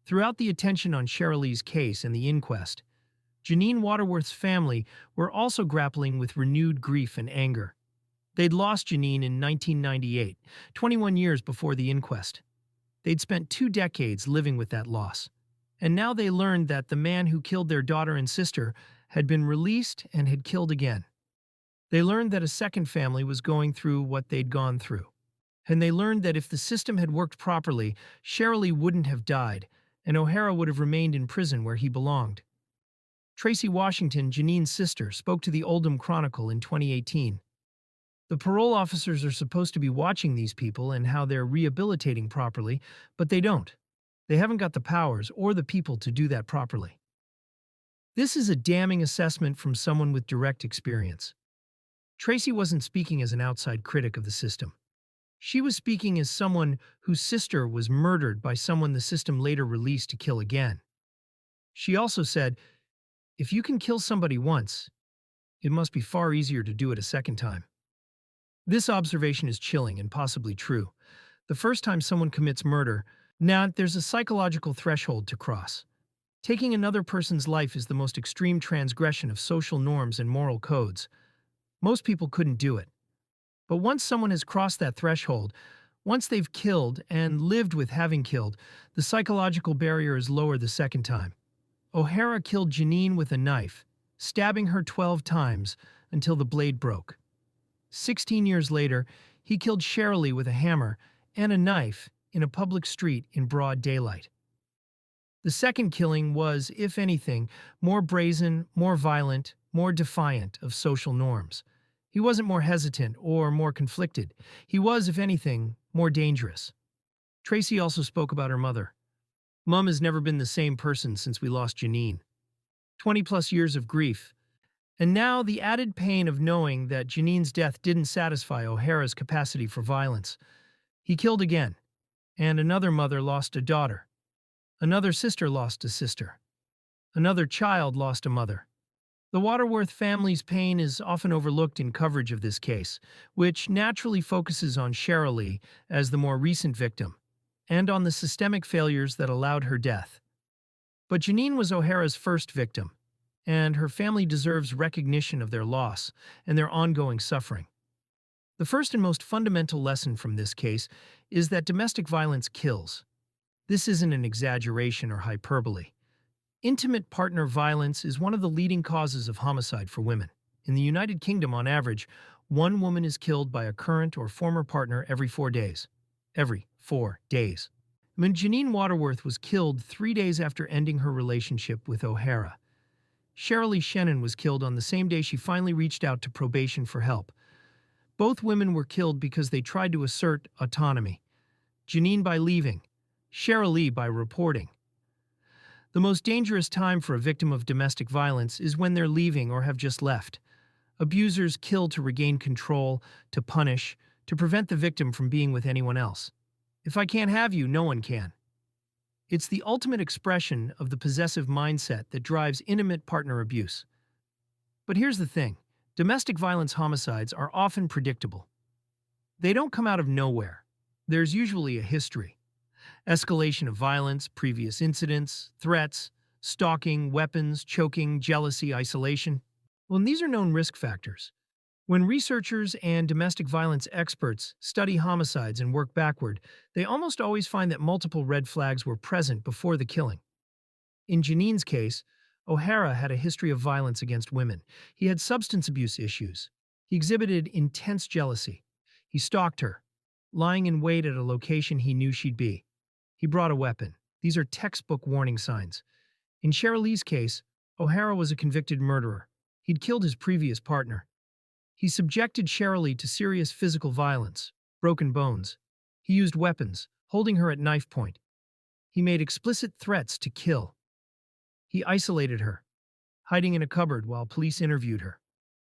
Throughout the attention on Cherylee's case and the inquest, Janine Waterworth's family were also grappling with renewed grief and anger. They'd lost Janine in 1998, 21 years before the inquest. They'd spent 2 decades living with that loss. And now they learned that the man who killed their daughter and sister had been released and had killed again. They learned that a second family was going through what they'd gone through. And they learned that if the system had worked properly, Cherylee wouldn't have died, and O'Hara would have remained in prison where he belonged. Tracy Washington, Janine's sister, spoke to the Oldham Chronicle in 2018. The parole officers are supposed to be watching these people and how they're rehabilitating properly, but they don't. They haven't got the powers or the people to do that properly. This is a damning assessment from someone with direct experience. Tracy wasn't speaking as an outside critic of the system. She was speaking as someone whose sister was murdered by someone the system later released to kill again. She also said, if you can kill somebody once, it must be far easier to do it a second time. This observation is chilling and possibly true. The first time someone commits murder, now there's a psychological threshold to cross. Taking another person's life is the most extreme transgression of social norms and moral codes. Most people couldn't do it. But once someone has crossed that threshold, once they've killed and lived with having killed, the psychological barrier is lower the second time. O'Hara killed Janine with a knife, stabbing her 12 times until the blade broke. 16 years later, he killed Cherylee with a hammer and a knife in a public street in broad daylight. The second killing was, if anything, more brazen, more violent, more defiant of social norms. He wasn't more hesitant or more conflicted. He was, if anything, more dangerous. Tracy also spoke about her mother. Mom has never been the same person since we lost Janine. 20-plus years of grief. And now the added pain of knowing that Janine's death didn't satisfy O'Hara's capacity for violence. He killed again, and another mother lost a daughter. Another sister lost a sister. Another child lost a mother. The Waterworth family's pain is often overlooked in coverage of this case, which naturally focuses on Cherylee as the more recent victim, and on the systemic failures that allowed her death. But Janine was O'Hara's first victim, and her family deserves recognition of their loss and their ongoing suffering. The first and most fundamental lesson from this case is that domestic violence kills. This isn't an exaggeration or hyperbole. Intimate partner violence is one of the leading causes of homicide for women. In the United Kingdom, on average, one woman is killed by a current or former partner every 4 days. Every 4 days. When Janine Waterworth was killed 3 days after ending her relationship with O'Hara. Cherylee Shennan was killed on the same day she finally reached out to probation for help. Both women were killed because they tried to assert autonomy. Janine by leaving, Cherylee by reporting. The most dangerous time for a victim of domestic violence is when they're leaving or have just left. Abusers kill to regain control, to punish, to prevent the victim from being with anyone else. If I can't have you, no one can. It's the ultimate expression of the possessive mindset that drives intimate partner abuse. But here's the thing. Domestic violence homicides are often predictable. They don't come out of nowhere. There's usually a history. Escalation of violence, previous incidents, threats, stalking, weapons, choking, jealousy, isolation. Well, these are known risk factors. When researchers and domestic violence experts study homicides and work backward, they almost always find that multiple red flags were present before the killing. In Janine's case, O'Hara had a history of violence against women. He had substance abuse issues. He exhibited intense jealousy. He stalked her, lying in wait at a location he knew she'd be. He brought a weapon. These are textbook warning signs. In Cherylee's case, O'Hara was a convicted murderer. He'd killed his previous partner. He subjected Cherylee to serious physical violence, broken bones. He used weapons, holding her at knife point. He made explicit threats to kill. He isolated her, hiding in a cupboard while police interviewed her.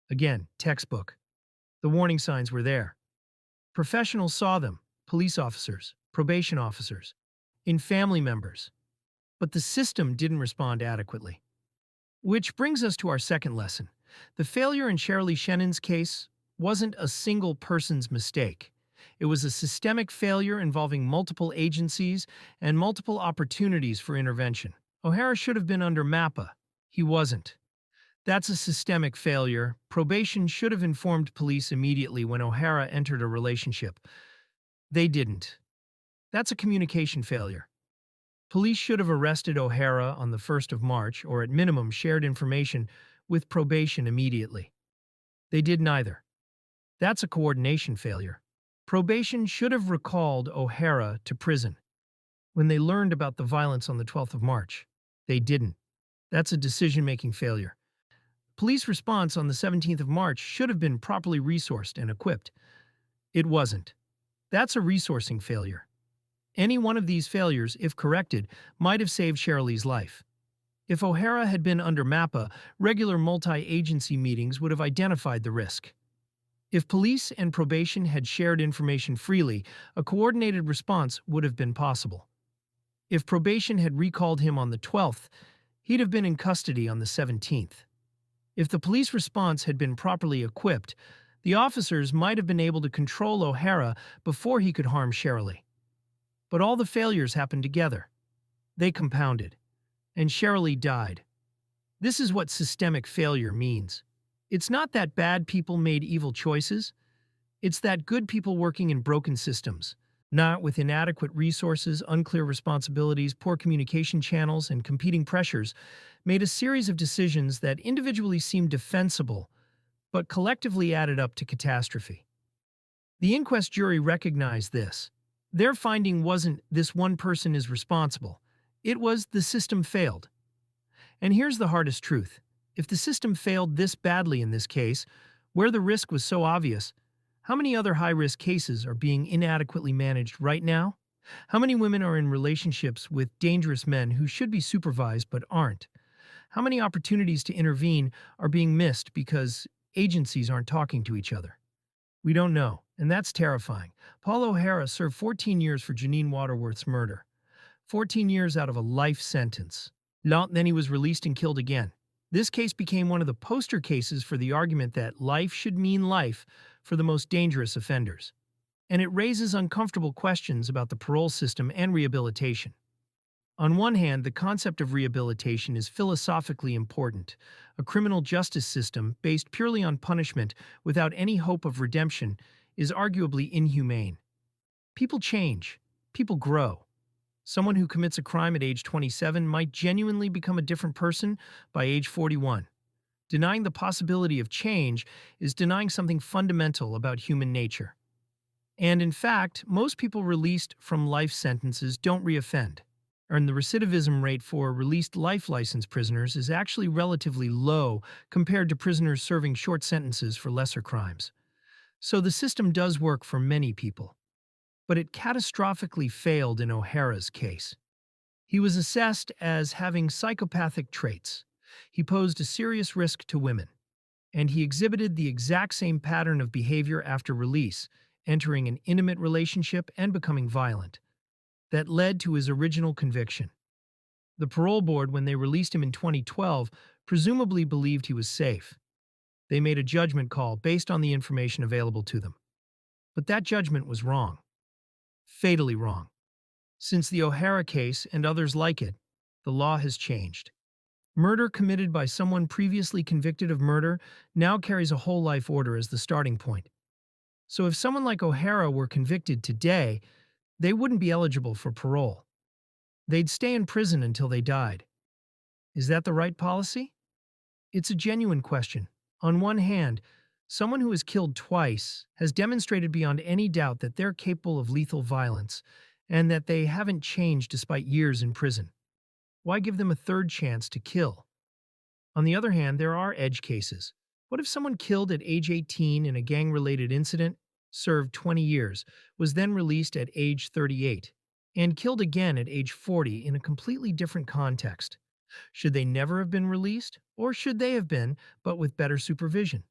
Again, textbook. The warning signs were there. Professionals saw them, police officers, probation officers, in family members. But the system didn't respond adequately. Which brings us to our second lesson. The failure in Cherylee Shennan's case wasn't a single person's mistake. It was a systemic failure involving multiple agencies and multiple opportunities for intervention. O'Hara should have been under MAPA. He wasn't. That's a systemic failure. Probation should have informed police immediately when O'Hara entered a relationship. They didn't. That's a communication failure. Police should have arrested O'Hara on the 1st of March, or at minimum shared information with probation immediately. They did neither. That's a coordination failure. Probation should have recalled O'Hara to prison when they learned about the violence on the 12th of March. They didn't. That's a decision-making failure. Police response on the 17th of March should have been properly resourced and equipped. It wasn't. That's a resourcing failure. Any one of these failures, if corrected, might have saved Cherylee's life. If O'Hara had been under MAPA, regular multi-agency meetings would have identified the risk. If police and probation had shared information freely, a coordinated response would have been possible. If probation had recalled him on the 12th, he'd have been in custody on the 17th. If the police response had been properly equipped, the officers might have been able to control O'Hara before he could harm Cherylee. But all the failures happened together. They compounded. And Cherylee died. This is what systemic failure means. It's not that bad people made evil choices. It's that good people working in broken systems, not with inadequate resources, unclear responsibilities, poor communication channels, and competing pressures, made a series of decisions that individually seemed defensible, but collectively added up to catastrophe. The inquest jury recognized this. Their finding wasn't this one person is responsible. It was the system failed. And here's the hardest truth. If the system failed this badly in this case, where the risk was so obvious, how many other high-risk cases are being inadequately managed right now? How many women are in relationships with dangerous men who should be supervised but aren't? How many opportunities to intervene are being missed because agencies aren't talking to each other? We don't know, and that's terrifying. Paul O'Hara served 14 years for Janine Waterworth's murder. 14 years out of a life sentence. Then he was released and killed again. This case became one of the poster cases for the argument that life should mean life for the most dangerous offenders. And it raises uncomfortable questions about the parole system and rehabilitation. On one hand, the concept of rehabilitation is philosophically important. A criminal justice system based purely on punishment without any hope of redemption is arguably inhumane. People change. People grow. Someone who commits a crime at age 27 might genuinely become a different person by age 41. Denying the possibility of change is denying something fundamental about human nature. And in fact, most people released from life sentences don't reoffend. And the recidivism rate for released life license prisoners is actually relatively low compared to prisoners serving short sentences for lesser crimes. So the system does work for many people. But it catastrophically failed in O'Hara's case. He was assessed as having psychopathic traits. He posed a serious risk to women. And he exhibited the exact same pattern of behavior after release, entering an intimate relationship and becoming violent. That led to his original conviction. The parole board, when they released him in 2012, presumably believed he was safe. They made a judgment call based on the information available to them. But that judgment was wrong. Fatally wrong. Since the O'Hara case and others like it, the law has changed. Murder committed by someone previously convicted of murder now carries a whole life order as the starting point. So if someone like O'Hara were convicted today, they wouldn't be eligible for parole. They'd stay in prison until they died. Is that the right policy? It's a genuine question. On one hand, someone who has killed twice has demonstrated beyond any doubt that they're capable of lethal violence and that they haven't changed despite years in prison. Why give them a third chance to kill? On the other hand, there are edge cases. What if someone killed at age 18 in a gang-related incident, served 20 years, was then released at age 38, and killed again at age 40 in a completely different context? Should they never have been released, or should they have been, but with better supervision?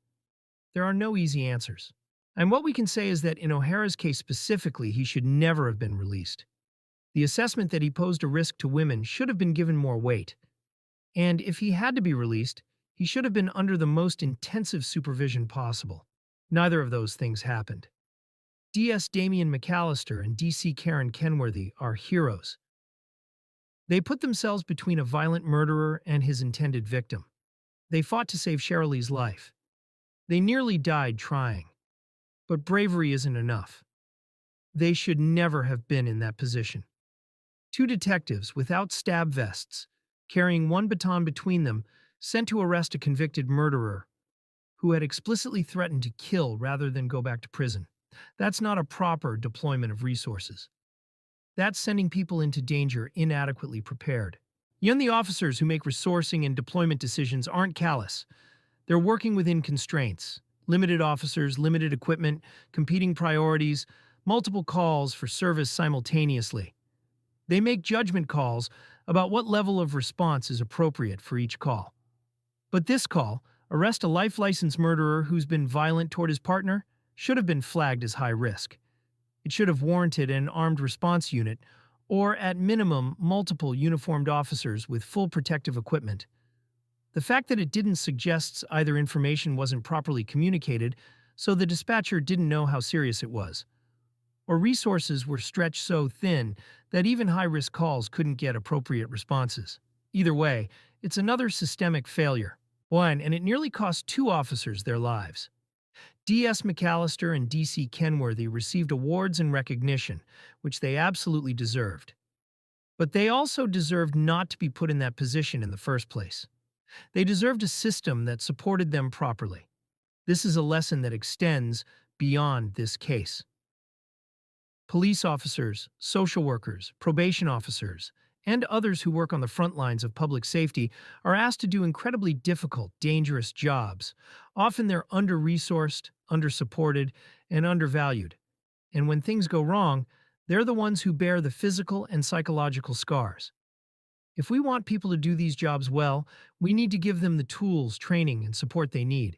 There are no easy answers. And what we can say is that in O'Hara's case specifically, he should never have been released. The assessment that he posed a risk to women should have been given more weight. And if he had to be released, he should have been under the most intensive supervision possible. Neither of those things happened. D.S. Damian McAllister and D.C. Karen Kenworthy are heroes. They put themselves between a violent murderer and his intended victim. They fought to save Cherylee's life. They nearly died trying. But bravery isn't enough. They should never have been in that position. Two detectives without stab vests, carrying one baton between them, sent to arrest a convicted murderer who had explicitly threatened to kill rather than go back to prison. That's not a proper deployment of resources. That's sending people into danger inadequately prepared. Yet the officers who make resourcing and deployment decisions aren't callous. They're working within constraints. Limited officers, limited equipment, competing priorities, multiple calls for service simultaneously. They make judgment calls about what level of response is appropriate for each call. But this call, arrest a life license murderer who's been violent toward his partner, should have been flagged as high risk. It should have warranted an armed response unit, or at minimum, multiple uniformed officers with full protective equipment. The fact that it didn't suggests either information wasn't properly communicated, so the dispatcher didn't know how serious it was, or resources were stretched so thin that even high-risk calls couldn't get appropriate responses. Either way, it's another systemic failure. One, and it nearly cost two officers their lives. D.S. McAllister and D.C. Kenworthy received awards and recognition, which they absolutely deserved. But they also deserved not to be put in that position in the first place. They deserved a system that supported them properly. This is a lesson that extends beyond this case. Police officers, social workers, probation officers, and others who work on the front lines of public safety are asked to do incredibly difficult, dangerous jobs. Often they're under-resourced, under-supported, and undervalued. And when things go wrong, they're the ones who bear the physical and psychological scars. If we want people to do these jobs well, we need to give them the tools, training, and support they need.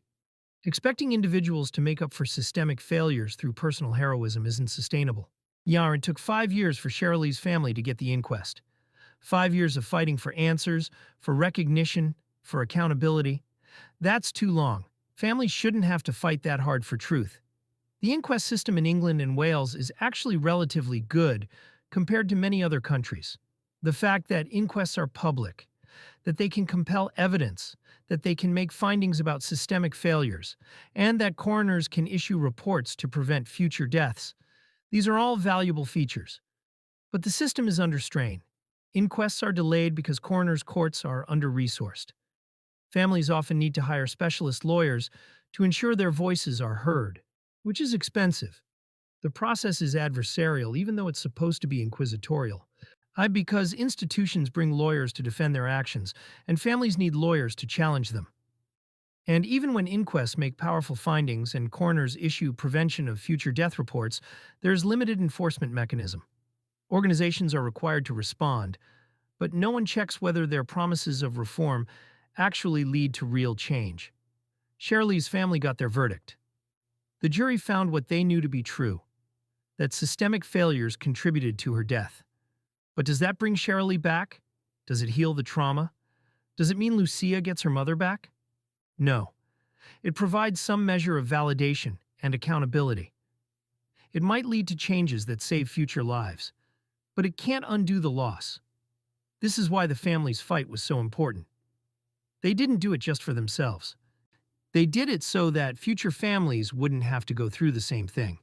Expecting individuals to make up for systemic failures through personal heroism isn't sustainable. Yeah, it took 5 years for Cherylee's family to get the inquest. 5 years of fighting for answers, for recognition, for accountability. That's too long. Families shouldn't have to fight that hard for truth. The inquest system in England and Wales is actually relatively good compared to many other countries. The fact that inquests are public, that they can compel evidence, that they can make findings about systemic failures, and that coroners can issue reports to prevent future deaths. These are all valuable features. But the system is under strain. Inquests are delayed because coroners' courts are under-resourced. Families often need to hire specialist lawyers to ensure their voices are heard, which is expensive. The process is adversarial, even though it's supposed to be inquisitorial. Because institutions bring lawyers to defend their actions, and families need lawyers to challenge them. And even when inquests make powerful findings and coroners issue prevention of future death reports, there's limited enforcement mechanism. Organizations are required to respond, but no one checks whether their promises of reform actually lead to real change. Cherylee's family got their verdict. The jury found what they knew to be true, that systemic failures contributed to her death. But does that bring Cherylee back? Does it heal the trauma? Does it mean Lucia gets her mother back? No. It provides some measure of validation and accountability. It might lead to changes that save future lives, but it can't undo the loss. This is why the family's fight was so important. They didn't do it just for themselves. They did it so that future families wouldn't have to go through the same thing.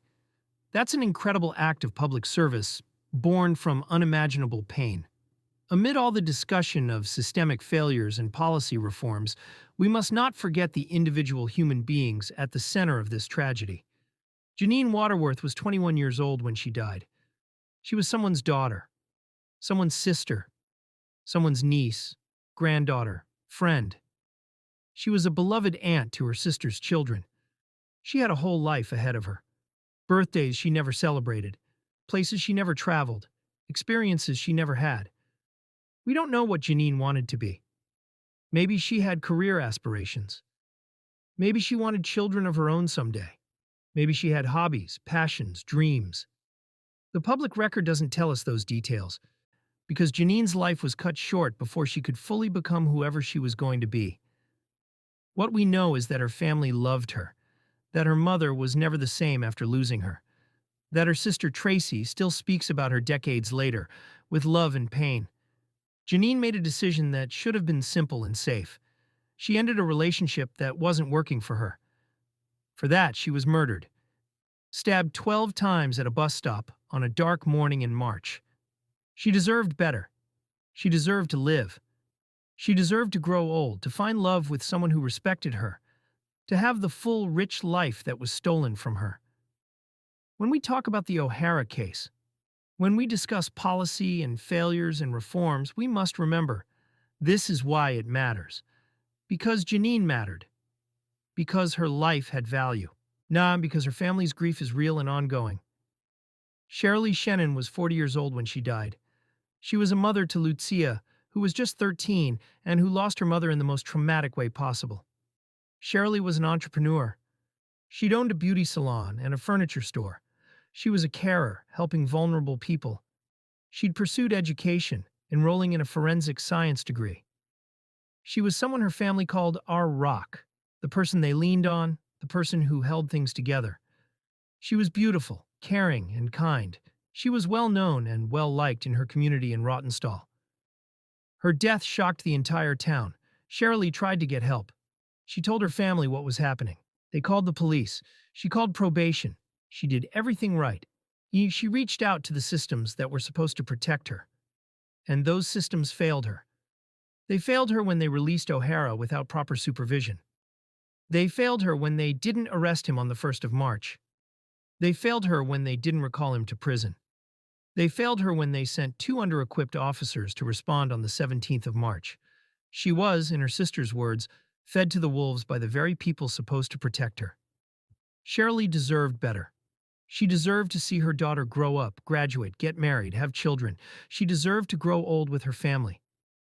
That's an incredible act of public service, born from unimaginable pain. Amid all the discussion of systemic failures and policy reforms, we must not forget the individual human beings at the center of this tragedy. Janine Waterworth was 21 years old when she died. She was someone's daughter, someone's sister, someone's niece, granddaughter, friend. She was a beloved aunt to her sister's children. She had a whole life ahead of her. Birthdays she never celebrated, places she never traveled, experiences she never had. We don't know what Janine wanted to be. Maybe she had career aspirations. Maybe she wanted children of her own someday. Maybe she had hobbies, passions, dreams. The public record doesn't tell us those details, because Janine's life was cut short before she could fully become whoever she was going to be. What we know is that her family loved her, that her mother was never the same after losing her, that her sister Tracy still speaks about her decades later, with love and pain. Janine made a decision that should have been simple and safe. She ended a relationship that wasn't working for her. For that, she was murdered. Stabbed 12 times at a bus stop on a dark morning in March. She deserved better. She deserved to live. She deserved to grow old, to find love with someone who respected her, to have the full, rich life that was stolen from her. When we talk about the O'Hara case, when we discuss policy and failures and reforms, we must remember this is why it matters. Because Janine mattered. Because her life had value. Because her family's grief is real and ongoing. Cherylee Shennan was 40 years old when she died. She was a mother to Lucia, who was just 13 and who lost her mother in the most traumatic way possible. Cherylee was an entrepreneur. She'd owned a beauty salon and a furniture store. She was a carer, helping vulnerable people. She'd pursued education, enrolling in a forensic science degree. She was someone her family called our rock, the person they leaned on, the person who held things together. She was beautiful, caring, and kind. She was well-known and well-liked in her community in Rottenstall. Her death shocked the entire town. Cherylee tried to get help. She told her family what was happening. They called the police. She called probation. She did everything right. She reached out to the systems that were supposed to protect her. And those systems failed her. They failed her when they released O'Hara without proper supervision. They failed her when they didn't arrest him on the 1st of March. They failed her when they didn't recall him to prison. They failed her when they sent 2 under-equipped officers to respond on the 17th of March. She was, in her sister's words, fed to the wolves by the very people supposed to protect her. Cherylee deserved better. She deserved to see her daughter grow up, graduate, get married, have children. She deserved to grow old with her family.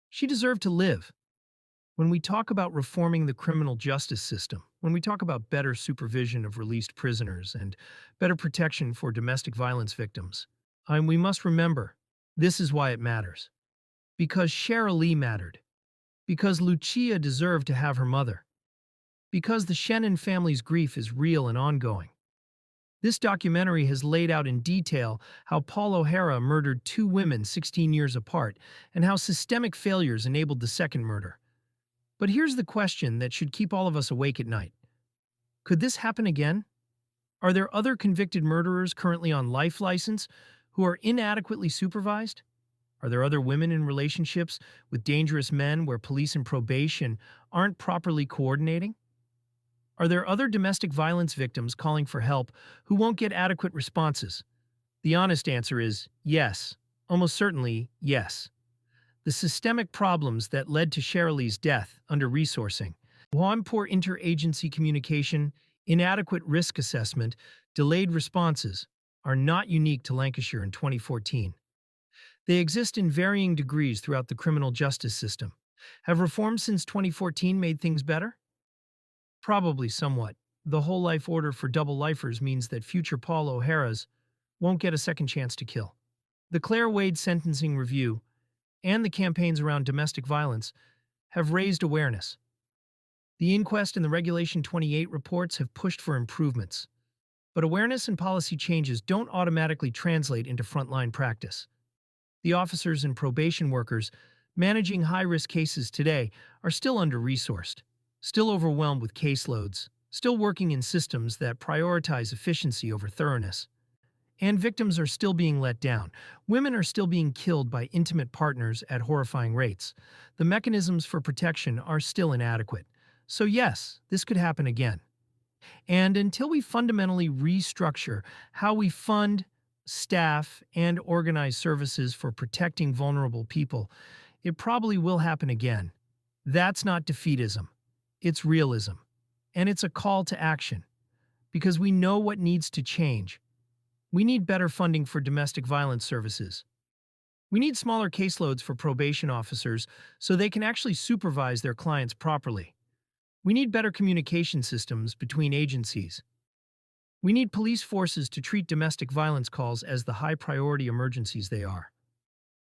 She deserved to live. When we talk about reforming the criminal justice system, when we talk about better supervision of released prisoners and better protection for domestic violence victims, we must remember this is why it matters. Because Cherylee mattered. Because Lucia deserved to have her mother. Because the Shennan family's grief is real and ongoing. This documentary has laid out in detail how Paul O'Hara murdered two women 16 years apart and how systemic failures enabled the second murder. But here's the question that should keep all of us awake at night. Could this happen again? Are there other convicted murderers currently on life license who are inadequately supervised? Are there other women in relationships with dangerous men where police and probation aren't properly coordinating? Are there other domestic violence victims calling for help who won't get adequate responses? The honest answer is yes. Almost certainly, yes. The systemic problems that led to Cherylee's death, under-resourcing, poor interagency communication, inadequate risk assessment, delayed responses, are not unique to Lancashire in 2014. They exist in varying degrees throughout the criminal justice system. Have reforms since 2014 made things better? Probably somewhat. The whole life order for double lifers means that future Paul O'Haras won't get a second chance to kill. The Claire Wade sentencing review and the campaigns around domestic violence have raised awareness. The inquest and the Regulation 28 reports have pushed for improvements. But awareness and policy changes don't automatically translate into frontline practice. The officers and probation workers managing high-risk cases today are still under-resourced, still overwhelmed with caseloads, still working in systems that prioritize efficiency over thoroughness. And victims are still being let down. Women are still being killed by intimate partners at horrifying rates. The mechanisms for protection are still inadequate. So yes, this could happen again. And until we fundamentally restructure how we fund, staff, and organize services for protecting vulnerable people, it probably will happen again. That's not defeatism. It's realism. And it's a call to action. Because we know what needs to change. We need better funding for domestic violence services. We need smaller caseloads for probation officers so they can actually supervise their clients properly. We need better communication systems between agencies. We need police forces to treat domestic violence calls as the high-priority emergencies they are.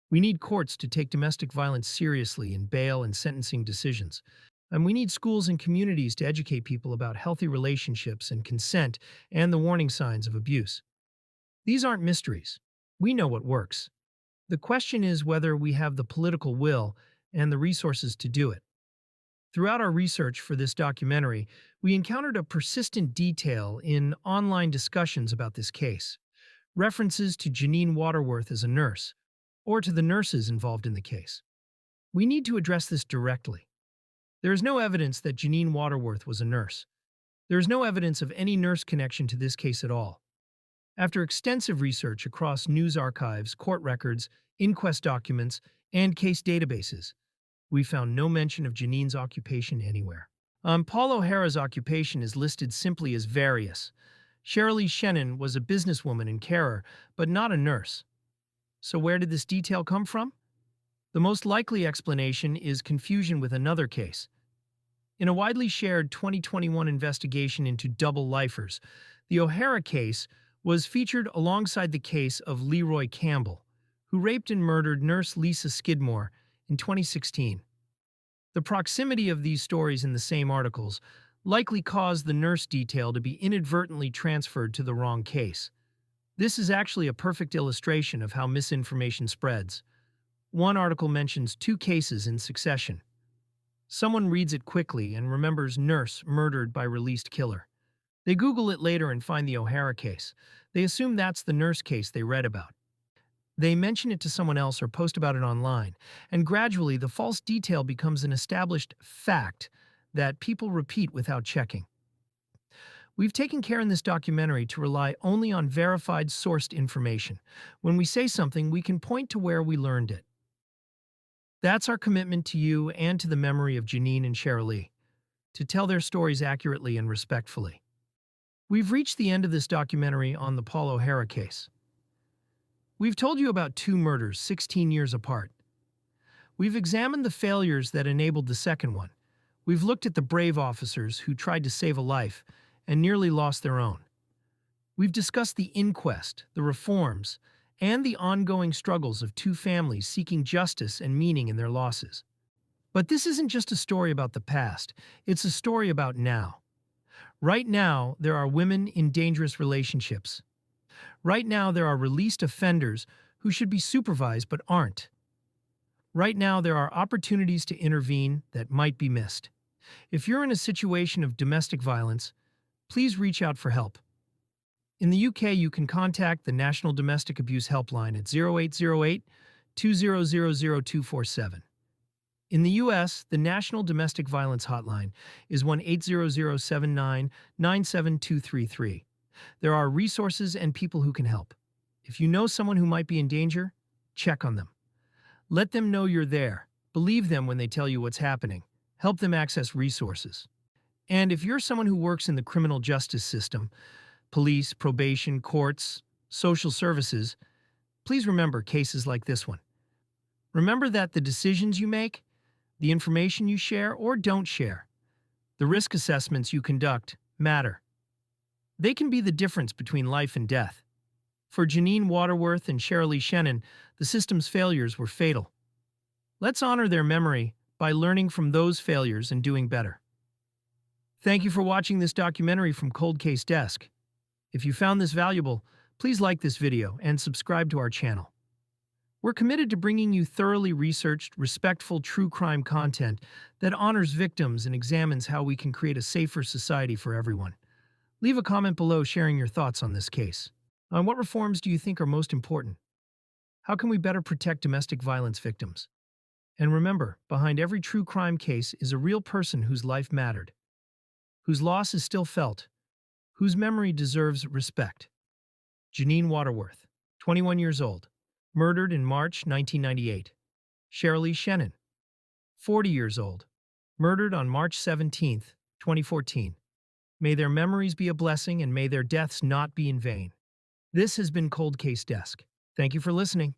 We need courts to take domestic violence seriously in bail and sentencing decisions. And we need schools and communities to educate people about healthy relationships and consent and the warning signs of abuse. These aren't mysteries. We know what works. The question is whether we have the political will and the resources to do it. Throughout our research for this documentary, we encountered a persistent detail in online discussions about this case. References to Janine Waterworth as a nurse, or to the nurses involved in the case. We need to address this directly. There is no evidence that Janine Waterworth was a nurse. There is no evidence of any nurse connection to this case at all. After extensive research across news archives, court records, inquest documents, and case databases, we found no mention of Janine's occupation anywhere. Paul O'Hara's occupation is listed simply as various. Cherylee Shennan was a businesswoman and carer, but not a nurse. So where did this detail come from? The most likely explanation is confusion with another case. In a widely shared 2021 investigation into double lifers, the O'Hara case was featured alongside the case of Leroy Campbell, who raped and murdered nurse Lisa Skidmore in 2016. The proximity of these stories in the same articles likely caused the nurse detail to be inadvertently transferred to the wrong case. This is actually a perfect illustration of how misinformation spreads. One article mentions two cases in succession. Someone reads it quickly and remembers nurse murdered by released killer. They Google it later and find the O'Hara case. They assume that's the nurse case they read about. They mention it to someone else or post about it online, and gradually the false detail becomes an established fact that people repeat without checking. We've taken care in this documentary to rely only on verified sourced information. When we say something, we can point to where we learned it. That's our commitment to you and to the memory of Janine and Cherylee, to tell their stories accurately and respectfully. We've reached the end of this documentary on the Paul O'Hara case. We've told you about two murders 16 years apart. We've examined the failures that enabled the second one. We've looked at the brave officers who tried to save a life and nearly lost their own. We've discussed the inquest, the reforms, and the ongoing struggles of two families seeking justice and meaning in their losses. But this isn't just a story about the past, it's a story about now. Right now, there are women in dangerous relationships. Right now, there are released offenders who should be supervised but aren't. Right now, there are opportunities to intervene that might be missed. If you're in a situation of domestic violence, please reach out for help. In the UK, you can contact the National Domestic Abuse Helpline at 0808 2000 247. In the U.S., the National Domestic Violence Hotline is 1-800-79-97233. There are resources and people who can help. If you know someone who might be in danger, check on them. Let them know you're there. Believe them when they tell you what's happening. Help them access resources. And if you're someone who works in the criminal justice system, police, probation, courts, social services, please remember cases like this one. Remember that the decisions you make, the information you share or don't share, the risk assessments you conduct matter. They can be the difference between life and death. For Janine Waterworth and Cherylee Shennan, the system's failures were fatal. Let's honor their memory by learning from those failures and doing better. Thank you for watching this documentary from Cold Case Desk. If you found this valuable, please like this video and subscribe to our channel. We're committed to bringing you thoroughly researched, respectful true crime content that honors victims and examines how we can create a safer society for everyone. Leave a comment below sharing your thoughts on this case. On what reforms do you think are most important? How can we better protect domestic violence victims? And remember, behind every true crime case is a real person whose life mattered, whose loss is still felt, whose memory deserves respect. Janine Waterworth, 21 years old, murdered in March 1998. Cherylee Shennan, 40 years old, murdered on March 17, 2014. May their memories be a blessing and may their deaths not be in vain. This has been Cold Case Desk. Thank you for listening.